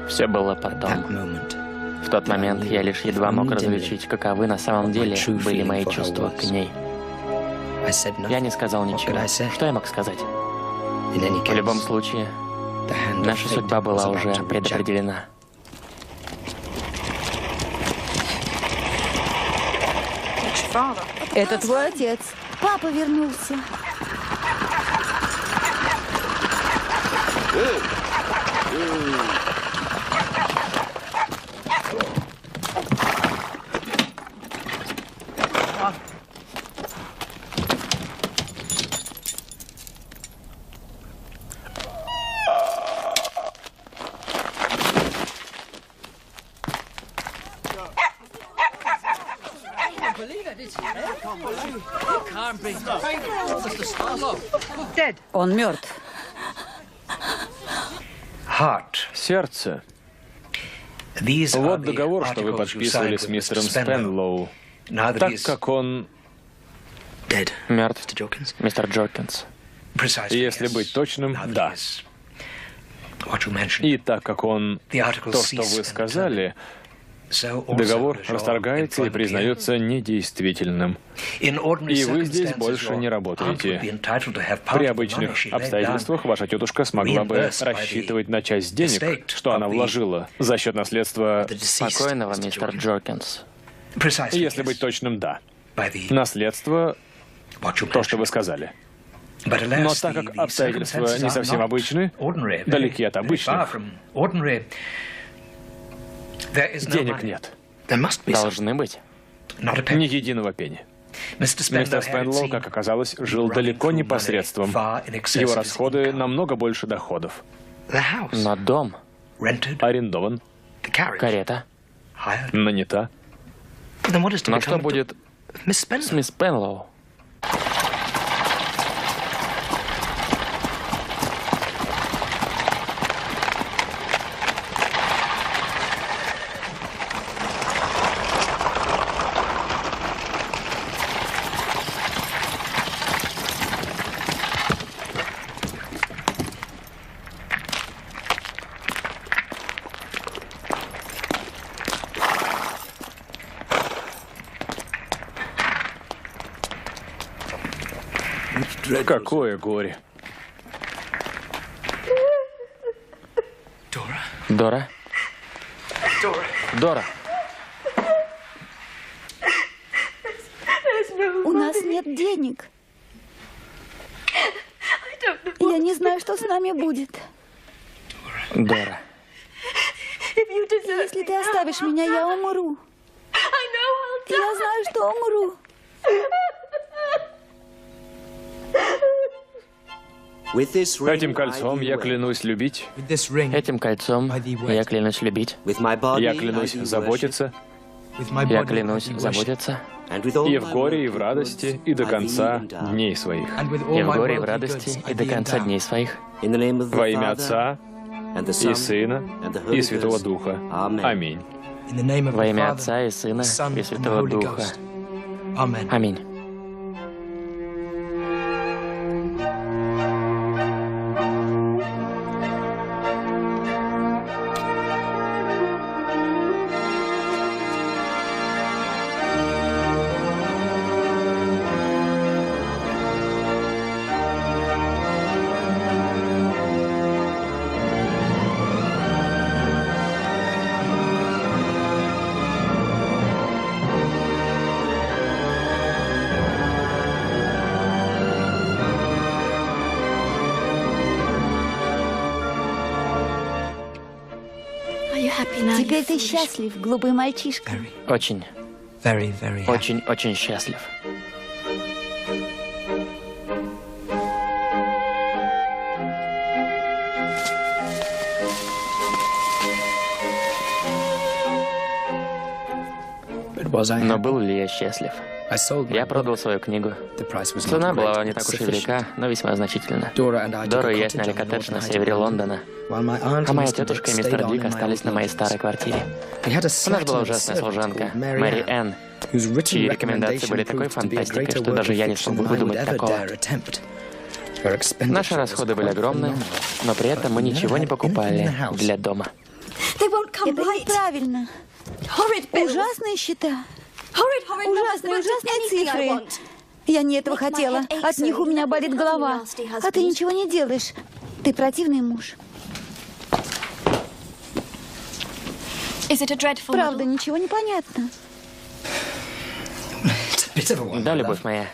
Все было потом. В тот момент я лишь едва мог различить, каковы на самом деле были мои чувства к ней. Я не сказал ничего. Что я мог сказать? В любом случае, наша судьба была уже предопределена. Это твой отец. Папа вернулся. Он мертв. Сердце. Вот договор, что вы подписывали с мистером Спенлоу. Так как он, Мертв, мистер Джокинс. если быть точным, да. И так как он, то, что вы сказали, договор расторгается и признается недействительным. И вы здесь больше не работаете. При обычных обстоятельствах ваша тетушка смогла бы рассчитывать на часть денег, что она вложила за счет наследства Спокойного, мистер Джокинс. Если быть точным, да. Наследство, то, что вы сказали. Но так как обстоятельства не совсем обычны, далеки от обычных, денег нет. Должны быть. Ни единого пенни. Мистер Спенлоу, как оказалось, жил далеко не посредством. Его расходы намного больше доходов. Но дом, Арендован, карета. нанята. Но что будет с мисс Пенлоу? Какое горе. Дора? Дора? У нас нет денег. Я не знаю, что с нами будет. Дора. Если ты оставишь меня, я умру. Я знаю, что умру. Этим кольцом я клянусь любить. Этим кольцом я клянусь любить. Я клянусь заботиться. Я клянусь заботиться. И в горе, и в радости, и до конца дней своих. И в горе, и в радости, и до конца дней своих. Во имя Отца и Сына и Святого Духа. Аминь. Во имя Отца и Сына и Святого Духа. Аминь. Теперь ты счастлив, глупый мальчишка. Очень. Очень счастлив. Но был ли я счастлив? Я продал свою книгу. Цена была не так уж и велика, но весьма значительна. Дора и я сняли коттедж на севере Лондона, а моя тетушка и мистер Дик остались на моей старой квартире. У нас была ужасная служанка, Мэри Энн, чьи рекомендации были такой фантастикой, что даже я не смог бы выдумать такого. Наши расходы были огромны, но при этом мы ничего не покупали для дома. Это неправильно. Ужасные счета. Ужасные цифры. Я не этого хотела. От них у меня болит голова. А ты ничего не делаешь. Ты противный муж. Правда, ничего не понятно. Да, любовь моя.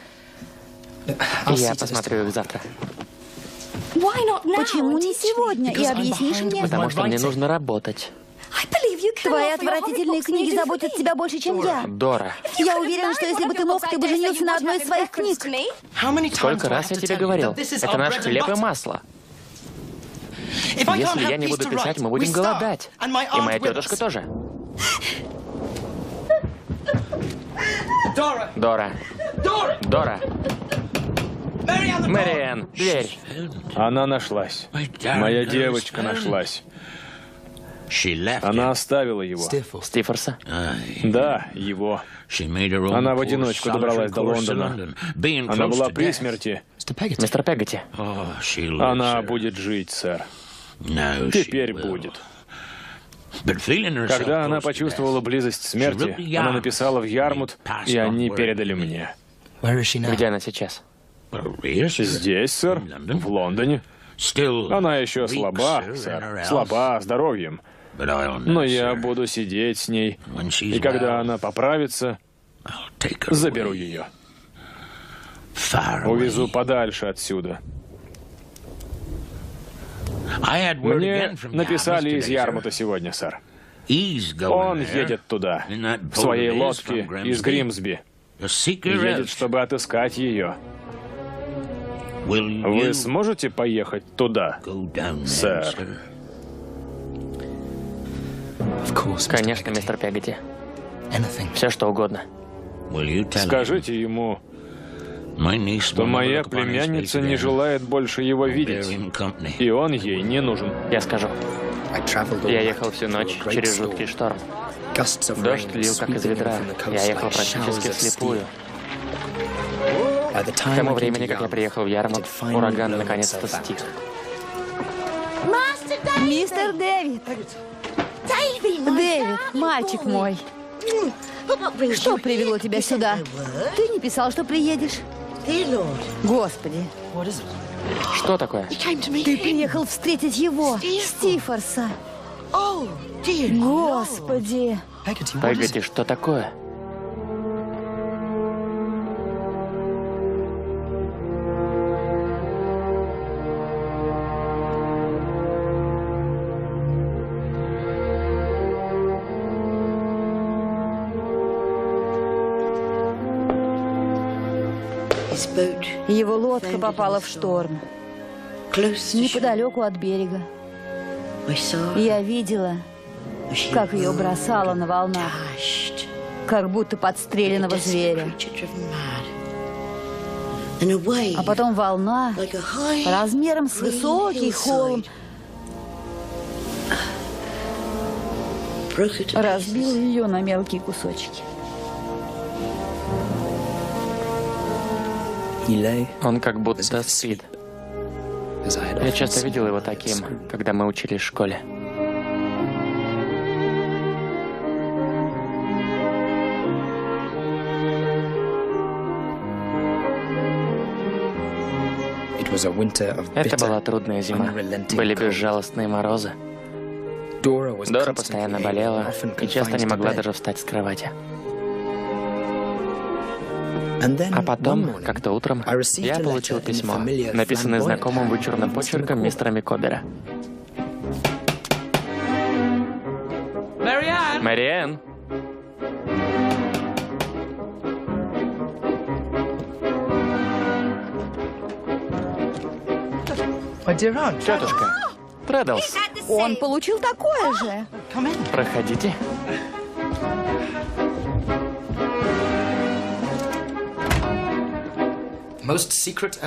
Я посмотрю их завтра. Почему не сегодня? И объяснишь мне? Потому что мне нужно работать. Твои отвратительные книги заботят тебя больше, чем я. Дора. Я уверена, что если бы ты мог, ты бы женился на одной из своих книг. Сколько раз я тебе говорил? Это наш хлеб и масло. Если я не буду писать, мы будем голодать. И моя тетушка тоже. Дора. Дора. Мэри Энн, дверь. Она нашлась. Моя девочка нашлась. Она оставила его. Стифорса? Да, его. Она в одиночку добралась до Лондона. Она была при смерти. Мистер Пегати. Она будет жить, сэр. Теперь будет. Когда она почувствовала близость смерти, она написала в Ярмут, и они передали мне. Где она сейчас? Здесь, сэр, в Лондоне. Она еще слаба, сэр, слаба здоровьем. Но я буду сидеть с ней, и когда она поправится, заберу ее. Увезу подальше отсюда. Мне написали из Ярмута сегодня, сэр. Он едет туда, в своей лодке из Гримсби. Едет, чтобы отыскать ее. Вы сможете поехать туда, сэр? Конечно, мистер Пегати. Все, что угодно. Скажите ему, что моя племянница не желает больше его видеть, и он ей не нужен. Я скажу. Я ехал всю ночь через жуткий шторм. Дождь лил, как из ведра. Я ехал практически вслепую. К тому времени, как я приехал в Ярмут, ураган наконец-то стих. Мистер Дэвид! Дэвид, мальчик мой. Что привело тебя сюда? Ты не писал, что приедешь. Господи. Что такое? Ты приехал встретить его, Стифорса. Господи. Пегати, что такое? Его лодка попала в шторм, неподалеку от берега. Я видела, как ее бросало на волнах, как будто подстреленного зверя. А потом волна, размером с высокий холм, разбила ее на мелкие кусочки. Он как будто спит. Я часто видел его таким, когда мы учились в школе. Это была трудная зима. Были безжалостные морозы. Дора постоянно болела и часто не могла даже встать с кровати. А потом, как-то утром, я получил письмо, написанное знакомым вычурным почерком мистера Микобера. Мэриэн. Тетушка. Трэддлс. Он получил такое же. Проходите.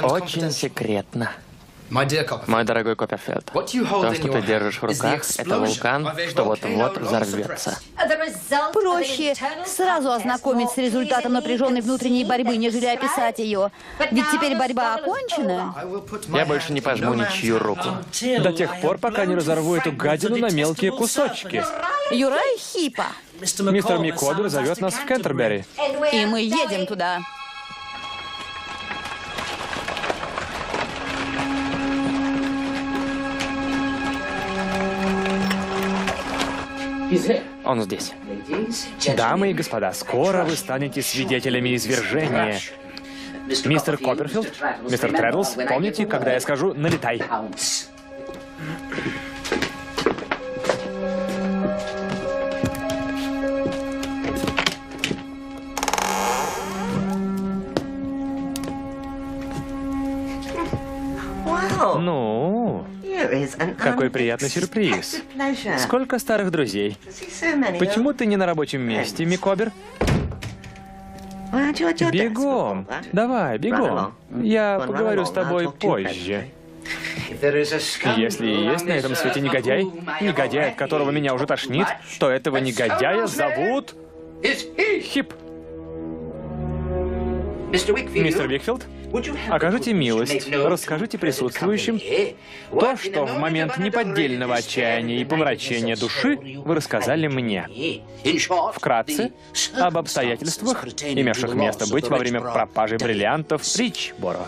Очень секретно. Мой дорогой Копперфильд, то, что ты держишь в руках, это вулкан, что вот-вот взорвется. Проще сразу ознакомить с результатом напряженной внутренней борьбы, нежели описать ее. Ведь теперь борьба окончена. Я больше не пожму ничью руку. До тех пор, пока не разорву эту гадину на мелкие кусочки. Юрай Хипа. Мистер Микобер зовет нас в Кентербери. И мы едем туда. Он здесь. Дамы и господа, скоро вы станете свидетелями извержения. Мистер Копперфильд, мистер Трэддлс, помните, когда я скажу «налетай»? Ну, какой приятный сюрприз. Сколько старых друзей. Почему ты не на рабочем месте, Микобер? Бегом. Давай, бегом. Я поговорю с тобой позже. Если и есть на этом свете негодяй, негодяй, от которого меня уже тошнит, то этого негодяя зовут Хип. Мистер Викфилд, окажите милость, расскажите присутствующим то, что в момент неподдельного отчаяния и помрачения души вы рассказали мне. Вкратце, об обстоятельствах, имевших место быть во время пропажи бриллиантов в Ричборо.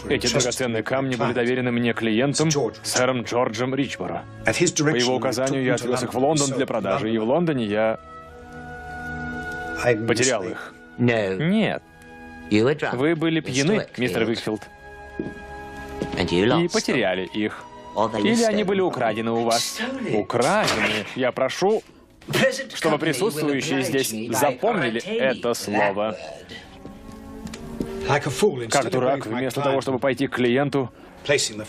Эти драгоценные камни были доверены мне клиентом, сэром Джорджем Ричборо. По его указанию я отвез их в Лондон для продажи, и в Лондоне я потерял их. Нет. Вы были пьяны, мистер Викфилд, и потеряли их. Или они были украдены у вас. Украдены. Я прошу, чтобы присутствующие здесь запомнили это слово. Как дурак, вместо того, чтобы пойти к клиенту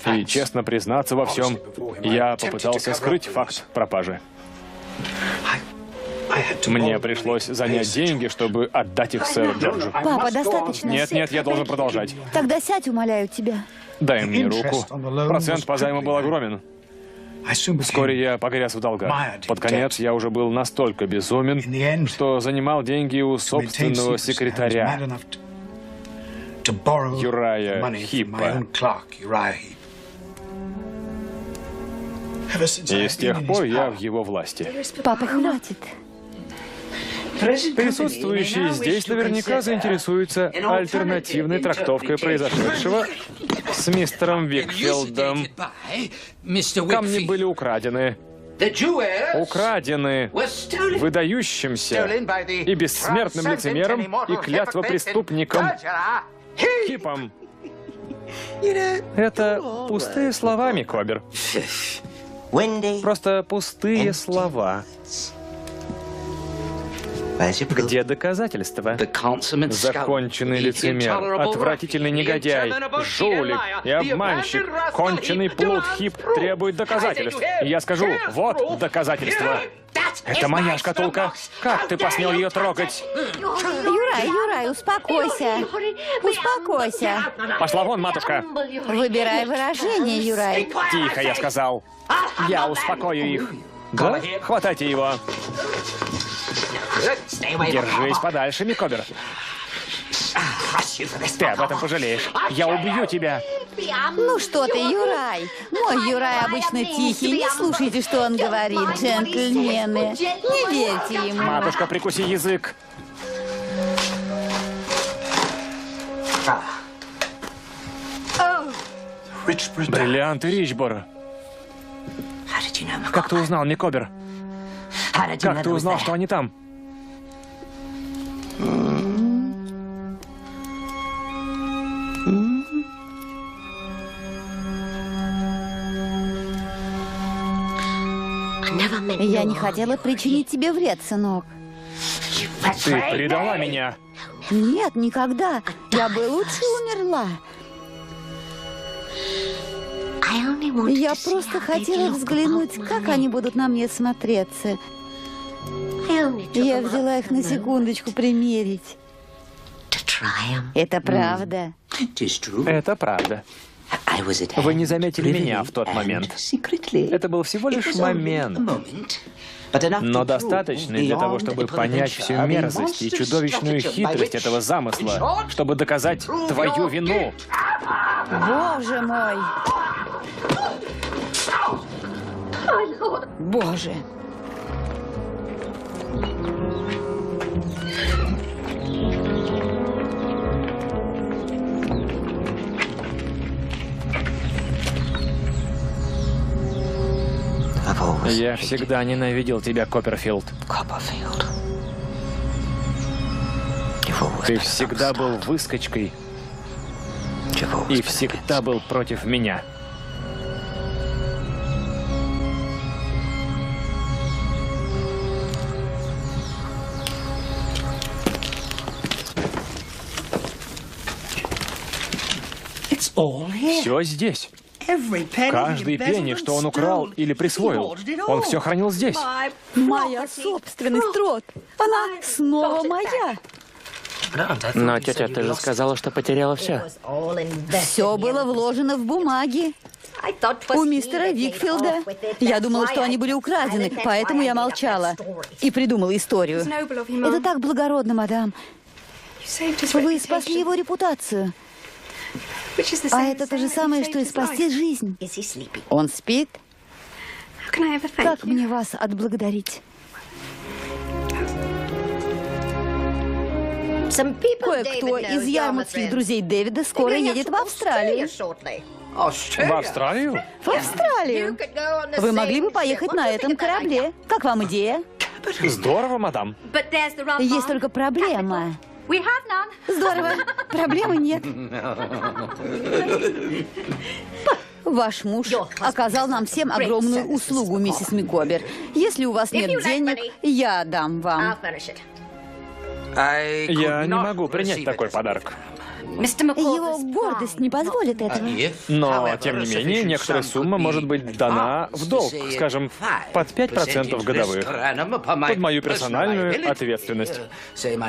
и честно признаться во всем, я попытался скрыть факт пропажи. Мне пришлось занять деньги, чтобы отдать их сэру Джорджу. Папа, достаточно. Нет, я должен продолжать. Тогда сядь, умоляю тебя. Дай мне руку. Процент по займу был огромен. Вскоре я погряз в долгах. Под конец я уже был настолько безумен, что занимал деньги у собственного секретаря, Юрая Хипа. И с тех пор я в его власти. Папа, хватит. Присутствующие здесь наверняка заинтересуются альтернативной трактовкой произошедшего с мистером Викфилдом. Камни были украдены. Украдены выдающимся и бессмертным лицемером и клятвопреступником Хипом. Это пустые слова, Микобер. Просто пустые слова. Где доказательства? Законченный лицемер, отвратительный негодяй, жулик и обманщик, конченый плут Хип требует доказательств. И я скажу, вот доказательства. Это моя шкатулка. Как ты посмел ее трогать? Юрай, успокойся. Успокойся. Пошла вон, матушка. Выбирай выражение, Юрай. Тихо, я сказал. Я успокою их. Да? Хватайте его. Держись подальше, Микобер. Ты об этом пожалеешь. Я убью тебя. Ну что ты, Юрай? Мой Юрай обычно тихий. Не слушайте, что он говорит, джентльмены. Не верьте ему. Матушка, прикуси язык. Бриллианты Ричборо. Как ты узнал, Микобер? Как ты узнал, что они там? Я не хотела причинить тебе вред, сынок. Ты предала меня. Нет, никогда. Я бы лучше умерла. Я просто хотела взглянуть, как они будут на мне смотреться. Я взяла их на секундочку примерить. Это правда. Это правда. Вы не заметили меня в тот момент. Это был всего лишь момент. Но достаточный для того, чтобы понять всю мерзость и чудовищную хитрость этого замысла, чтобы доказать твою вину. Боже мой! Боже! Я всегда ненавидел тебя, Копперфилд. Ты всегда был выскочкой и всегда был против меня. Все здесь. Каждый пенни, что он украл или присвоил, он все хранил здесь. Моя собственность, Трот. Она снова моя. Но, тетя, ты же сказала, что потеряла все. Все было вложено в бумаги. У мистера Викфилда. Я думала, что они были украдены, поэтому я молчала и придумала историю. Это так благородно, мадам. Вы спасли его репутацию. А это то же самое, что и спасти жизнь. Он спит? Как мне вас отблагодарить? Кое-кто из ярмутских друзей Дэвида скоро едет в Австралию. В Австралию? В Австралию. Вы могли бы поехать на этом корабле. Как вам идея? Здорово, мадам. Есть только проблема. Здорово. Проблемы нет. Ваш муж оказал нам всем огромную услугу, миссис Микобер. Если у вас нет денег, я дам вам. Я не могу принять такой подарок. Его гордость не позволит этого. Но, тем не менее, некоторая сумма может быть дана в долг, скажем, под 5% годовых, под мою персональную ответственность.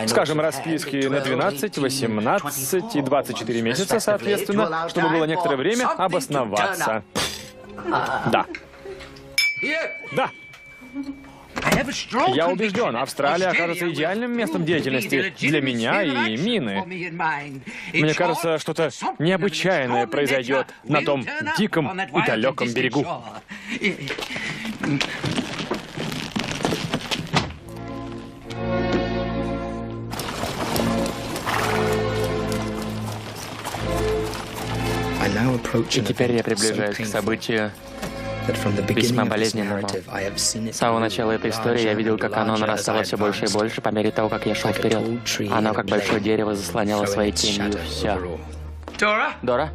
Скажем, расписки на 12, 18 и 24 месяца, соответственно, чтобы было некоторое время обосноваться. Да. Да. Я убежден, Австралия окажется идеальным местом деятельности для меня и Мины. Мне кажется, что-то необычайное произойдет на том диком и далеком берегу. И теперь я приближаюсь к событию весьма болезненному. С самого начала этой истории я видел, как оно нарастало все больше и больше по мере того, как я шел вперед. Оно, как большое дерево, заслоняло своей тенью все. Дора?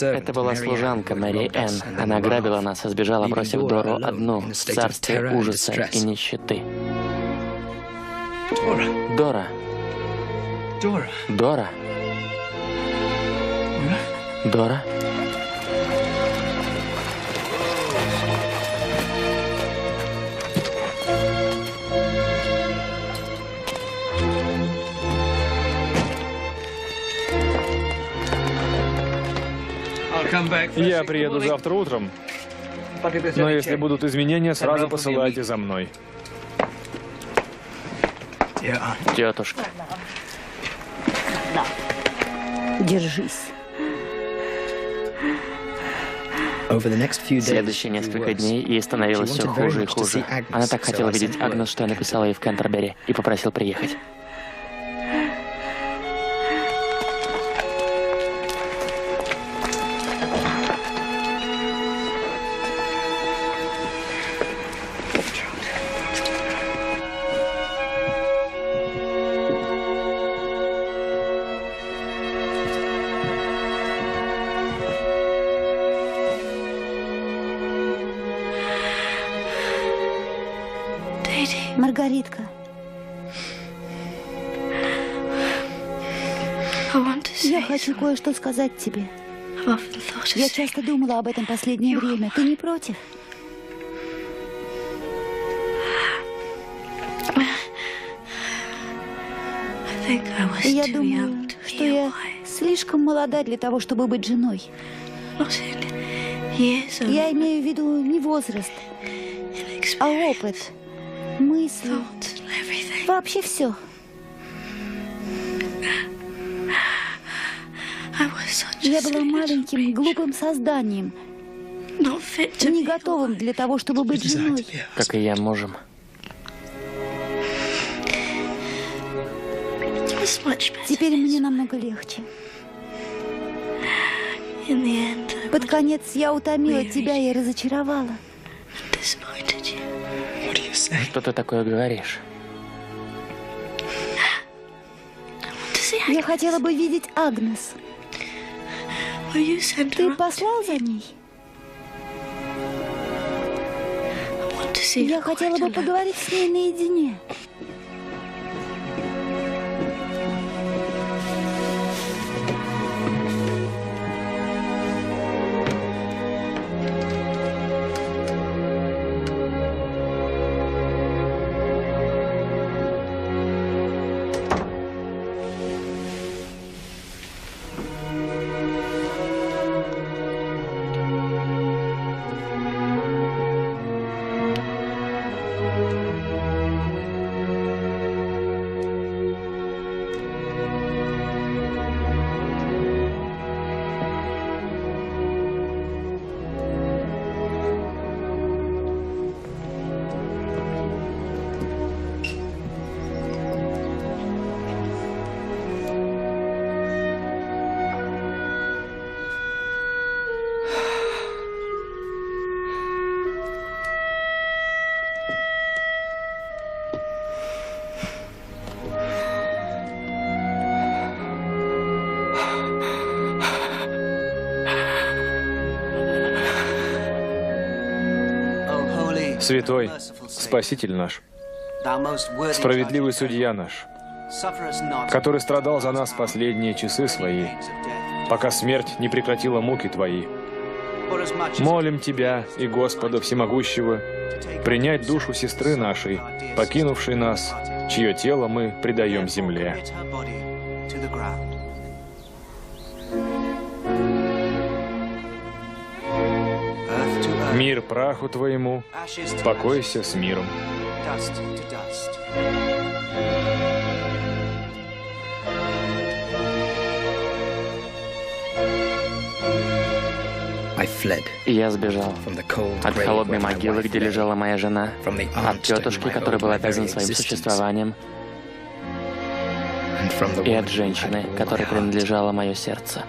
Это была служанка Мэри Энн. Она ограбила нас и сбежала, бросив Дору одну в царстве ужаса и нищеты. Дора. Дора. Дора? Я приеду завтра утром, но если будут изменения, сразу посылайте за мной. Тетушка. Держись. Следующие несколько дней ей становилось все хуже и хуже. Она так хотела видеть Агнес, что я написала ей в Кентербери и попросил приехать. Маргаритка. Я хочу кое-что сказать тебе. Я часто думала об этом последнее время. Ты не против? Я думаю, что я слишком молода для того, чтобы быть женой. Я имею в виду не возраст, а опыт, мысли, вообще все. Я была маленьким, глупым созданием, не готовым для того, чтобы быть женой. Как и я, мужем. Теперь мне намного легче. Под конец я утомила тебя и разочаровала. Что ты такое говоришь? Я хотела бы видеть Агнес. Ты послал за ней? Я хотела бы поговорить с ней наедине. Святой, Спаситель наш, справедливый Судья наш, который страдал за нас последние часы свои, пока смерть не прекратила муки Твои. Молим Тебя и Господа Всемогущего принять душу сестры нашей, покинувшей нас, чье тело мы предаем земле. Мир праху Твоему, покойся с миром. Я сбежал от холодной могилы, где лежала моя жена, от тетушки, которая была обязана своим существованием, и от женщины, которой принадлежало мое сердце.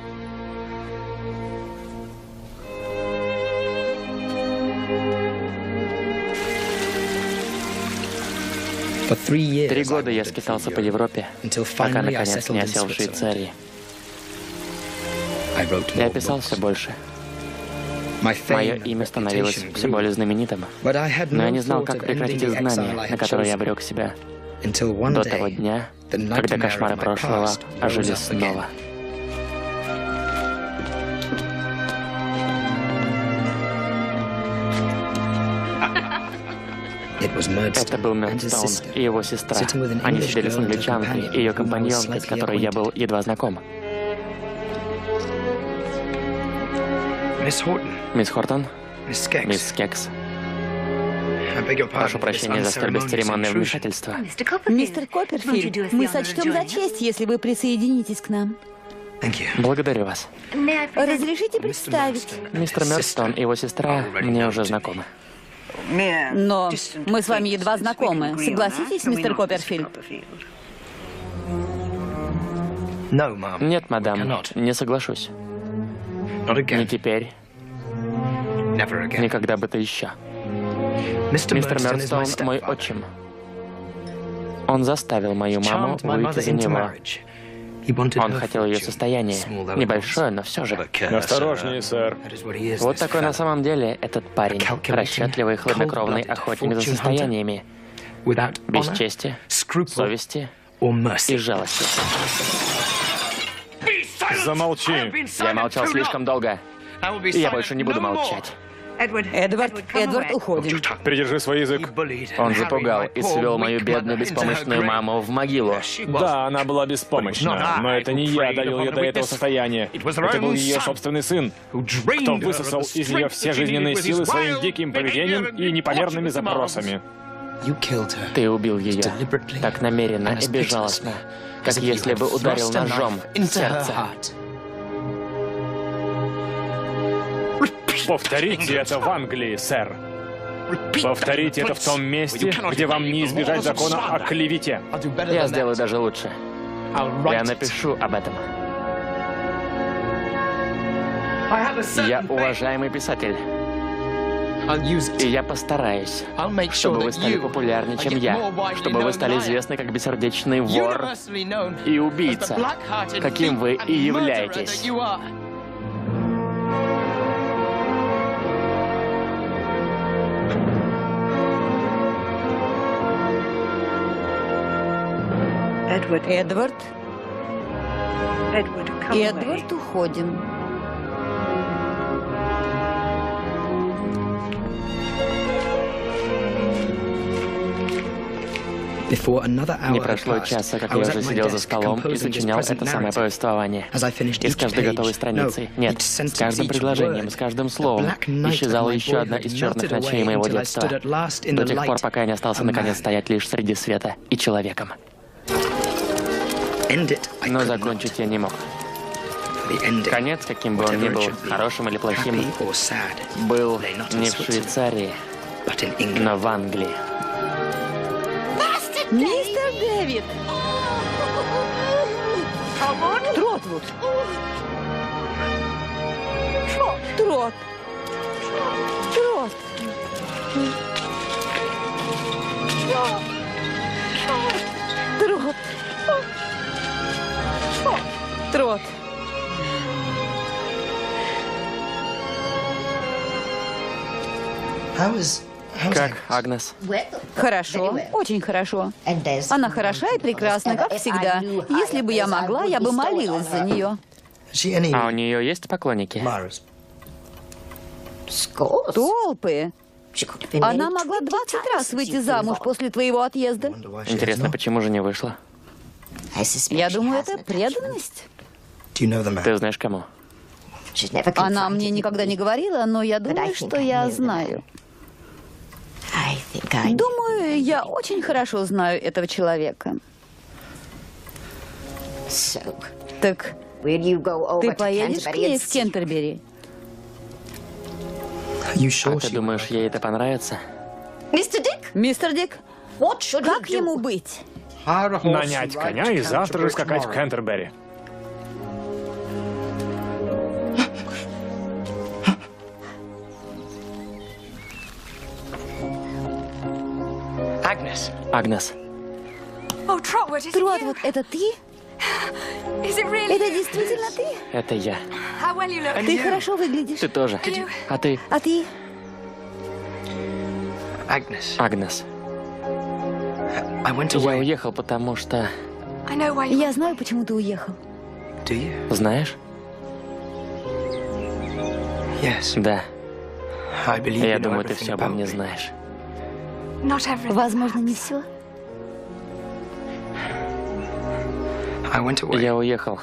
3 года я скитался по Европе, пока наконец не осел в Швейцарии. Я писал все больше. Мое имя становилось все более знаменитым, но я не знал, как прекратить изгнание, на которое я обрек себя, до того дня, когда кошмары прошлого ожили снова. Это был Мёрдстоун и его сестра. Они сидели с англичанкой и ее компаньонкой, с которой я был едва знаком. Мисс Хортон? Мисс Кекс? Прошу прощения за столь бесцеремонное вмешательство. Мистер Копперфильд, мы сочтем за честь, если вы присоединитесь к нам. Благодарю вас. Разрешите представить? Мистер Мёрдстоун и его сестра мне уже знакомы. Но мы с вами едва знакомы. Согласитесь, мистер Копперфильд? Нет, мадам, не соглашусь. Не теперь. Никогда бы то еще. Мистер Мёрдстоун мой отчим. Он заставил мою маму выйти за него. Он хотел ее состояние. Небольшое, но все же. Осторожнее, сэр. Вот такой на самом деле этот парень. Расчетливый, хладнокровный охотник за состояниями. без чести, совести и жалости. Замолчи. Я молчал слишком долго, и я больше не буду молчать. Эдвард, уходим. Придержи свой язык. Он запугал и свел мою бедную беспомощную маму в могилу. Да, она была беспомощна, но это не я довел ее до этого состояния. Это был ее собственный сын, кто высосал из нее все жизненные силы своим диким поведением и непомерными запросами. Ты убил ее так намеренно и безжалостно, как если бы ударил ножом в сердце. Повторите это в Англии, сэр. Повторите это в том месте, где вам не избежать закона о клевете. Я сделаю даже лучше. Я напишу об этом. Я уважаемый писатель. И я постараюсь, чтобы вы стали популярнее, чем я, чтобы вы стали известны как бессердечный вор и убийца, каким вы и являетесь. Эдвард, уходим. Не прошло часа, как я уже сидел за столом и сочинял это самое повествование. И с каждой готовой страницей, нет, с каждым предложением, с каждым словом исчезала еще одна из черных ночей моего детства. До тех пор, пока я не остался наконец стоять лишь среди света и человеком. Но закончить я не мог. Конец, каким бы он ни был, хорошим или плохим, был не в Швейцарии, но в Англии. Мистер Дэвид! Тротвуд! Трот! Трот! Трот! Трот! Как, Агнес? Хорошо, очень хорошо. Она хороша и прекрасна, как всегда. Если бы я могла, я бы молилась за нее. А у нее есть поклонники? Толпы. Она могла 20 раз выйти замуж после твоего отъезда. Интересно, почему же не вышла? Я думаю, это преданность. Ты знаешь, кому? Она мне никогда не говорила, но я думаю, что я знаю. Думаю, я очень хорошо знаю этого человека. Так, ты поедешь к ней в Кентербери? А ты думаешь, ей это понравится? Мистер Дик, как ему быть? Нанять коня и завтра же скакать в Кентербери. Агнес. Тротвуд, это ты? Это действительно ты? Это я. Ты хорошо выглядишь. Ты тоже. А ты? А ты? Агнес. Я уехал, потому что... Я знаю, почему ты уехал. Знаешь? Да. Я думаю, ты все обо мне знаешь. Возможно, не все. Я уехал.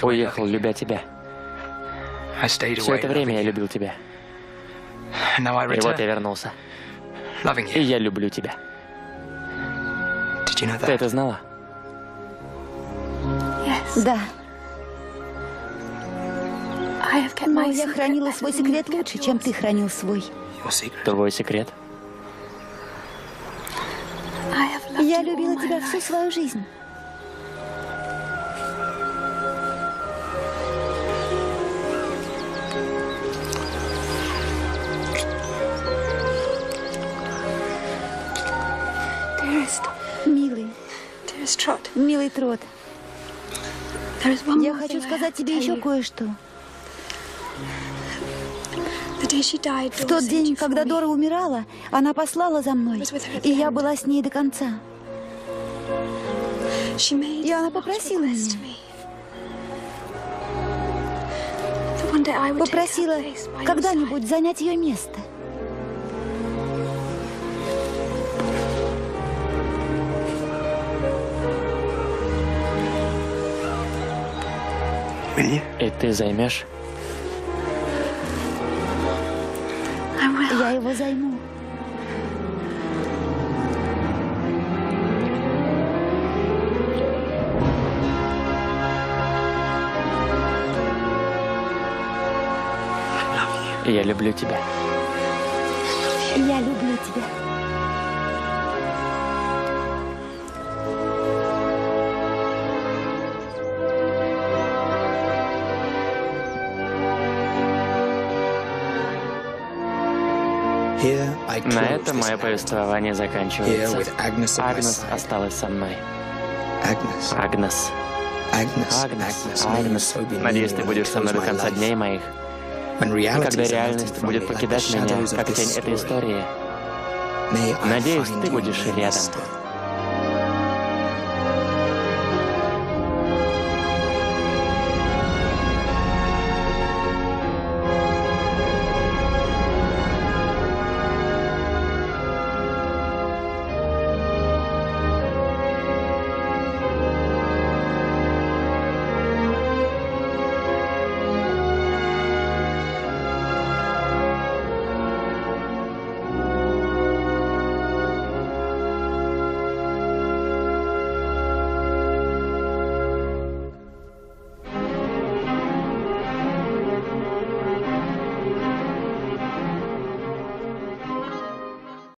Уехал, любя тебя. Все это время я любил тебя. И вот я вернулся. И я люблю тебя. Ты это знала? Да. Но я хранила свой секрет лучше, чем ты хранил свой. Твой секрет? Я любила тебя всю свою жизнь. Милый. Милый Трот. Я хочу сказать тебе еще кое-что. В тот день, когда Дора умирала, она послала за мной, и я была с ней до конца. И она попросила меня. Попросила когда-нибудь занять ее место. И ты займешь? Я его займу. Я люблю тебя. Я люблю тебя. На этом мое повествование заканчивается. Агнес осталась со мной. Агнес. Агнес. Надеюсь, ты будешь со мной до конца дней моих. И когда реальность будет покидать меня, как тень этой истории, надеюсь, ты будешь рядом.